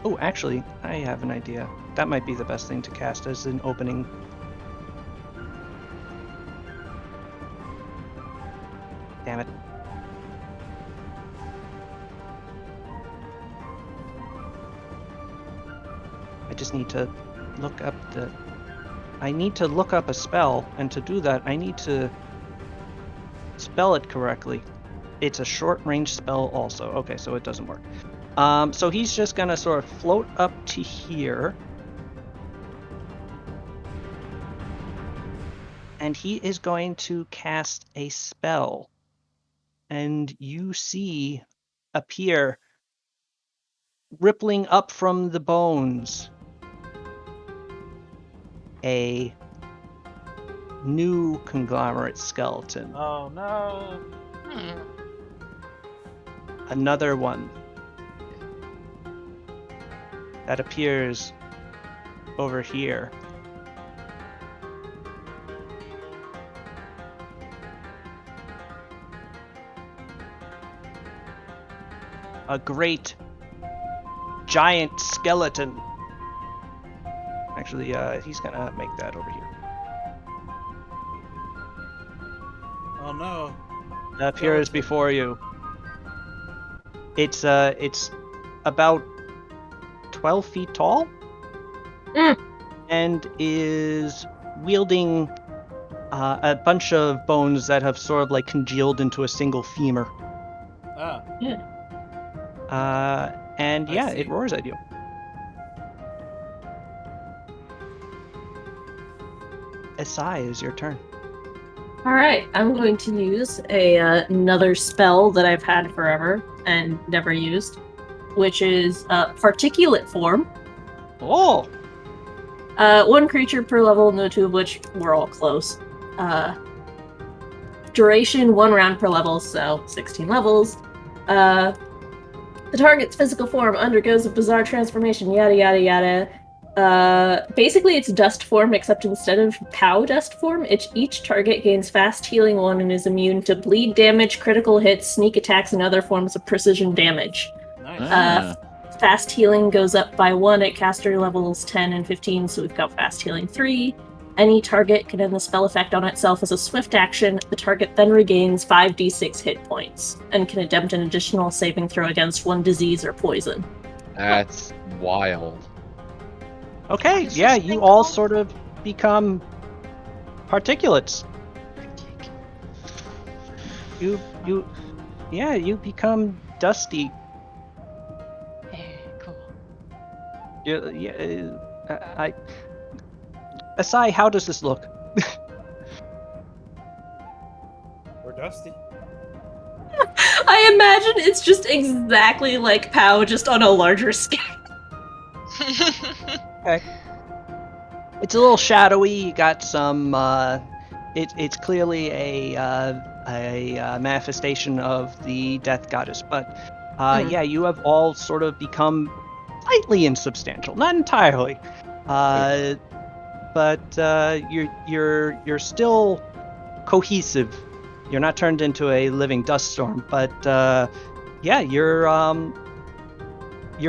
Oh, actually, I have an idea. That might be the best thing to cast as an opening. Damn it. I just need to look up the... I need to look up a spell, and to do that, I need to spell it correctly. It's a short-range spell also. Okay, so it doesn't work. So he's just gonna sort of float up to here. And he is going to cast a spell. And you see appear, rippling up from the bones, a new conglomerate skeleton. Oh no! Hmm. Another one that appears over here. A great giant skeleton. Actually, he's gonna make that over here. Oh no! That appears Skeleton. before you. It's about 12 feet tall. Mm. And is wielding a bunch of bones that have sort of like congealed into a single femur. Ah, And I yeah, see. it roars at you. Asai, is your turn. All right, I'm going to use another spell that I've had forever and never used, which is particulate form. Oh, One creature per level, no two of which we're all close. Duration 1 round per level, so 16 levels. The target's physical form undergoes a bizarre transformation, yada yada yada. Basically, it's dust form, except instead of POW dust form, each target gains fast healing 1 and is immune to bleed damage, critical hits, sneak attacks, and other forms of precision damage. nice. Ah. Fast healing goes up by 1 at caster levels 10 and 15, so we've got fast healing 3. Any target can end the spell effect on itself as a swift action. The target then regains 5d6 hit points and can attempt an additional saving throw against 1 disease or poison. That's wild. okay. What is Yeah, this you thing all called? sort of become particulates. You become dusty. Yeah, cool. Asai, how does this look? We're dusty. I imagine it's just exactly like POW, just on a larger scale. It's a little shadowy. You got some. It's clearly a manifestation of the death goddess, but yeah, you have all sort of become slightly insubstantial, not entirely, but you're still cohesive. You're not turned into a living dust storm, but yeah, your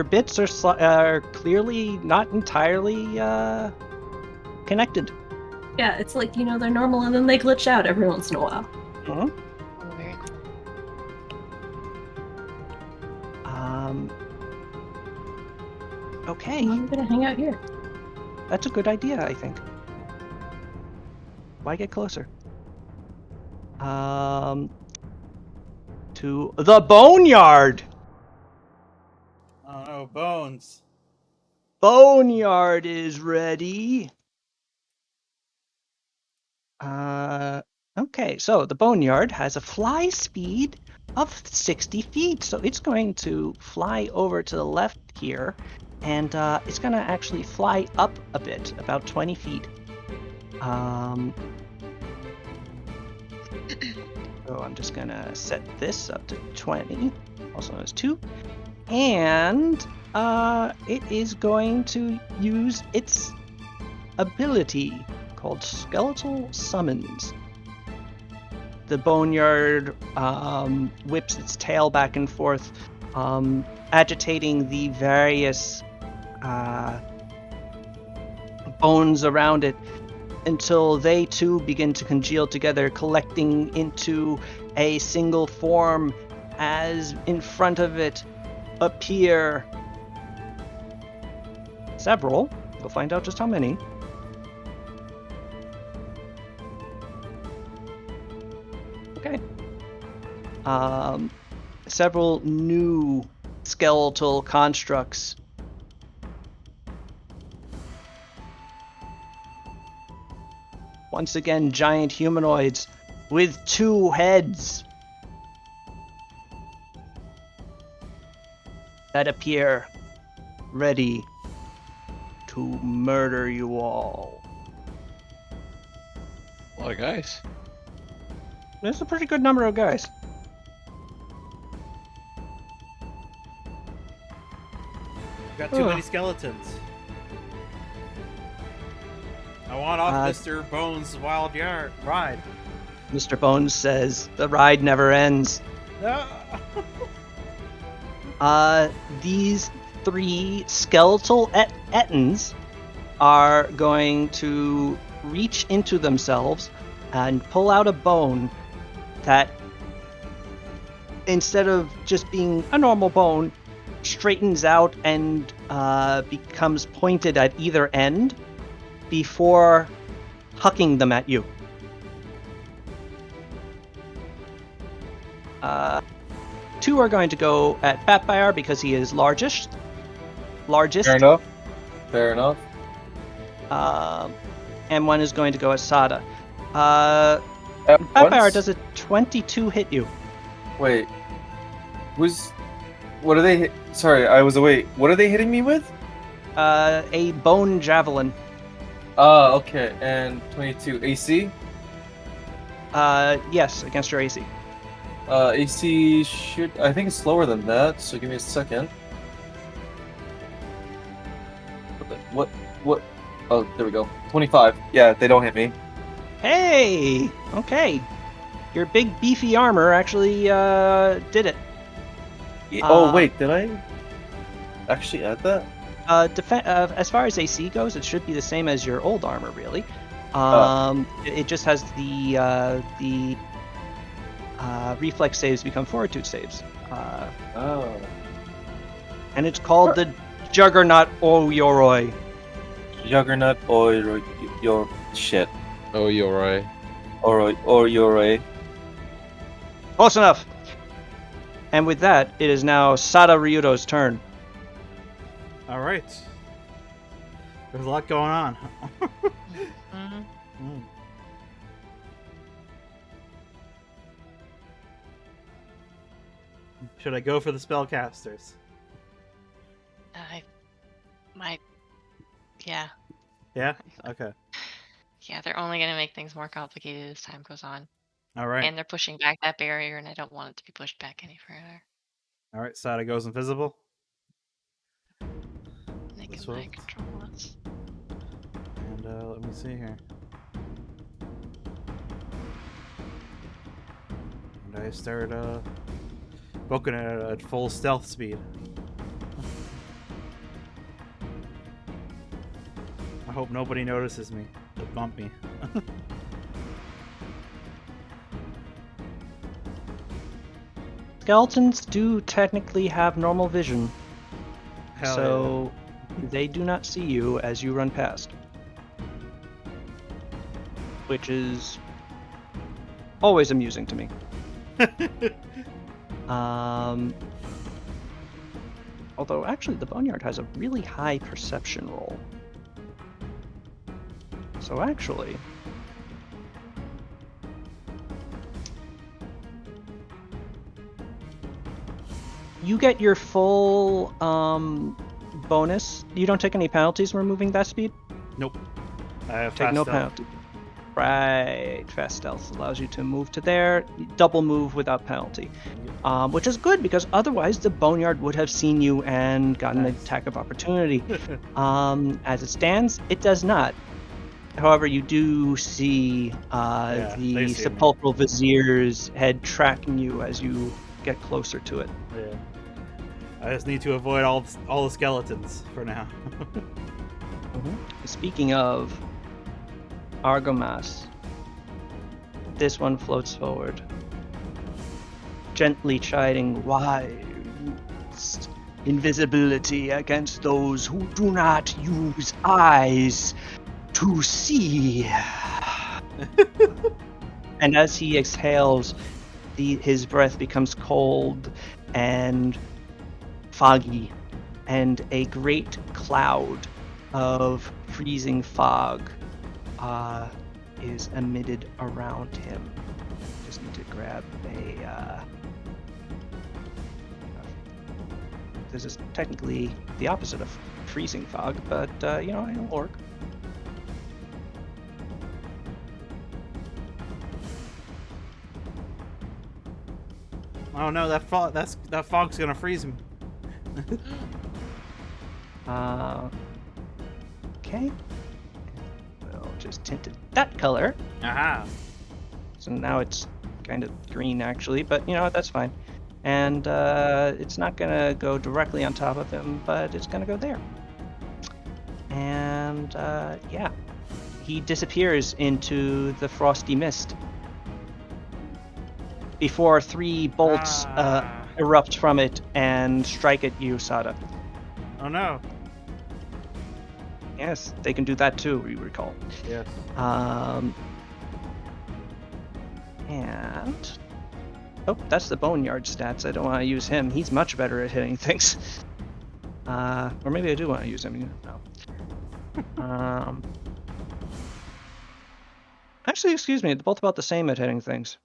bits are clearly not entirely connected. Yeah, it's like, they're normal and then they glitch out every once in a while. Mm-hmm. Oh, very cool. Okay, I'm gonna hang out here. that's a good idea, I think. Why get closer? To the boneyard. Oh no, bones. Boneyard is ready. Okay, so the boneyard has a fly speed of 60 feet, so it's going to fly over to the left here, and it's going to actually fly up a bit, about 20 feet. So I'm just going to set this up to 20, also known as 2, and it is going to use its ability called Skeletal Summons. The boneyard whips its tail back and forth, agitating the various bones around it until they too begin to congeal together, collecting into a single form as in front of it appear several. We'll find out just how many. Okay. Several new skeletal constructs. Once again, giant humanoids with 2 heads that appear ready to murder you all. A lot of guys. There's a pretty good number of guys. Got too many skeletons. I want off Mr. Bones' wild ride. Mr. Bones says, the ride never ends. No. These 3 skeletal Ettins are going to reach into themselves and pull out a bone that, instead of just being a normal bone, straightens out and becomes pointed at either end before hucking them at you. 2 are going to go at Pathfinder because he is largest. Fair enough. Fair enough. And 1 is going to go at Sada. At Pathfinder, once? does a 22 hit you? Wait. What are they? Sorry, I was away. What are they hitting me with? A bone javelin. Okay. And 22 AC. Yes, against your AC. AC should. I think it's slower than that. So give me a second. What? Oh, there we go. 25. Yeah, they don't hit me. Hey! Okay. Your big beefy armor actually did it. Oh wait, did I actually add that? As far as AC goes, it should be the same as your old armor, really. It just has the reflex saves become fortitude saves. Oh. And it's called the Juggernaut Oyoroi. Juggernaut or your shit. Oh, you're right. Or your Close enough. And with that, it is now Sada Ryudo's turn. All right. There's a lot going on. Mhm. Should I go for the spellcasters? Yeah. Yeah? Okay. Yeah, they're only going to make things more complicated as time goes on. All right. And they're pushing back that barrier, and I don't want it to be pushed back any further. All right, Sada goes invisible. They This can mind works. control us. And let me see here. And I start poking it at full stealth speed. I hope nobody notices me. They'll bump me. Skeletons do technically have normal vision, Hell so they do not see you as you run past. Which is always amusing to me. Although, actually, the Boneyard has a really high perception roll. So, actually... you get your full bonus. You don't take any penalties when moving that speed? Nope. I have Take fast no stealth. penalty. Right. Fast stealth allows you to move to there, double move without penalty. Which is good, because otherwise the Boneyard would have seen you and gotten an Nice. attack of opportunity. As it stands, it does not. However, you do see they the see me. sepulchral vizier's head tracking you as you get closer to it. Yeah. I just need to avoid all the skeletons for now. Speaking of Argomas, this one floats forward, gently chiding, "Why use invisibility against those who do not use eyes to see?" And as he exhales, his breath becomes cold and foggy, and a great cloud of freezing fog is emitted around him. Just need to grab a. This is technically the opposite of freezing fog, but it'll work. Oh no, that fog's gonna freeze me. Okay. We'll just tint it that color. Aha. So now it's kind of green actually, but that's fine. And it's not gonna go directly on top of him, but it's gonna go there. And yeah, he disappears into the frosty mist before 3 bolts erupt from it and strike at you, Sada. Oh no. Yes, they can do that too, we recall. Yes. And oh, that's the Boneyard stats. I don't want to use him. He's much better at hitting things. Or maybe I do want to use him. No. Actually, excuse me. They're both about the same at hitting things.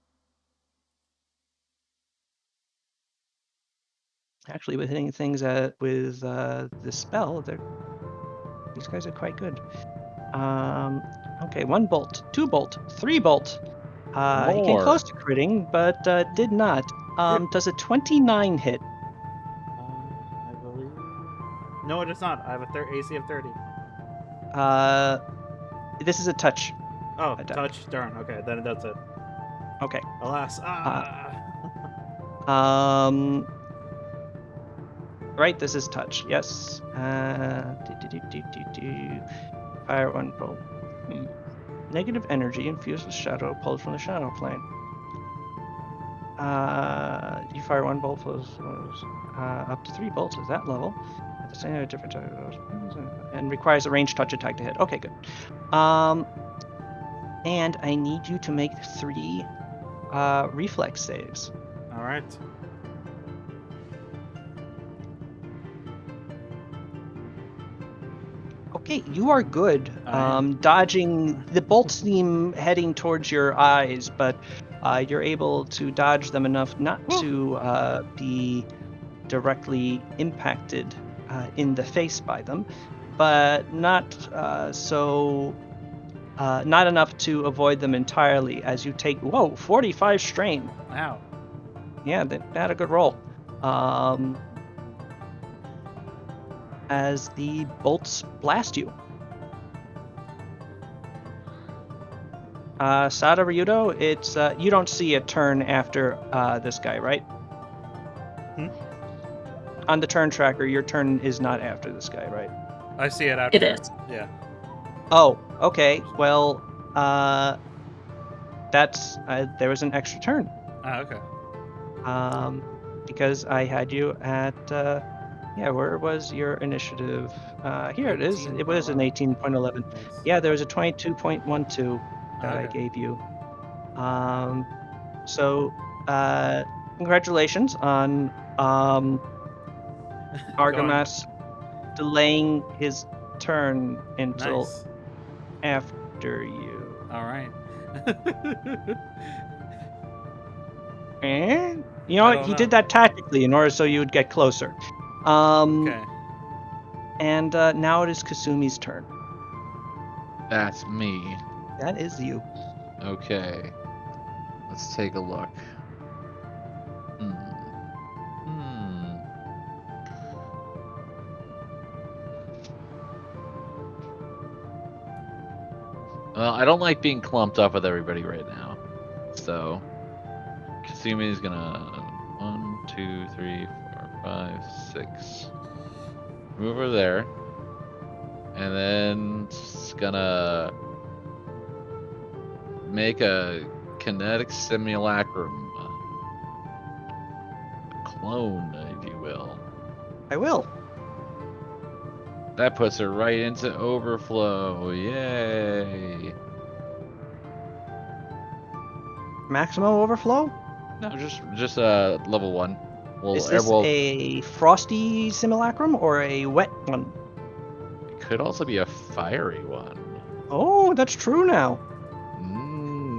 Actually, with hitting things with the spell, these guys are quite good. Okay, 1 bolt, 2 bolt, 3 bolt. He came close to critting, but did not. Does a 29 hit? I believe. No, it is not. I have a AC of 30. This is a touch. Oh, attack. touch. Darn. Okay, then that's it. Okay. Alas. Right, this is touch. Yes. Fire 1 bolt. Negative energy infused with shadow pulled from the shadow plane. You fire 1 bolt up to 3 bolts at that level. At the same time, different type and requires a ranged touch attack to hit. Okay, good. And I need you to make 3 reflex saves. All right. Okay, you are good. Dodging the bolts seem heading towards your eyes, but you're able to dodge them enough not to be directly impacted in the face by them, but not not enough to avoid them entirely. As you take 45 strain. Ow. Yeah, they had a good roll. As the bolts blast you. Sada Ryudo, it's you don't see a turn after this guy, right? On the turn tracker, your turn is not after this guy, right? I see it after. It is. Yeah. Oh, okay. Well, that's there was an extra turn. Okay. Because I had you at where was your initiative? Here it is. It was an 18.11. Nice. Yeah, there was a 22.12 that I gave you. So congratulations on Argomas delaying his turn until after you. All right. And you know what? He did that tactically in order so you would get closer. Okay. And now it is Kasumi's turn. That's me. That is you. Okay. Let's take a look. Well, I don't like being clumped up with everybody right now. So, Kasumi's gonna 1, 2, 3, 4, 5, 6. Move over there. And then it's gonna make a kinetic simulacrum. A clone, if you will. I will. That puts her right into overflow. Yay! Maximum overflow? No, just level 1. Is this a frosty simulacrum or a wet one? It could also be a fiery one. Oh, that's true now.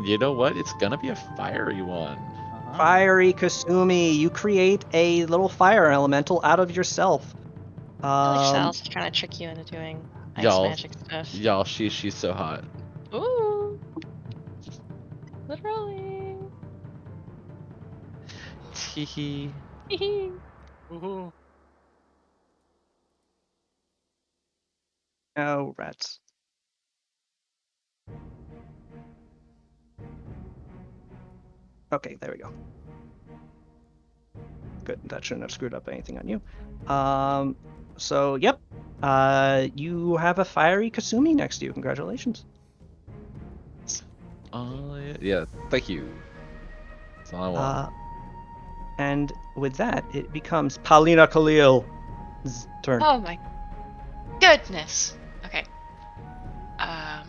You know what? It's gonna be a fiery one. Fiery Kasumi. You create a little fire elemental out of yourself. I like Sal's trying to trick you into doing ice Y'all, magic stuff. y'all, she's so hot. Ooh. Literally. Teehee. Woohoo. Oh, rats. Okay, there we go. Good. That shouldn't have screwed up anything on you. So, yep. You have a fiery Kasumi next to you. Congratulations. Yeah, thank you. That's all I want. And with that, it becomes Paulina Khalil's turn. Oh my goodness. Okay. I'm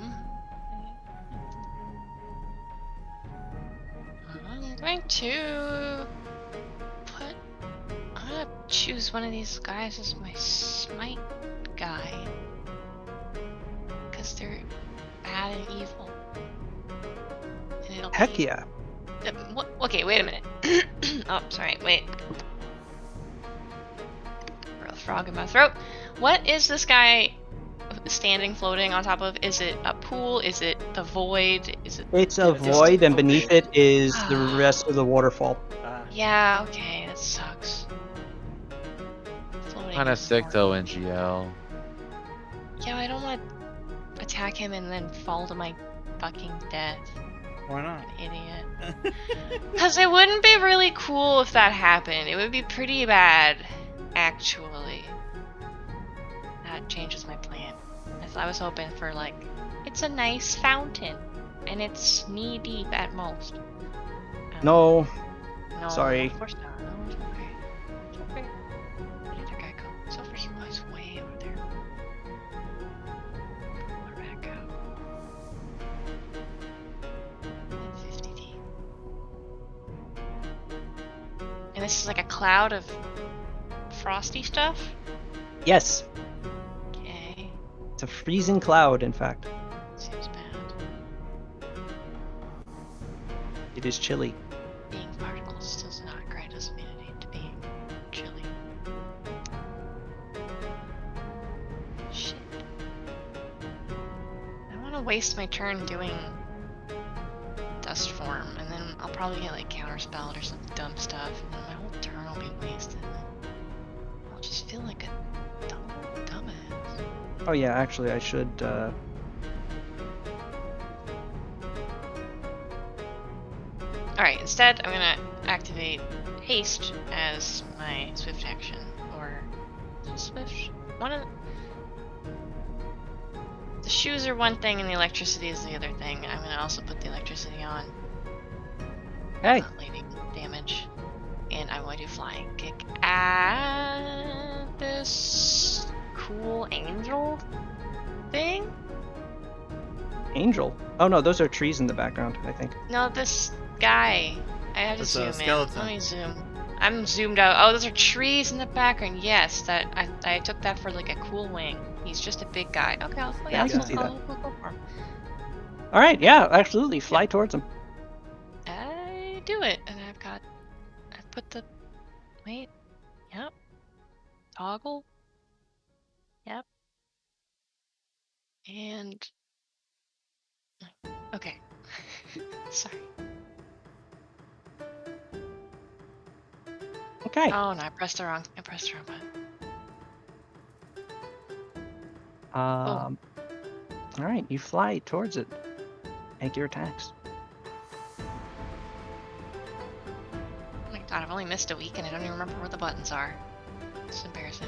going to I'm gonna choose one of these guys as my smite guy. Because they're bad and evil. And it'll Heck be... yeah. Okay, wait a minute. Oh, sorry, wait. Real frog in my throat. What is this guy standing, floating on top of? Is it a pool? Is it the void? Is it... It's a void, and beneath it is the rest of the waterfall. Yeah, okay, that sucks. Floating Kinda in sick water. though, NGL. Yeah, I don't want to attack him and then fall to my fucking death. Why not? Idiot. Because it wouldn't be really cool if that happened. It would be pretty bad, actually. That changes my plan. As I was hoping for, like, it's a nice fountain, and it's knee deep at most. No. No, Sorry. of course not. No, it's okay. It's okay. Where did the guy go? It's over here. Oh, he's way over there. Pull her back out. 50 feet. And this is like a cloud of frosty stuff? Yes. Okay. It's a freezing cloud, in fact. Seems bad. It is chilly. Being particles does not grant us immunity to being chilly. Shit. I don't want to waste my turn doing dust form, and then I'll probably get like counterspelled or some dumb stuff, and then my whole turn will be wasted. I'll just feel like a dumbass. Oh yeah, actually I should Alright, instead I'm gonna activate haste as my swift action. Or swift? One of the shoes are one thing and the electricity is the other thing. I'm gonna also put the electricity on. Hey. Not leaving damage. And I'm going to flying kick at this cool angel thing. Angel. Oh no, those are trees in the background, I think. No, this guy. I have to That's zoom a in. skeleton. Let me zoom. I'm zoomed out. Oh, those are trees in the background. Yes, that I took that for like a cool wing. He's just a big guy. Okay, I'll Yeah, I can see that. I'll go for him. All right, yeah, absolutely. Fly towards him. I do it, and I've put the wait. Yep. Toggle. Yep. And okay. Sorry. Okay. Oh no, I pressed the wrong button. All right, you fly towards it. Make your attacks. Oh my god, I've only missed a week and I don't even remember where the buttons are. It's embarrassing.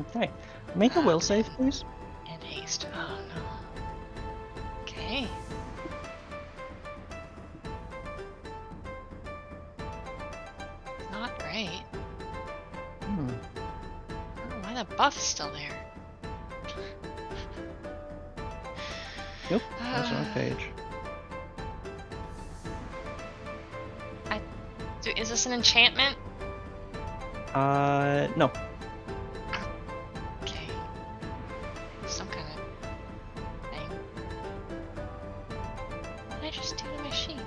Okay. Make a will save, please. And haste. Oh no. Okay. Not great. Hmm. I don't know why the buff's still there. Nope, that's the wrong page. Is this an enchantment? No. Okay. Some kind of thing. What did I just do to my sheet?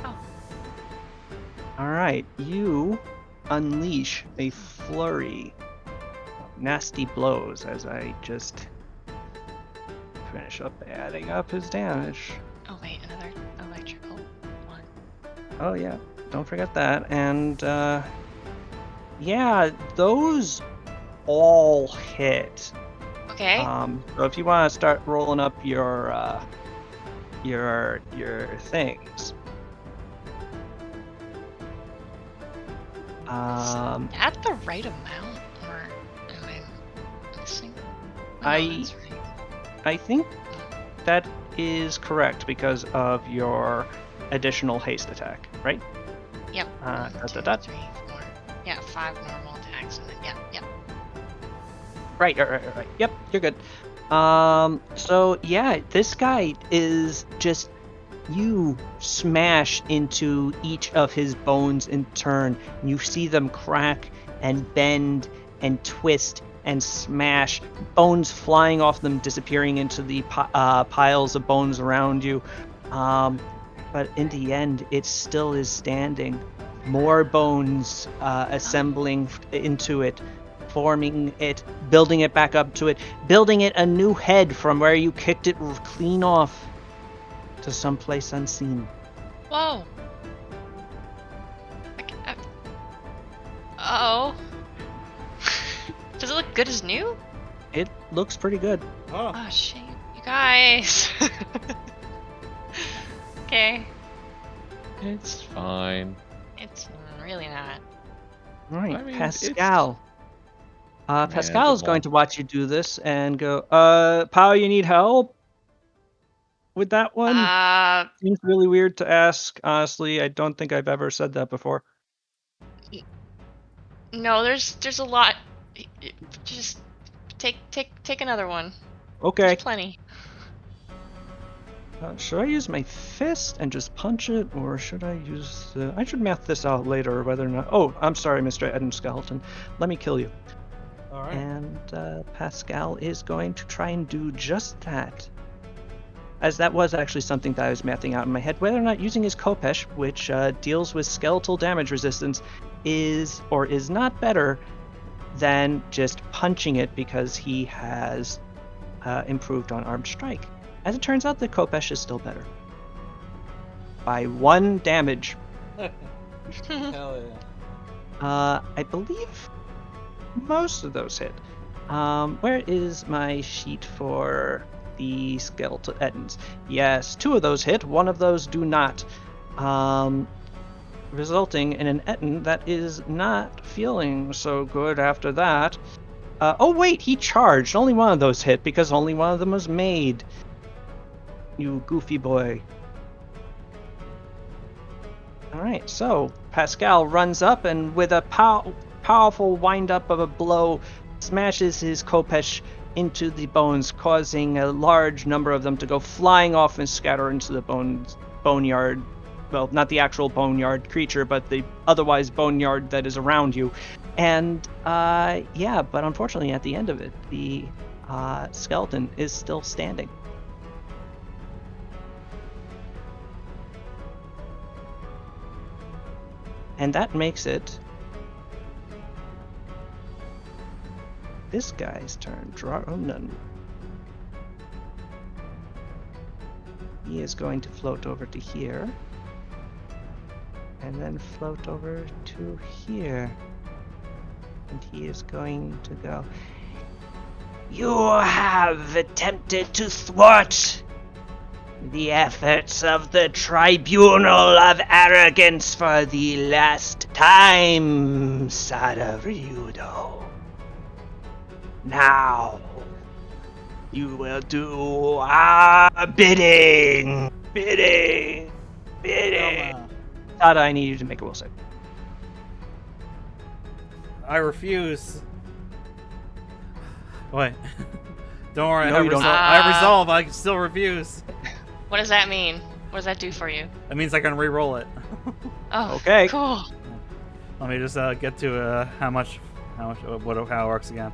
Oh. Alright, you unleash a flurry of nasty blows as I just finish up adding up his damage. Oh wait, another electrical one. Oh yeah, don't forget that. And yeah, those all hit. Okay. So if you want to start rolling up your things. Is that the right amount, or am I missing? Oh, no, that's right. I think that is correct because of your additional haste attack, right? Yep. Dot, 1, 2, dot, dot. 3, 4. Yeah, 5 normal attacks, and then yeah. Right. Yep, you're good. So yeah, this guy is just, you smash into each of his bones in turn. You see them crack and bend and twist and smash, bones flying off them, disappearing into the piles of bones around you. But in the end, it still is standing. More bones assembling into it, forming it, building it back up to it, building it a new head from where you kicked it clean off to someplace unseen. Whoa. Uh-oh. Does it look good as new? It looks pretty good. Oh, Oh shit, you guys. Okay. It's fine. It's really not. All right, I mean, Pascal. Pascal is Manageable. going to watch you do this and go, Pao, you need help with that one? Seems really weird to ask, honestly. I don't think I've ever said that before. No, there's a lot. Just take another one. Okay. There's plenty. Should I use my fist and just punch it, or should I use the... I should math this out later, whether or not... Oh, I'm sorry, Mr. Eden Skeleton. Let me kill you. all right. And Pascal is going to try and do just that. As that was actually something that I was mathing out in my head, whether or not using his Kopesh, which deals with skeletal damage resistance, is or is not better than just punching it because he has improved on armed strike. As it turns out, the Kopesh is still better. By 1 damage. Hell yeah. I believe most of those hit. Where is my sheet for the skeletal Ettins? Yes, 2 of those hit, 1 of those do not. Resulting in an Ettin that is not feeling so good after that. Oh wait, he charged. Only 1 of those hit because only 1 of them was made. You goofy boy. Alright, so Pascal runs up and with a powerful wind-up of a blow, smashes his Kopesh into the bones, causing a large number of them to go flying off and scatter into the boneyard. Well, not the actual boneyard creature, but the otherwise boneyard that is around you. And, yeah, but unfortunately at the end of it, the skeleton is still standing. And that makes it this guy's turn. Draronan. He is going to float over to here. And then float over to here. And he is going to go, "You have attempted to thwart the efforts of the Tribunal of Arrogance for the last time, Sadaryudo. Now, you will do our bidding. Bidding. Velma, Sada, I need you to make a will save. I refuse. Wait. Don't worry, No, I have you don't. I resolve. I can still refuse. What does that mean? What does that do for you? That means I can re-roll it. Oh, Okay. cool. Let me just get to how it works again.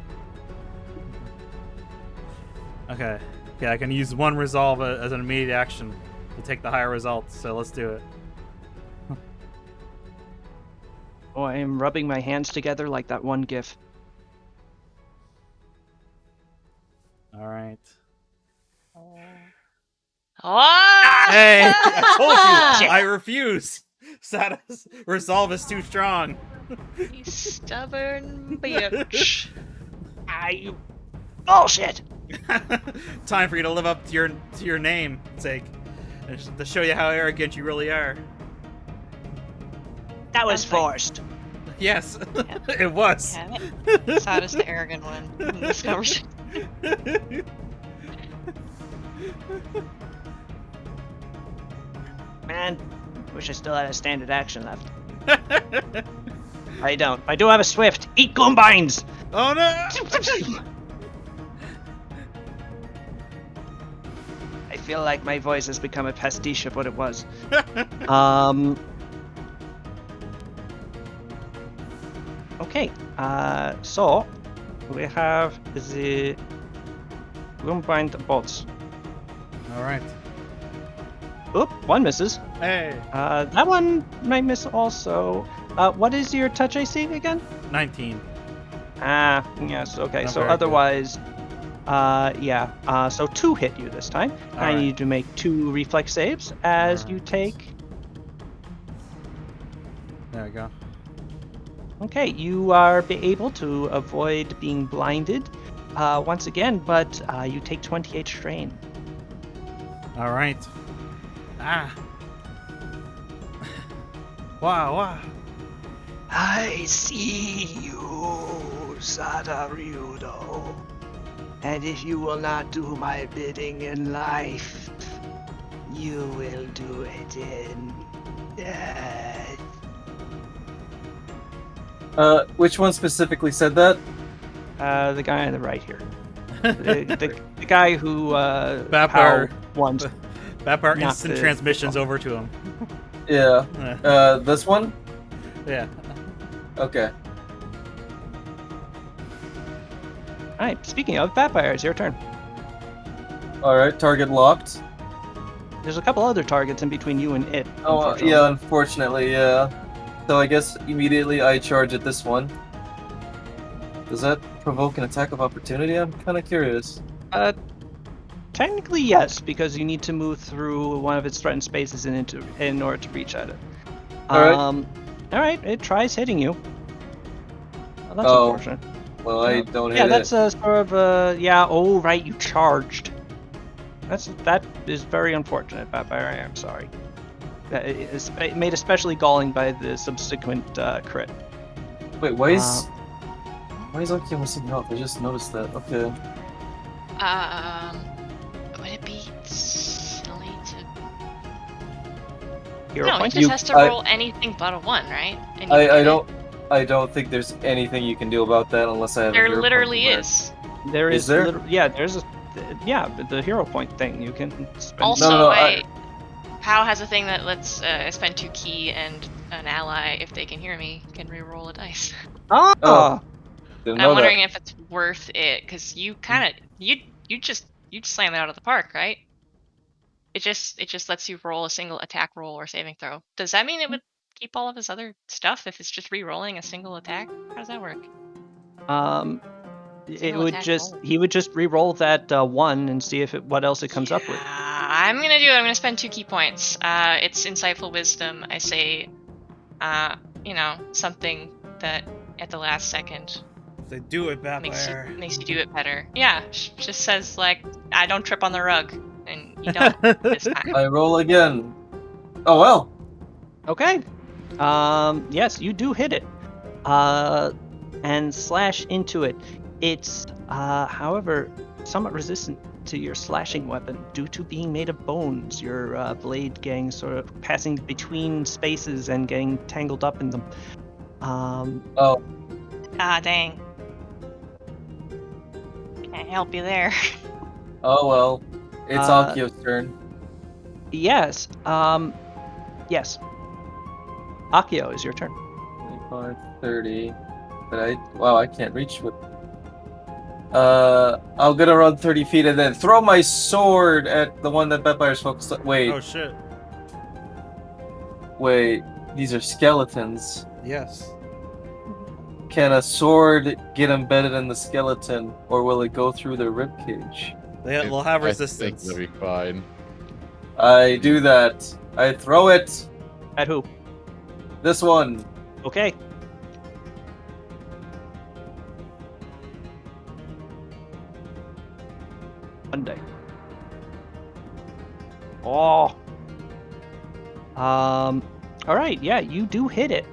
Okay. Yeah, I can use one resolve as an immediate action to take the higher result. So let's do it. Oh, I am rubbing my hands together like that one gif. All right. Oh! Hey, I told you, Shit. I refuse. Sada's resolve is too strong. You stubborn bitch. You bullshit. Time for you to live up to your name, sake, and to show you how arrogant you really are. That was Sounds like- forced. Yes, it was. Yeah, Sada's the arrogant one in this conversation. Man, wish I still had a standard action left. I don't. I do have a swift. Eat Goombines! Oh no! I feel like my voice has become a pastiche of what it was. Okay, so we have the Goombind bolts. All right. Oop, one misses. Hey, That one might miss also. What is your touch AC again? 19. Yes, okay. Not So very good. otherwise, yeah. So 2 hit you this time. I Alright. need you to make 2 reflex saves as you Alright. take. There we go. Okay, you are able to avoid being blinded once again, but you take 28 strain. All right. Ah. Wow. I see you, Sadaryudo. And if you will not do my bidding in life, you will do it in death. Which one specifically said that? The guy on the right here. The guy who, Vampire. once. Vampire Not instant the- transmissions over to him. Yeah. Yeah. This one? Yeah. Okay. Alright, speaking of vampires, your turn. Alright, target locked. There's a couple other targets in between you and it. Oh, unfortunately. yeah, unfortunately, yeah. So I guess immediately I charge at this one. Does that provoke an attack of opportunity? I'm kind of curious. Technically, yes, because you need to move through one of its threatened spaces in order to reach at it. Alright. Alright, it tries hitting you. Well, that's Oh, unfortunate. Well, I don't hit Yeah, that's it. a sort of a oh right, you charged. That is very unfortunate, Vampire. I am sorry. It made especially galling by the subsequent crit. Wait, why is Aki missing health? I just noticed that. Okay. Would it be silly to? Hero No, he point. just has to roll anything but a 1, right? And you get it. I don't think there's anything you can do about that unless I have a There hero point literally for that. is. There Is is there? there's the hero point thing you can spend. Also, no, POW has a thing that lets spend 2 key and an ally, if they can hear me, can re-roll a dice. Oh, Didn't And know I'm wondering that. if it's worth it, because you kind of you just slam it out of the park, right? It just lets you roll a single attack roll or saving throw. Does that mean it would keep all of his other stuff if it's just re-rolling a single attack? How does that work? it Single would attack just roll. he would just re-roll that 1 and see if what else it comes up with. I'm gonna do it. I'm gonna spend 2 key points. It's insightful wisdom. I say, something that at the last second They do it, makes Vampire. you do it better. Yeah, just says like, I don't trip on the rug, and You don't this time. I roll again. Oh well. Okay. Yes, you do hit it. And slash into it. It's, however, somewhat resistant to your slashing weapon due to being made of bones. Your blade getting sort of passing between spaces and getting tangled up in them. Oh, Ah, dang. Can't help you there. oh well. It's Uh, Akio's turn. Yes. Yes. Akio, is your turn. 25, 30. But I can't reach with. I'm gonna run 30 feet and then throw my sword at the one that Vampires focused on. Wait, Oh shit. wait. These are skeletons. Yes. Can a sword get embedded in the skeleton, or will it go through the ribcage? They'll have I think resistance. they'll be fine. I do that. I throw it. At who? This one. Okay. Monday. Oh. All right. Yeah, you do hit it.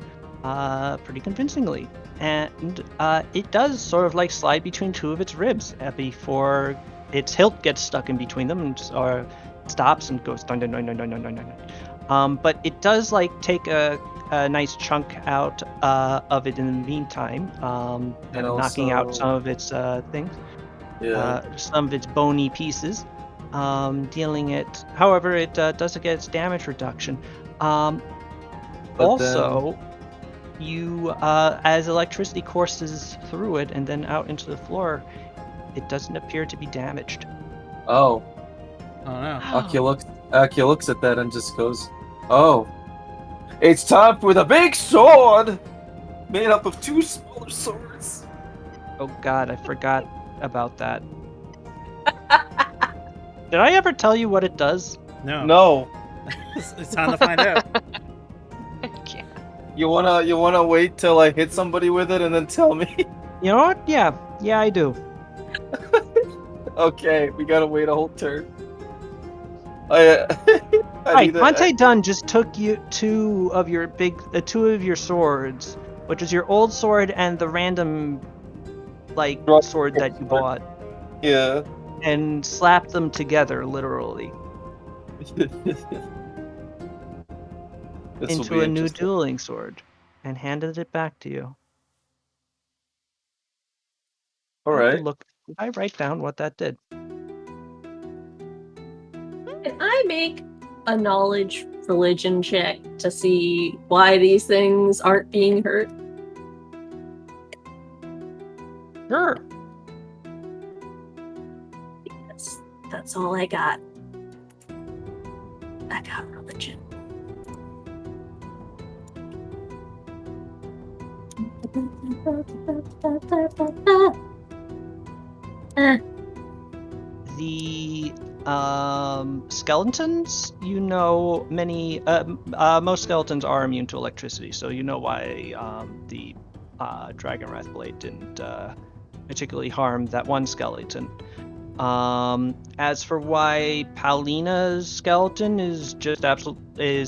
Pretty convincingly, and it does sort of like slide between two of its ribs before its hilt gets stuck in between them, and or stops and goes dun dun dun dun dun dun dun dun. But it does like take a nice chunk out of it in the meantime, kind of knocking out also- some of its things. Yeah. Some of its bony pieces, dealing it. However, it does get its damage reduction. But Also, you, as electricity courses through it and then out into the floor, it doesn't appear to be damaged. Oh, Oh no. Akio looks at that and just goes, "Oh, it's time for the big sword, made up of two smaller swords." Oh God, I forgot about that. Did I ever tell you what it does? No. No, It's time to find out. Okay. you wanna wait till I hit somebody with it and then tell me? You know what? Yeah, I do. Okay, we gotta wait a whole turn. I Right, need to- Monte Dunn just took you two of your swords, which is your old sword and the random, like, Drop sword that you sword. bought, Yeah. and slapped them together, literally, This will into be a new interesting. dueling sword, and handed it back to you. All I have to right. look. Did I write down what that did? Can I make a knowledge religion check to see why these things aren't being hurt? Sure. That's all I got. I got religion. The skeletons, many most skeletons are immune to electricity, so you know why the dragon wrath blade didn't particularly harm that one skeleton. As for why Paulina's skeleton is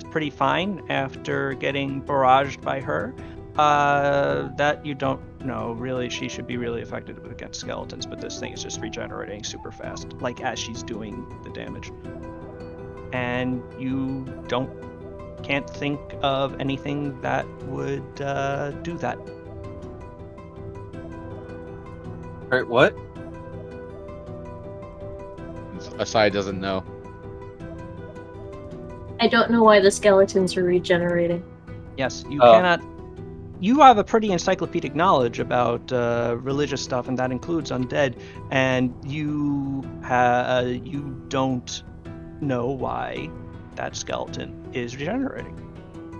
pretty fine after getting barraged by her, that you don't know. Really, she should be really effective against skeletons, but this thing is just regenerating super fast, like as she's doing the damage. And you can't think of anything that would do that. All right. What? Asai doesn't know. I don't know why the skeletons are regenerating. Yes, you Oh. cannot. You have a pretty encyclopedic knowledge about religious stuff, and that includes undead. And you don't know why that skeleton is regenerating.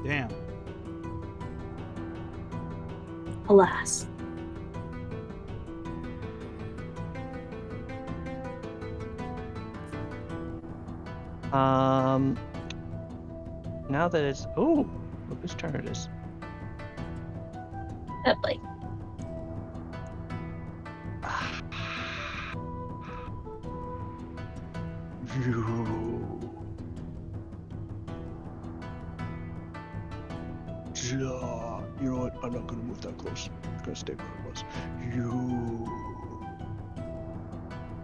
Damn. Alas. Now that it's look whose turn it is. Deadly. You know what? I'm not gonna move that close. I'm gonna stay where I was. You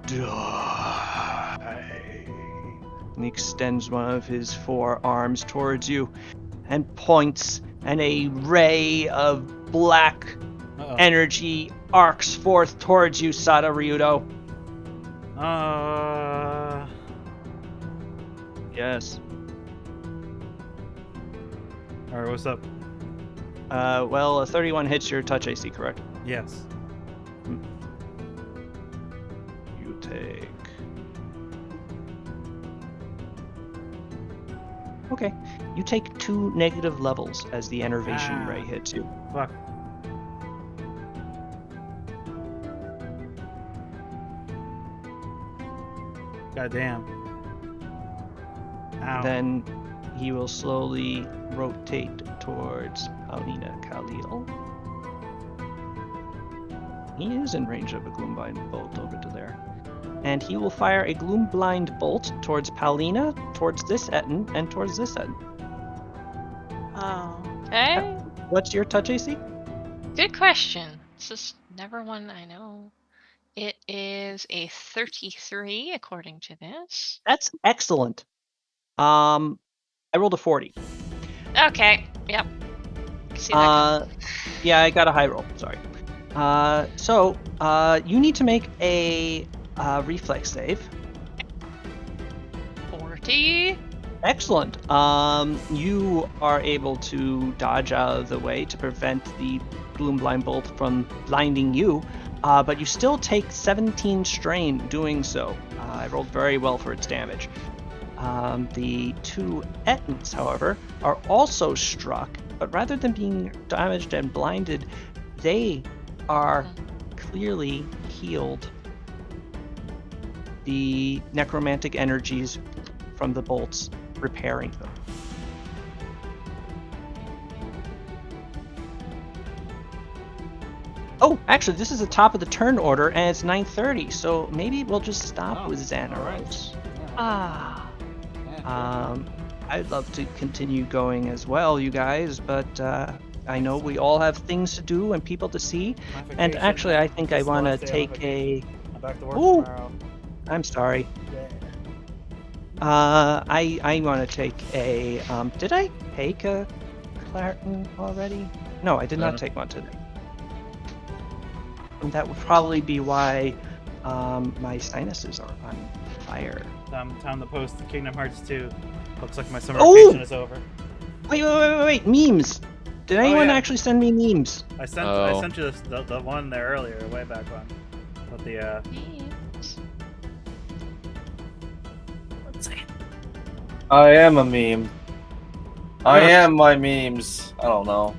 die. And he extends one of his forearms towards you and points, and a ray of black Uh-oh. energy arcs forth towards you, Sada Ryudo. Yes. Alright, what's up? Well, a 31 hits your touch AC, correct? Yes. You take... Okay. You take 2 negative levels as the enervation ray hits you. Fuck. Goddamn. Ow. Then he will slowly rotate towards Paulina Khalil. He is in range of a Gloomblind bolt over to there. And he will fire a Gloomblind bolt towards Paulina, towards this Etten, and towards this Etten. Oh. Okay. What's your touch AC? Good question. This is never one I know. It is a 33 according to this. That's excellent. I rolled a 40. Okay. Yep. See that? Yeah, I got a high roll. Sorry. So you need to make a reflex save. 40. Excellent. You are able to dodge out of the way to prevent the Gloomblind bolt from blinding you, but you still take 17 strain doing so. I rolled very well for its damage. The 2 Ettins, however, are also struck, but rather than being damaged and blinded, they are clearly healed. The necromantic energies from the bolts repairing them. Oh, actually, this is the top of the turn order, and it's 9:30, so maybe we'll just stop with Xanaros. I'd love to continue going as well, you guys, but I know we all have things to do and people to see. And actually, I think I want to take a... I'm back to work Ooh. tomorrow. I'm sorry. Yeah. I want to take a... did I take a Claritin already? No, I did not take one today. And that would probably be why my sinuses are on fire. Time to post the Kingdom Hearts 2. Looks like my summer Oh! vacation is over. Wait, memes! Did anyone yeah. actually send me memes? I sent you the one there earlier, way back when. With the One second. I am a meme. I am my memes. I don't know.